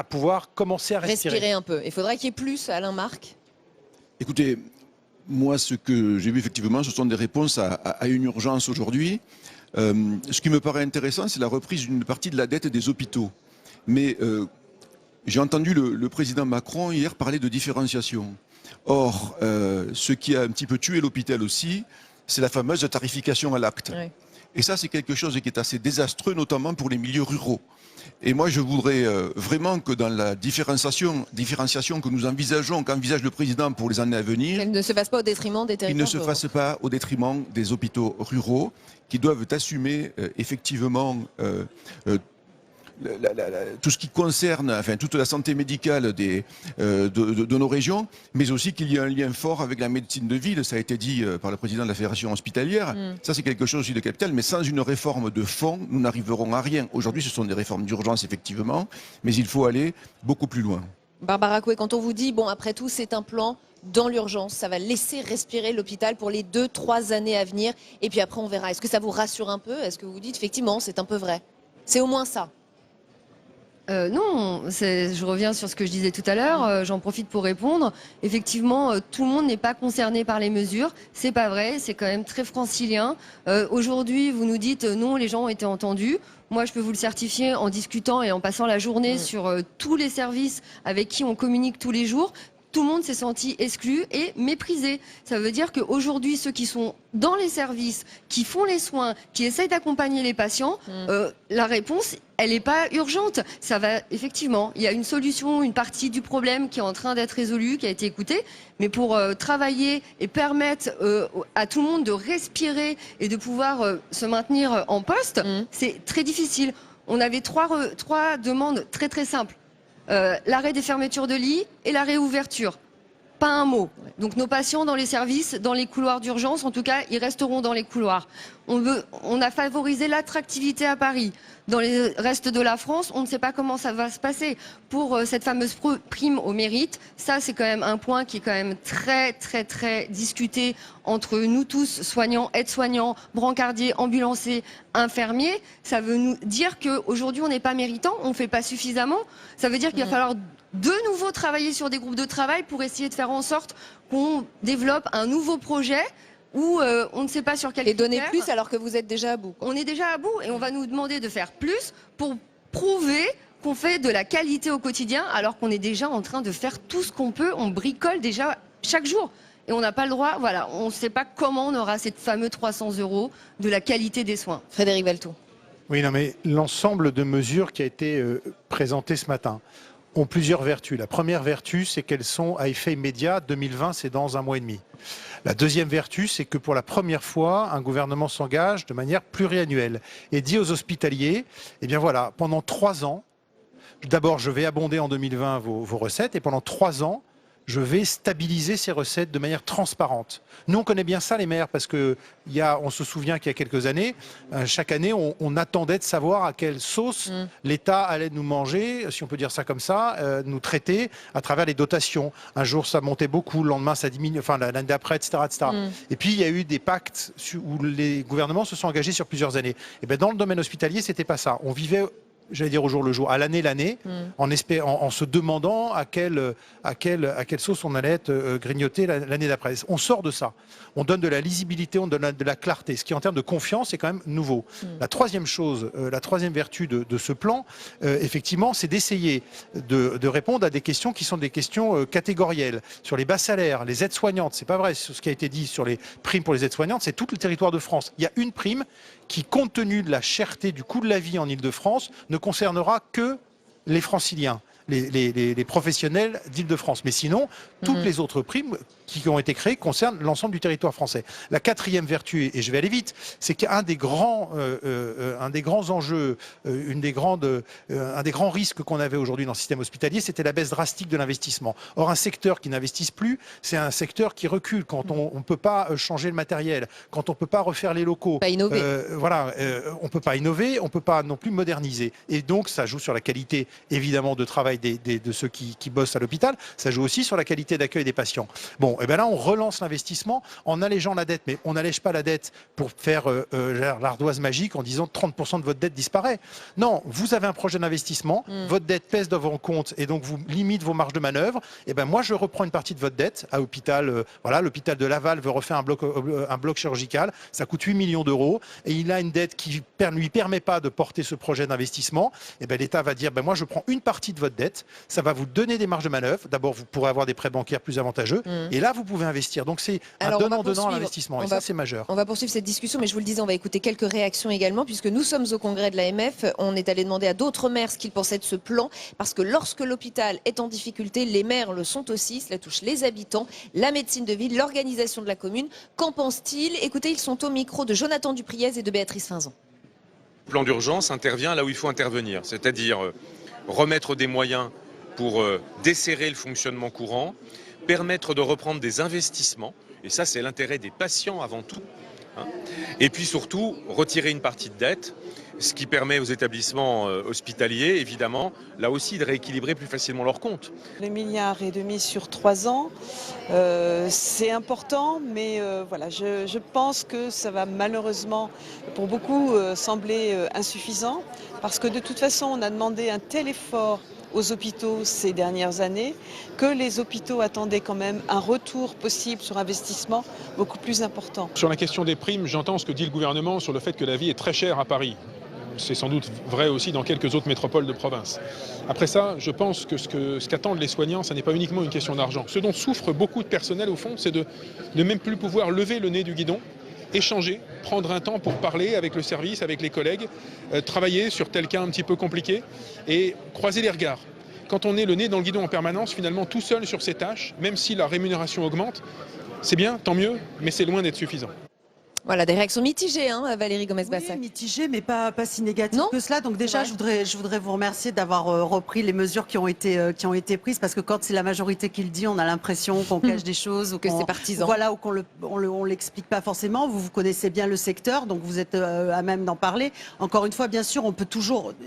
pouvoir commencer à respirer un peu. Il faudrait qu'il y ait plus, Alain Marc. Écoutez, moi, ce que j'ai vu effectivement, ce sont des réponses à une urgence aujourd'hui. Ce qui me paraît intéressant, c'est la reprise d'une partie de la dette des hôpitaux. Mais j'ai entendu le président Macron hier parler de différenciation. Or, ce qui a un petit peu tué l'hôpital aussi, c'est la fameuse tarification à l'acte. Oui. Et ça, c'est quelque chose qui est assez désastreux, notamment pour les milieux ruraux. Et moi, je voudrais vraiment que dans la différenciation que nous envisageons, qu'envisage le président pour les années à venir, elle ne se fasse pas au détriment des territoires. Il ne se fasse pas au détriment des hôpitaux ruraux qui doivent assumer effectivement tout ce qui concerne, toute la santé médicale de nos régions, mais aussi qu'il y ait un lien fort avec la médecine de ville. Ça a été dit par le président de la fédération hospitalière. Ça, c'est quelque chose aussi de capital, mais sans une réforme de fond, nous n'arriverons à rien. Aujourd'hui, ce sont des réformes d'urgence, effectivement, mais il faut aller beaucoup plus loin. Barbara Coué, quand on vous dit, bon, après tout, c'est un plan dans l'urgence, ça va laisser respirer l'hôpital pour les 2-3 années à venir, et puis après on verra. Est-ce que ça vous rassure un peu? Est-ce que vous vous dites, effectivement, c'est un peu vrai? C'est au moins ça. Non, je reviens sur ce que je disais tout à l'heure, j'en profite pour répondre. Effectivement, tout le monde n'est pas concerné par les mesures, c'est pas vrai, c'est quand même très francilien. Aujourd'hui, vous nous dites non, les gens ont été entendus. Moi, je peux vous le certifier en discutant et en passant la journée sur tous les services avec qui on communique tous les jours. Tout le monde s'est senti exclu et méprisé. Ça veut dire qu'aujourd'hui, ceux qui sont dans les services, qui font les soins, qui essayent d'accompagner les patients, la réponse, elle n'est pas urgente. Ça va, effectivement, il y a une solution, une partie du problème qui est en train d'être résolue, qui a été écoutée. Mais pour travailler et permettre à tout le monde de respirer et de pouvoir se maintenir en poste, c'est très difficile. On avait trois demandes très très simples. L'arrêt des fermetures de lits et la réouverture. Pas un mot. Donc nos patients dans les services, dans les couloirs d'urgence, en tout cas, ils resteront dans les couloirs. On a favorisé l'attractivité à Paris. Dans le reste de la France, on ne sait pas comment ça va se passer. Pour cette fameuse prime au mérite, ça c'est quand même un point qui est quand même très très très discuté entre nous tous, soignants, aides-soignants, brancardiers, ambulanciers, infirmiers. Ça veut nous dire qu'aujourd'hui on n'est pas méritant, on ne fait pas suffisamment. Ça veut dire qu'il va falloir de nouveau travailler sur des groupes de travail pour essayer de faire en sorte qu'on développe un nouveau projet où on ne sait pas sur quel... Et donner plus alors que vous êtes déjà à bout. On est déjà à bout et on va nous demander de faire plus pour prouver qu'on fait de la qualité au quotidien alors qu'on est déjà en train de faire tout ce qu'on peut. On bricole déjà chaque jour. Et on n'a pas le droit, voilà, on ne sait pas comment on aura ces fameux 300 € de la qualité des soins. Frédéric Valtou. Oui, non, mais l'ensemble de mesures qui a été présentées ce matin ont plusieurs vertus. La première vertu, c'est qu'elles sont à effet immédiat. 2020, c'est dans 1 mois et demi. La deuxième vertu, c'est que pour la première fois, un gouvernement s'engage de manière pluriannuelle et dit aux hospitaliers, eh bien voilà, pendant 3 ans, d'abord je vais abonder en 2020 vos recettes et pendant 3 ans, je vais stabiliser ces recettes de manière transparente. Nous, on connaît bien ça, les maires, parce que on se souvient qu'il y a quelques années, chaque année, on attendait de savoir à quelle sauce l'État allait nous manger, si on peut dire ça comme ça, nous traiter à travers les dotations. Un jour, ça montait beaucoup, le lendemain, ça diminue, enfin, l'année d'après, etc., etc. Et puis, il y a eu des pactes où les gouvernements se sont engagés sur plusieurs années. Et bien, dans le domaine hospitalier, c'était pas ça. On vivait, j'allais dire au jour le jour, à l'année en se demandant à quelle sauce on allait être grignoté l'année d'après. On sort de ça. On donne de la lisibilité, on donne de la clarté, ce qui en termes de confiance est quand même nouveau. La troisième chose, la troisième vertu de ce plan, effectivement, c'est d'essayer de répondre à des questions qui sont des questions catégorielles. Sur les bas salaires, les aides-soignantes, c'est pas vrai ce qui a été dit sur les primes pour les aides-soignantes, c'est tout le territoire de France. Il y a une prime qui, compte tenu de la cherté du coût de la vie en Ile-de-France, ne concernera que les franciliens, les professionnels d'Île-de-France. Mais sinon, toutes les autres primes qui ont été créées concernent l'ensemble du territoire français. La quatrième vertu, et je vais aller vite, c'est qu'un des grands enjeux, un des grands risques qu'on avait aujourd'hui dans le système hospitalier, c'était la baisse drastique de l'investissement. Or, un secteur qui n'investisse plus, c'est un secteur qui recule quand on ne peut pas changer le matériel, quand on ne peut pas refaire les locaux. Pas innover. On ne peut pas innover, on ne peut pas non plus moderniser. Et donc, ça joue sur la qualité, évidemment, de travail de ceux qui bossent à l'hôpital. Ça joue aussi sur la qualité d'accueil des patients. Bon, et bien là, on relance l'investissement en allégeant la dette. Mais on n'allège pas la dette pour faire l'ardoise magique en disant 30% de votre dette disparaît. Non, vous avez un projet d'investissement, votre dette pèse dans vos comptes et donc vous limite vos marges de manœuvre. Et ben moi, je reprends une partie de votre dette à l'hôpital. L'hôpital de Laval veut refaire un bloc chirurgical. Ça coûte 8 millions d'euros et il a une dette qui ne lui permet pas de porter ce projet d'investissement. Et ben l'État va dire, ben moi, je prends une partie de votre dette. Ça va vous donner des marges de manœuvre. D'abord, vous pourrez avoir des prêts bancaires plus avantageux. Et là, vous pouvez investir. Donc, c'est un donnant-donnant à l'investissement. Et ça, c'est majeur. On va poursuivre cette discussion, mais je vous le disais, on va écouter quelques réactions également, puisque nous sommes au congrès de l'AMF. On est allé demander à d'autres maires ce qu'ils pensaient de ce plan, parce que lorsque l'hôpital est en difficulté, les maires le sont aussi. Cela touche les habitants, la médecine de ville, l'organisation de la commune. Qu'en pense-t-il? Écoutez, ils sont au micro de Jonathan Dupriez et de Béatrice Finzon. Le plan d'urgence intervient là où il faut intervenir, c'est-à-dire remettre des moyens pour desserrer le fonctionnement courant, permettre de reprendre des investissements, et ça c'est l'intérêt des patients avant tout, et puis surtout retirer une partie de dette, ce qui permet aux établissements hospitaliers, évidemment, là aussi, de rééquilibrer plus facilement leurs comptes. Le 1,5 milliard sur 3 ans, c'est important, mais voilà, je pense que ça va malheureusement, pour beaucoup, sembler insuffisant, parce que de toute façon, on a demandé un tel effort aux hôpitaux ces dernières années, que les hôpitaux attendaient quand même un retour possible sur investissement beaucoup plus important. Sur la question des primes, j'entends ce que dit le gouvernement sur le fait que la vie est très chère à Paris. C'est sans doute vrai aussi dans quelques autres métropoles de province. Après ça, je pense que ce qu'attendent les soignants, ça n'est pas uniquement une question d'argent. Ce dont souffre beaucoup de personnel, au fond, c'est de ne même plus pouvoir lever le nez du guidon, échanger, prendre un temps pour parler avec le service, avec les collègues, travailler sur tel cas un petit peu compliqué et croiser les regards. Quand on est le nez dans le guidon en permanence, finalement tout seul sur ses tâches, même si la rémunération augmente, c'est bien, tant mieux, mais c'est loin d'être suffisant. Voilà, des réactions mitigées, hein, Valérie Gomez-Bassac. Oui, mitigées, mais pas si négatives que cela. Donc déjà, je voudrais vous remercier d'avoir repris les mesures qui ont été prises, parce que quand c'est la majorité qui le dit, on a l'impression qu'on cache des choses ou que c'est partisan. Voilà, ou on l'explique pas forcément. Vous connaissez bien le secteur, donc vous êtes à même d'en parler. Encore une fois, bien sûr,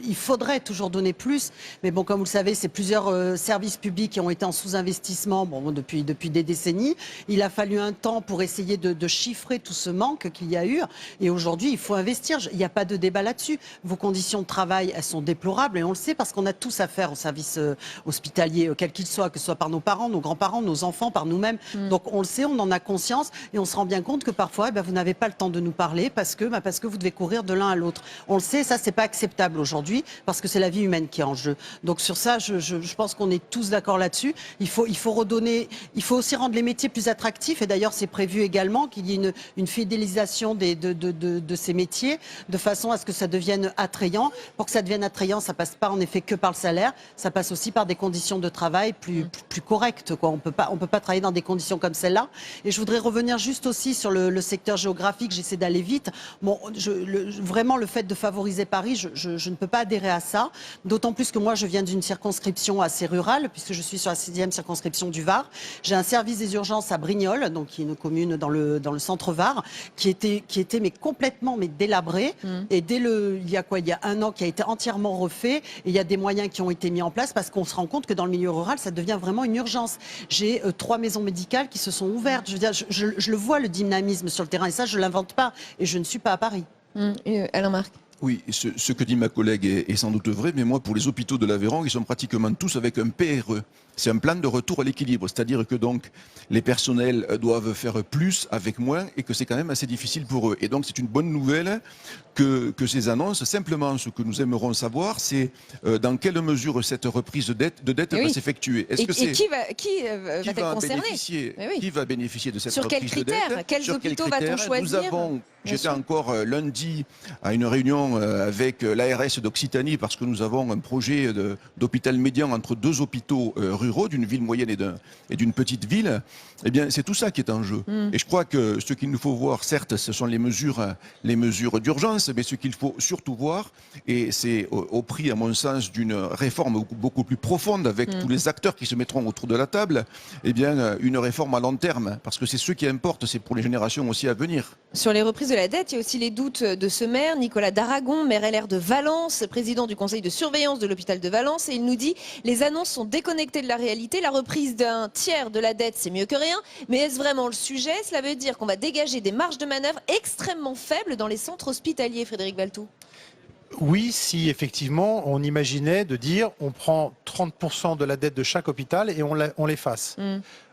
il faudrait toujours donner plus, mais bon, comme vous le savez, c'est plusieurs services publics qui ont été en sous-investissement depuis des décennies. Il a fallu un temps pour essayer de chiffrer tout ce manque qu'il y a eu, et aujourd'hui il faut investir, il n'y a pas de débat là-dessus. Vos conditions de travail, elles sont déplorables, et on le sait parce qu'on a tous affaire au service hospitalier, quel qu'il soit, que ce soit par nos parents, nos grands-parents, nos enfants, par nous-mêmes. Donc on le sait, on en a conscience, et on se rend bien compte que parfois vous n'avez pas le temps de nous parler parce que vous devez courir de l'un à l'autre. On le sait, ça c'est pas acceptable aujourd'hui, parce que c'est la vie humaine qui est en jeu. Donc sur ça, je pense qu'on est tous d'accord là-dessus. Il faut redonner, il faut aussi rendre les métiers plus attractifs, et d'ailleurs c'est prévu également qu'il y ait une fidélisation de ces métiers, de façon à ce que ça devienne attrayant. Pour que ça devienne attrayant, ça passe pas en effet que par le salaire, ça passe aussi par des conditions de travail plus correctes, quoi. On peut pas travailler dans des conditions comme celle-là. Et je voudrais revenir juste aussi sur le secteur géographique, j'essaie d'aller vite. Bon, vraiment le fait de favoriser Paris, je ne peux pas adhérer à ça, d'autant plus que moi je viens d'une circonscription assez rurale, puisque je suis sur la 6e circonscription du Var. J'ai un service des urgences à Brignoles, donc qui est une commune dans le centre Var, qui était complètement délabré, et il y a 1 an, qui a été entièrement refait, et il y a des moyens qui ont été mis en place, parce qu'on se rend compte que dans le milieu rural ça devient vraiment une urgence. J'ai 3 maisons médicales qui se sont ouvertes, je veux dire, je le vois, le dynamisme sur le terrain, et ça je l'invente pas, et je ne suis pas à Paris. Alain Marc. Oui, ce que dit ma collègue est sans doute vrai, mais moi, pour les hôpitaux de l'Aveyron, ils sont pratiquement tous avec un PRE. C'est un plan de retour à l'équilibre, c'est-à-dire que donc les personnels doivent faire plus avec moins, et que c'est quand même assez difficile pour eux. Et donc c'est une bonne nouvelle que ces annonces. Simplement, ce que nous aimerons savoir, c'est dans quelle mesure cette reprise de dette va s'effectuer. Qui va être concerné? Qui va bénéficier de cette Sur reprise de dette? Sur quels critères? Quels hôpitaux va-t-on choisir? J'étais encore lundi à une réunion avec l'ARS d'Occitanie, parce que nous avons un projet d'hôpital médian entre 2 hôpitaux ruraux, d'une ville moyenne et d'une petite ville. Eh bien, c'est tout ça qui est en jeu. Et je crois que ce qu'il nous faut voir, certes, ce sont les mesures d'urgence, mais ce qu'il faut surtout voir, et c'est au prix, à mon sens, d'une réforme beaucoup plus profonde, avec tous les acteurs qui se mettront autour de la table, eh bien, une réforme à long terme, parce que c'est ce qui importe, c'est pour les générations aussi à venir. Sur les reprises de la dette, il y a aussi les doutes de ce maire, Nicolas Daragon, maire LR de Valence, président du conseil de surveillance de l'hôpital de Valence, et il nous dit « Les annonces sont déconnectées de la réalité, la reprise d'un tiers de la dette, c'est mieux que rien, mais est-ce vraiment le sujet? Cela veut dire qu'on va dégager des marges de manœuvre extrêmement faibles dans les centres hospitaliers, Frédéric Valtou. » Oui, si effectivement on imaginait de dire on prend 30% de la dette de chaque hôpital et on l'efface.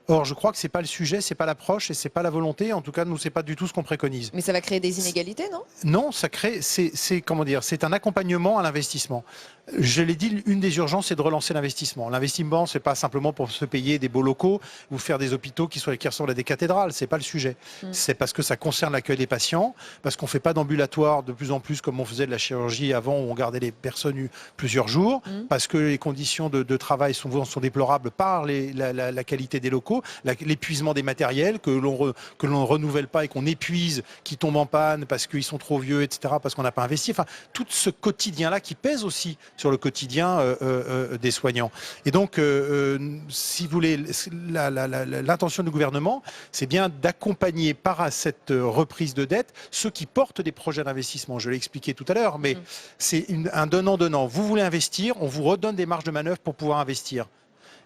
Or, je crois que c'est pas le sujet, c'est pas l'approche et c'est pas la volonté. En tout cas, nous, c'est pas du tout ce qu'on préconise. Mais ça va créer des inégalités, non? Non, ça crée, c'est un accompagnement à l'investissement. Je l'ai dit, une des urgences, c'est de relancer l'investissement. L'investissement, c'est pas simplement pour se payer des beaux locaux ou faire des hôpitaux qui ressemblent à des cathédrales. C'est pas le sujet. C'est parce que ça concerne l'accueil des patients, parce qu'on fait pas d'ambulatoire de plus en plus comme on faisait de la chirurgie avant, où on gardait les personnes plusieurs jours, parce que les conditions de travail sont déplorables par la qualité des locaux. locaux, l'épuisement des matériels que l'on ne renouvelle pas et qu'on épuise, qui tombent en panne parce qu'ils sont trop vieux, etc., parce qu'on n'a pas investi. Enfin, tout ce quotidien-là qui pèse aussi sur le quotidien des soignants. Et donc, si vous voulez, l'intention du gouvernement, c'est bien d'accompagner par cette reprise de dette ceux qui portent des projets d'investissement. Je l'ai expliqué tout à l'heure, mais c'est un donnant-donnant. Vous voulez investir, on vous redonne des marges de manœuvre pour pouvoir investir.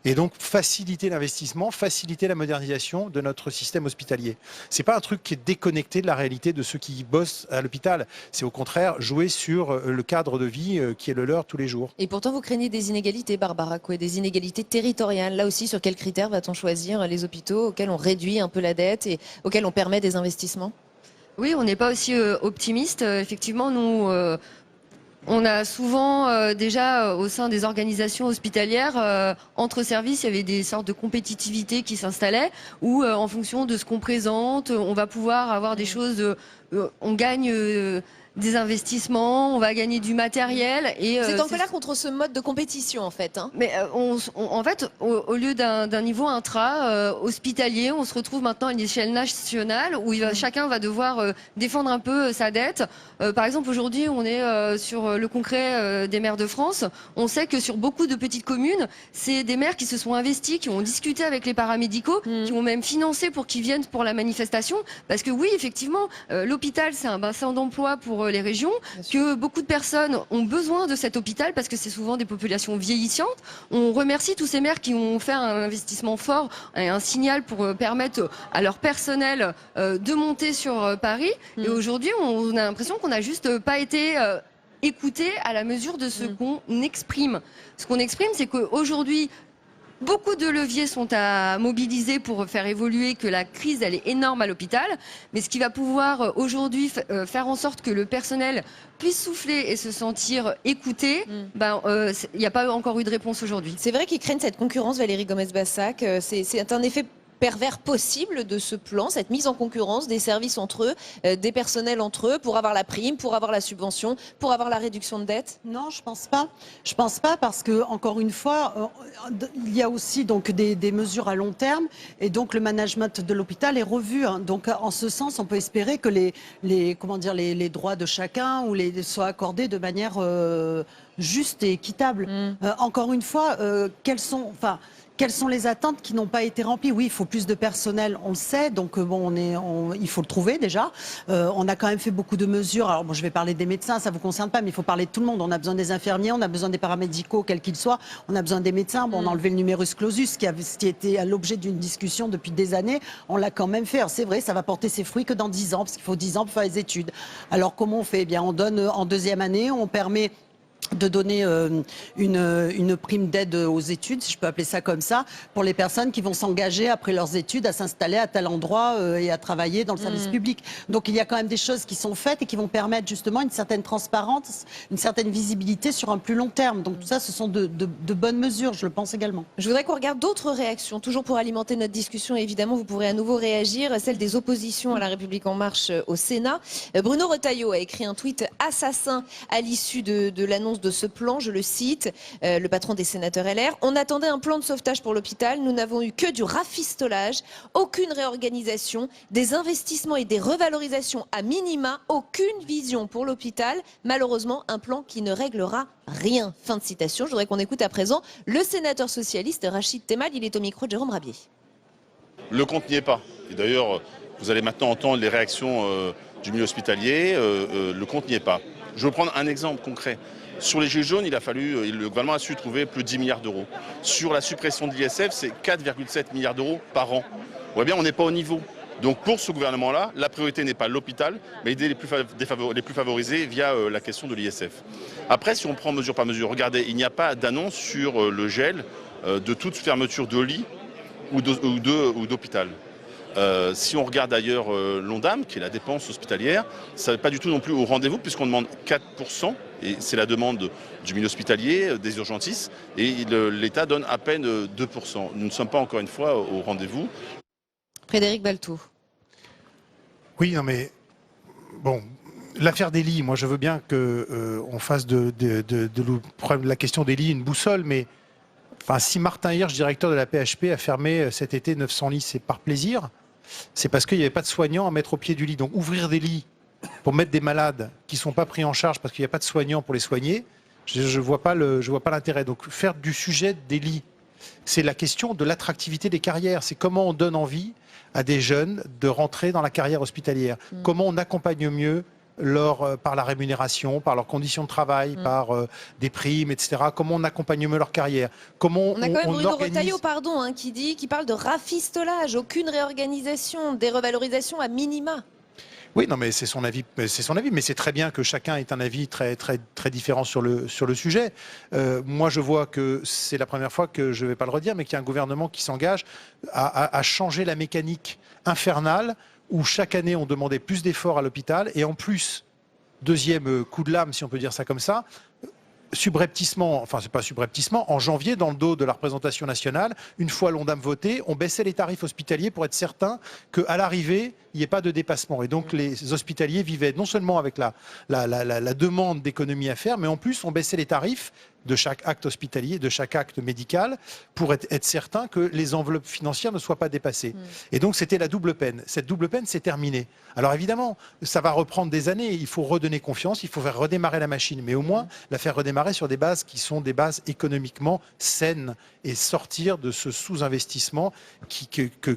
Et donc faciliter l'investissement, faciliter la modernisation de notre système hospitalier. C'est pas un truc qui est déconnecté de la réalité de ceux qui bossent à l'hôpital. C'est au contraire jouer sur le cadre de vie qui est le leur tous les jours. Et pourtant, vous craignez des inégalités, Barbara Coué, des inégalités territoriales. Là aussi, sur quels critères va-t-on choisir les hôpitaux auxquels on réduit un peu la dette et auxquels on permet des investissements? Oui, on n'est pas aussi optimiste. Effectivement, nous... On a souvent déjà au sein des organisations hospitalières, entre services, il y avait des sortes de compétitivité qui s'installaient où en fonction de ce qu'on présente, on va pouvoir avoir des choses, on gagne des investissements, on va gagner du matériel. C'est en colère contre ce mode de compétition en fait. Hein. Mais en fait, au lieu d'un niveau intra-hospitalier, on se retrouve maintenant à une échelle nationale où chacun va devoir défendre un peu sa dette. Par exemple, aujourd'hui, on est sur le congrès des maires de France. On sait que sur beaucoup de petites communes, c'est des maires qui se sont investis, qui ont discuté avec les paramédicaux, qui ont même financé pour qu'ils viennent pour la manifestation. Parce que oui, effectivement, l'hôpital, c'est un bassin d'emploi pour les régions, que beaucoup de personnes ont besoin de cet hôpital parce que c'est souvent des populations vieillissantes. On remercie tous ces maires qui ont fait un investissement fort et un signal pour permettre à leur personnel de monter sur Paris. Et aujourd'hui, on a l'impression qu'on n'a juste pas été écouté à la mesure de ce qu'on exprime. Ce qu'on exprime, c'est qu'aujourd'hui, beaucoup de leviers sont à mobiliser pour faire évoluer, que la crise elle est énorme à l'hôpital, mais ce qui va pouvoir aujourd'hui faire en sorte que le personnel puisse souffler et se sentir écouté, il n'y a pas encore eu de réponse aujourd'hui. C'est vrai qu'ils craignent cette concurrence, Valérie Gomez-Bassac. C'est un effet pervers possible de ce plan, cette mise en concurrence des services entre eux, des personnels entre eux, pour avoir la prime, pour avoir la subvention, pour avoir la réduction de dette? Non, je pense pas. Je pense pas parce que, encore une fois, il y a aussi donc des mesures à long terme et donc le management de l'hôpital est revu. Hein. Donc, en ce sens, on peut espérer que les droits de chacun soient accordés de manière juste et équitable. Encore une fois, quelles sont les attentes qui n'ont pas été remplies? Oui, il faut plus de personnel, on le sait, donc il faut le trouver déjà. On a quand même fait beaucoup de mesures. Alors, je vais parler des médecins, ça ne vous concerne pas, mais il faut parler de tout le monde. On a besoin des infirmiers, on a besoin des paramédicaux, quels qu'ils soient. On a besoin des médecins. On a enlevé le numerus clausus, qui était à l'objet d'une discussion depuis des années. On l'a quand même fait. C'est vrai, ça va porter ses fruits que dans 10 ans, parce qu'il faut 10 ans pour faire les études. Alors, comment on fait? Eh bien, on donne en deuxième année, on permet de donner une prime d'aide aux études, si je peux appeler ça comme ça, pour les personnes qui vont s'engager après leurs études à s'installer à tel endroit et à travailler dans le service public. Donc il y a quand même des choses qui sont faites et qui vont permettre justement une certaine transparence, une certaine visibilité sur un plus long terme. Donc tout ça, ce sont de bonnes mesures, je le pense également. Je voudrais qu'on regarde d'autres réactions, toujours pour alimenter notre discussion. Et évidemment, vous pourrez à nouveau réagir, celle des oppositions à la République En Marche au Sénat. Bruno Retailleau a écrit un tweet assassin à l'issue de l'annonce de ce plan, je le cite, le patron des sénateurs LR. On attendait un plan de sauvetage pour l'hôpital, nous n'avons eu que du rafistolage, aucune réorganisation, des investissements et des revalorisations à minima, aucune vision pour l'hôpital, malheureusement un plan qui ne réglera rien. Fin de citation. Je voudrais qu'on écoute à présent le sénateur socialiste Rachid Temal, il est au micro de Jérôme Rabier. Le compte n'y est pas. Et d'ailleurs, vous allez maintenant entendre les réactions du milieu hospitalier, le compte n'y est pas. Je vais prendre un exemple concret. Sur les gilets jaunes, le gouvernement a su trouver plus de 10 milliards d'euros. Sur la suppression de l'ISF, c'est 4,7 milliards d'euros par an. Vous voyez bien, on n'est pas au niveau. Donc pour ce gouvernement-là, la priorité n'est pas l'hôpital, mais aider les plus favorisés via la question de l'ISF. Après, si on prend mesure par mesure, regardez, il n'y a pas d'annonce sur le gel de toute fermeture de lit ou d'hôpital. Si on regarde d'ailleurs l'ONDAM, qui est la dépense hospitalière, ça n'est pas du tout non plus au rendez-vous, puisqu'on demande 4%, et c'est la demande du milieu hospitalier, des urgentistes, et l'État donne à peine 2%. Nous ne sommes pas encore une fois au rendez-vous. Frédéric Balthaud. Oui, non mais, bon, l'affaire des lits, moi je veux bien qu'on fasse de la question des lits une boussole, mais Enfin, si Martin Hirsch, directeur de la PHP, a fermé cet été 900 lits, c'est par plaisir. C'est parce qu'il n'y avait pas de soignants à mettre au pied du lit. Donc ouvrir des lits pour mettre des malades qui ne sont pas pris en charge parce qu'il n'y a pas de soignants pour les soigner, je ne vois pas l'intérêt. Donc faire du sujet des lits, c'est la question de l'attractivité des carrières. C'est comment on donne envie à des jeunes de rentrer dans la carrière hospitalière. Comment on accompagne mieux par la rémunération, par leurs conditions de travail, par des primes, etc. Comment on accompagne mieux leur carrière. Comment On a quand même Bruno organise... Retailleau, pardon, qui parle de rafistolage, aucune réorganisation, des revalorisations à minima. Oui, non, mais c'est son avis, mais c'est très bien que chacun ait un avis très, très, très différent sur le sujet. Moi, je vois que c'est la première fois que, je ne vais pas le redire, mais qu'il y a un gouvernement qui s'engage à changer la mécanique infernale où chaque année on demandait plus d'efforts à l'hôpital et en plus, deuxième coup de lame, si on peut dire ça comme ça, subrepticement, enfin c'est pas subrepticement, en janvier, dans le dos de la représentation nationale, une fois l'ONDAM voté, on baissait les tarifs hospitaliers pour être certain qu'à l'arrivée, il n'y ait pas de dépassement. Et donc les hospitaliers vivaient non seulement avec la demande d'économie à faire, mais en plus on baissait les tarifs de chaque acte hospitalier, de chaque acte médical, pour être certain que les enveloppes financières ne soient pas dépassées. Et donc c'était la double peine. Cette double peine, c'est terminé. Alors évidemment, ça va reprendre des années, il faut redonner confiance, il faut faire redémarrer la machine, mais au moins la faire redémarrer sur des bases qui sont des bases économiquement saines et sortir de ce sous-investissement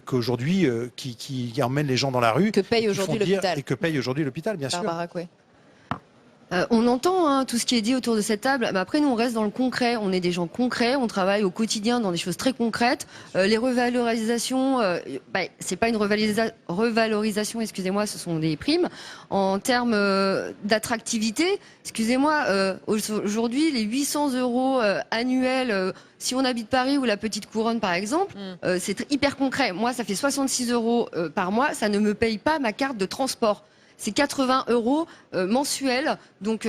qu'aujourd'hui qui emmène les gens dans la rue. Que paye aujourd'hui l'hôpital. Et que paye aujourd'hui l'hôpital, bien sûr. Barbara Coué. On entend tout ce qui est dit autour de cette table, mais après nous on reste dans le concret, on est des gens concrets, on travaille au quotidien dans des choses très concrètes. Les revalorisations, c'est pas une revalorisation, excusez-moi, ce sont des primes. En termes d'attractivité, excusez-moi, aujourd'hui les 800 € annuels, si on habite Paris ou la Petite Couronne par exemple, c'est hyper concret. Moi ça fait 66 € par mois, ça ne me paye pas ma carte de transport. C'est 80 € mensuels. Donc,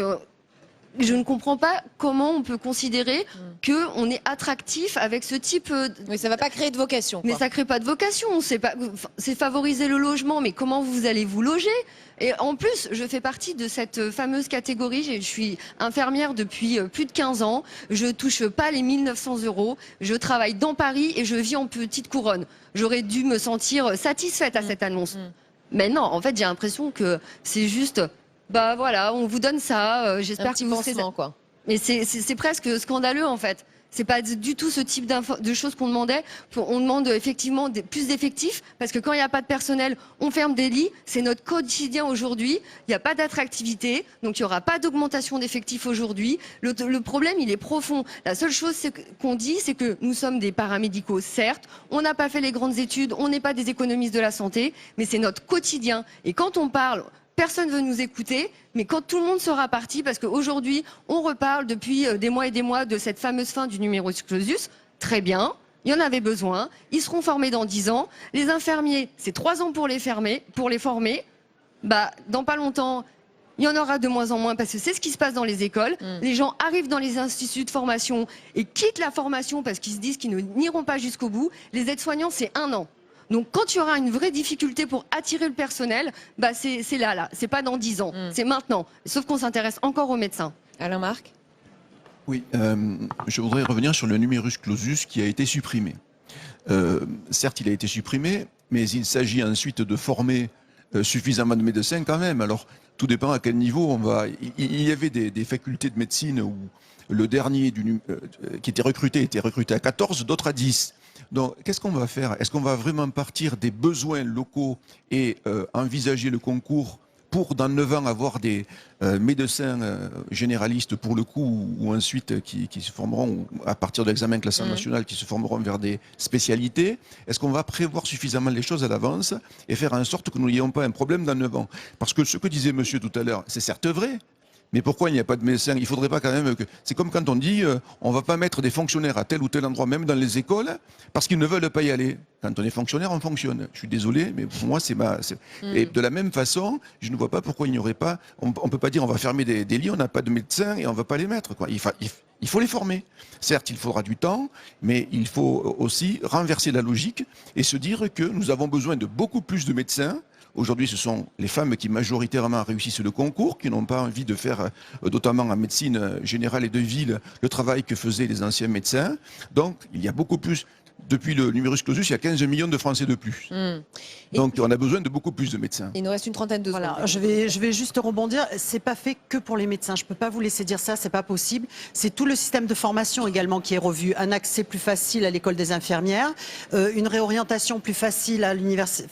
je ne comprends pas comment on peut considérer qu'on est attractif avec ce type de... Oui, ça ne va pas créer de vocation. Mais ça ne crée pas de vocation. C'est favoriser le logement, mais comment vous allez vous loger? Et en plus, je fais partie de cette fameuse catégorie. Je suis infirmière depuis plus de 15 ans. Je touche pas les 1900 €. Je travaille dans Paris et je vis en Petite Couronne. J'aurais dû me sentir satisfaite à cette annonce. Mais non, en fait, j'ai l'impression que c'est juste, bah voilà, on vous donne ça, j'espère que vous serez... quoi. Mais c'est presque scandaleux, en fait. C'est pas du tout ce type de choses qu'on demandait. On demande effectivement plus d'effectifs, parce que quand il n'y a pas de personnel, on ferme des lits. C'est notre quotidien aujourd'hui. Il n'y a pas d'attractivité, donc il n'y aura pas d'augmentation d'effectifs aujourd'hui. Le problème, il est profond. La seule chose qu'on dit, c'est que nous sommes des paramédicaux, certes. On n'a pas fait les grandes études, on n'est pas des économistes de la santé, mais c'est notre quotidien. Et quand on parle... Personne ne veut nous écouter, mais quand tout le monde sera parti, parce qu'aujourd'hui, on reparle depuis des mois et des mois de cette fameuse fin du numerus clausus, très bien, il y en avait besoin, ils seront formés dans 10 ans, les infirmiers, c'est 3 ans pour les former, dans pas longtemps, il y en aura de moins en moins, parce que c'est ce qui se passe dans les écoles, les gens arrivent dans les instituts de formation et quittent la formation parce qu'ils se disent qu'ils n'iront pas jusqu'au bout, les aides-soignants, c'est 1 an. Donc quand il y aura une vraie difficulté pour attirer le personnel, c'est là, c'est pas dans 10 ans, c'est maintenant. Sauf qu'on s'intéresse encore aux médecins. Alain Marc ? Oui, je voudrais revenir sur le numerus clausus qui a été supprimé. Certes, il a été supprimé, mais il s'agit ensuite de former suffisamment de médecins quand même. Alors, tout dépend à quel niveau on va... Il y avait des facultés de médecine où le dernier qui était recruté à 14, d'autres à 10. Donc, qu'est-ce qu'on va faire? Est-ce qu'on va vraiment partir des besoins locaux et envisager le concours pour, dans 9 ans, avoir des médecins généralistes, pour le coup, ou ensuite qui se formeront, à partir de l'examen classement national, qui se formeront vers des spécialités? Est-ce qu'on va prévoir suffisamment les choses à l'avance et faire en sorte que nous n'ayons pas un problème dans 9 ans? Parce que ce que disait monsieur tout à l'heure, c'est certes vrai, mais pourquoi il n'y a pas de médecins? Il faudrait pas quand même que... C'est comme quand on dit on ne va pas mettre des fonctionnaires à tel ou tel endroit, même dans les écoles, parce qu'ils ne veulent pas y aller. Quand on est fonctionnaire, on fonctionne. Je suis désolé, mais pour moi, c'est ma... Et de la même façon, je ne vois pas pourquoi il n'y aurait pas... On ne peut pas dire on va fermer des lits, on n'a pas de médecins et on ne va pas les mettre, quoi. Il faut les former. Certes, il faudra du temps, mais il faut aussi renverser la logique et se dire que nous avons besoin de beaucoup plus de médecins Aujourd'hui, ce sont les femmes qui majoritairement réussissent le concours, qui n'ont pas envie de faire, notamment en médecine générale et de ville, le travail que faisaient les anciens médecins. Donc, il y a beaucoup plus. Depuis le numerus clausus, il y a 15 millions de Français de plus. Donc on a besoin de beaucoup plus de médecins. Il nous reste une trentaine de secondes. Voilà, je vais juste rebondir. C'est pas fait que pour les médecins. Je peux pas vous laisser dire ça, c'est pas possible. C'est tout le système de formation également qui est revu. Un accès plus facile à l'école des infirmières, une réorientation plus facile à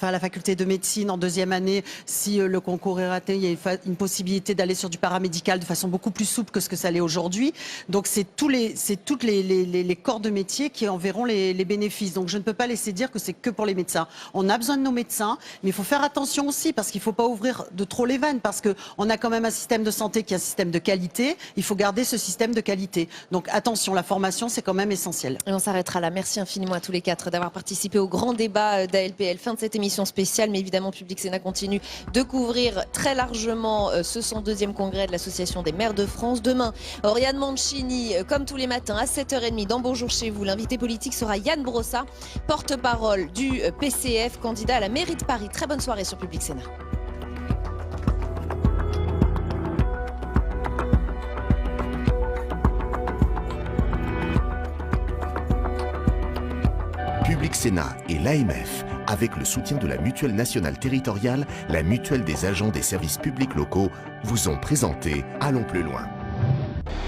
à la faculté de médecine en deuxième année. Si le concours est raté, il y a une possibilité d'aller sur du paramédical de façon beaucoup plus souple que ce que ça l'est aujourd'hui. Donc c'est toutes les corps de métier qui en verront les bénéfices. Donc je ne peux pas laisser dire que c'est que pour les médecins. On a besoin de nos médecins, mais il faut faire attention aussi parce qu'il ne faut pas ouvrir de trop les vannes parce qu'on a quand même un système de santé qui est un système de qualité. Il faut garder ce système de qualité. Donc attention, la formation, c'est quand même essentiel. Et on s'arrêtera là. Merci infiniment à tous les quatre d'avoir participé au grand débat d'ALPL. Fin de cette émission spéciale, mais évidemment, Public Sénat continue de couvrir très largement ce 102e congrès de l'Association des maires de France. Demain, Oriane Mancini, comme tous les matins, à 7h30 dans Bonjour chez vous. L'invité politique sera Yann Brossa, porte-parole du PCF, candidat à la mairie de Paris. Très bonne soirée sur Public Sénat. Public Sénat et l'AMF, avec le soutien de la Mutuelle nationale territoriale, la mutuelle des agents des services publics locaux, vous ont présenté Allons plus loin.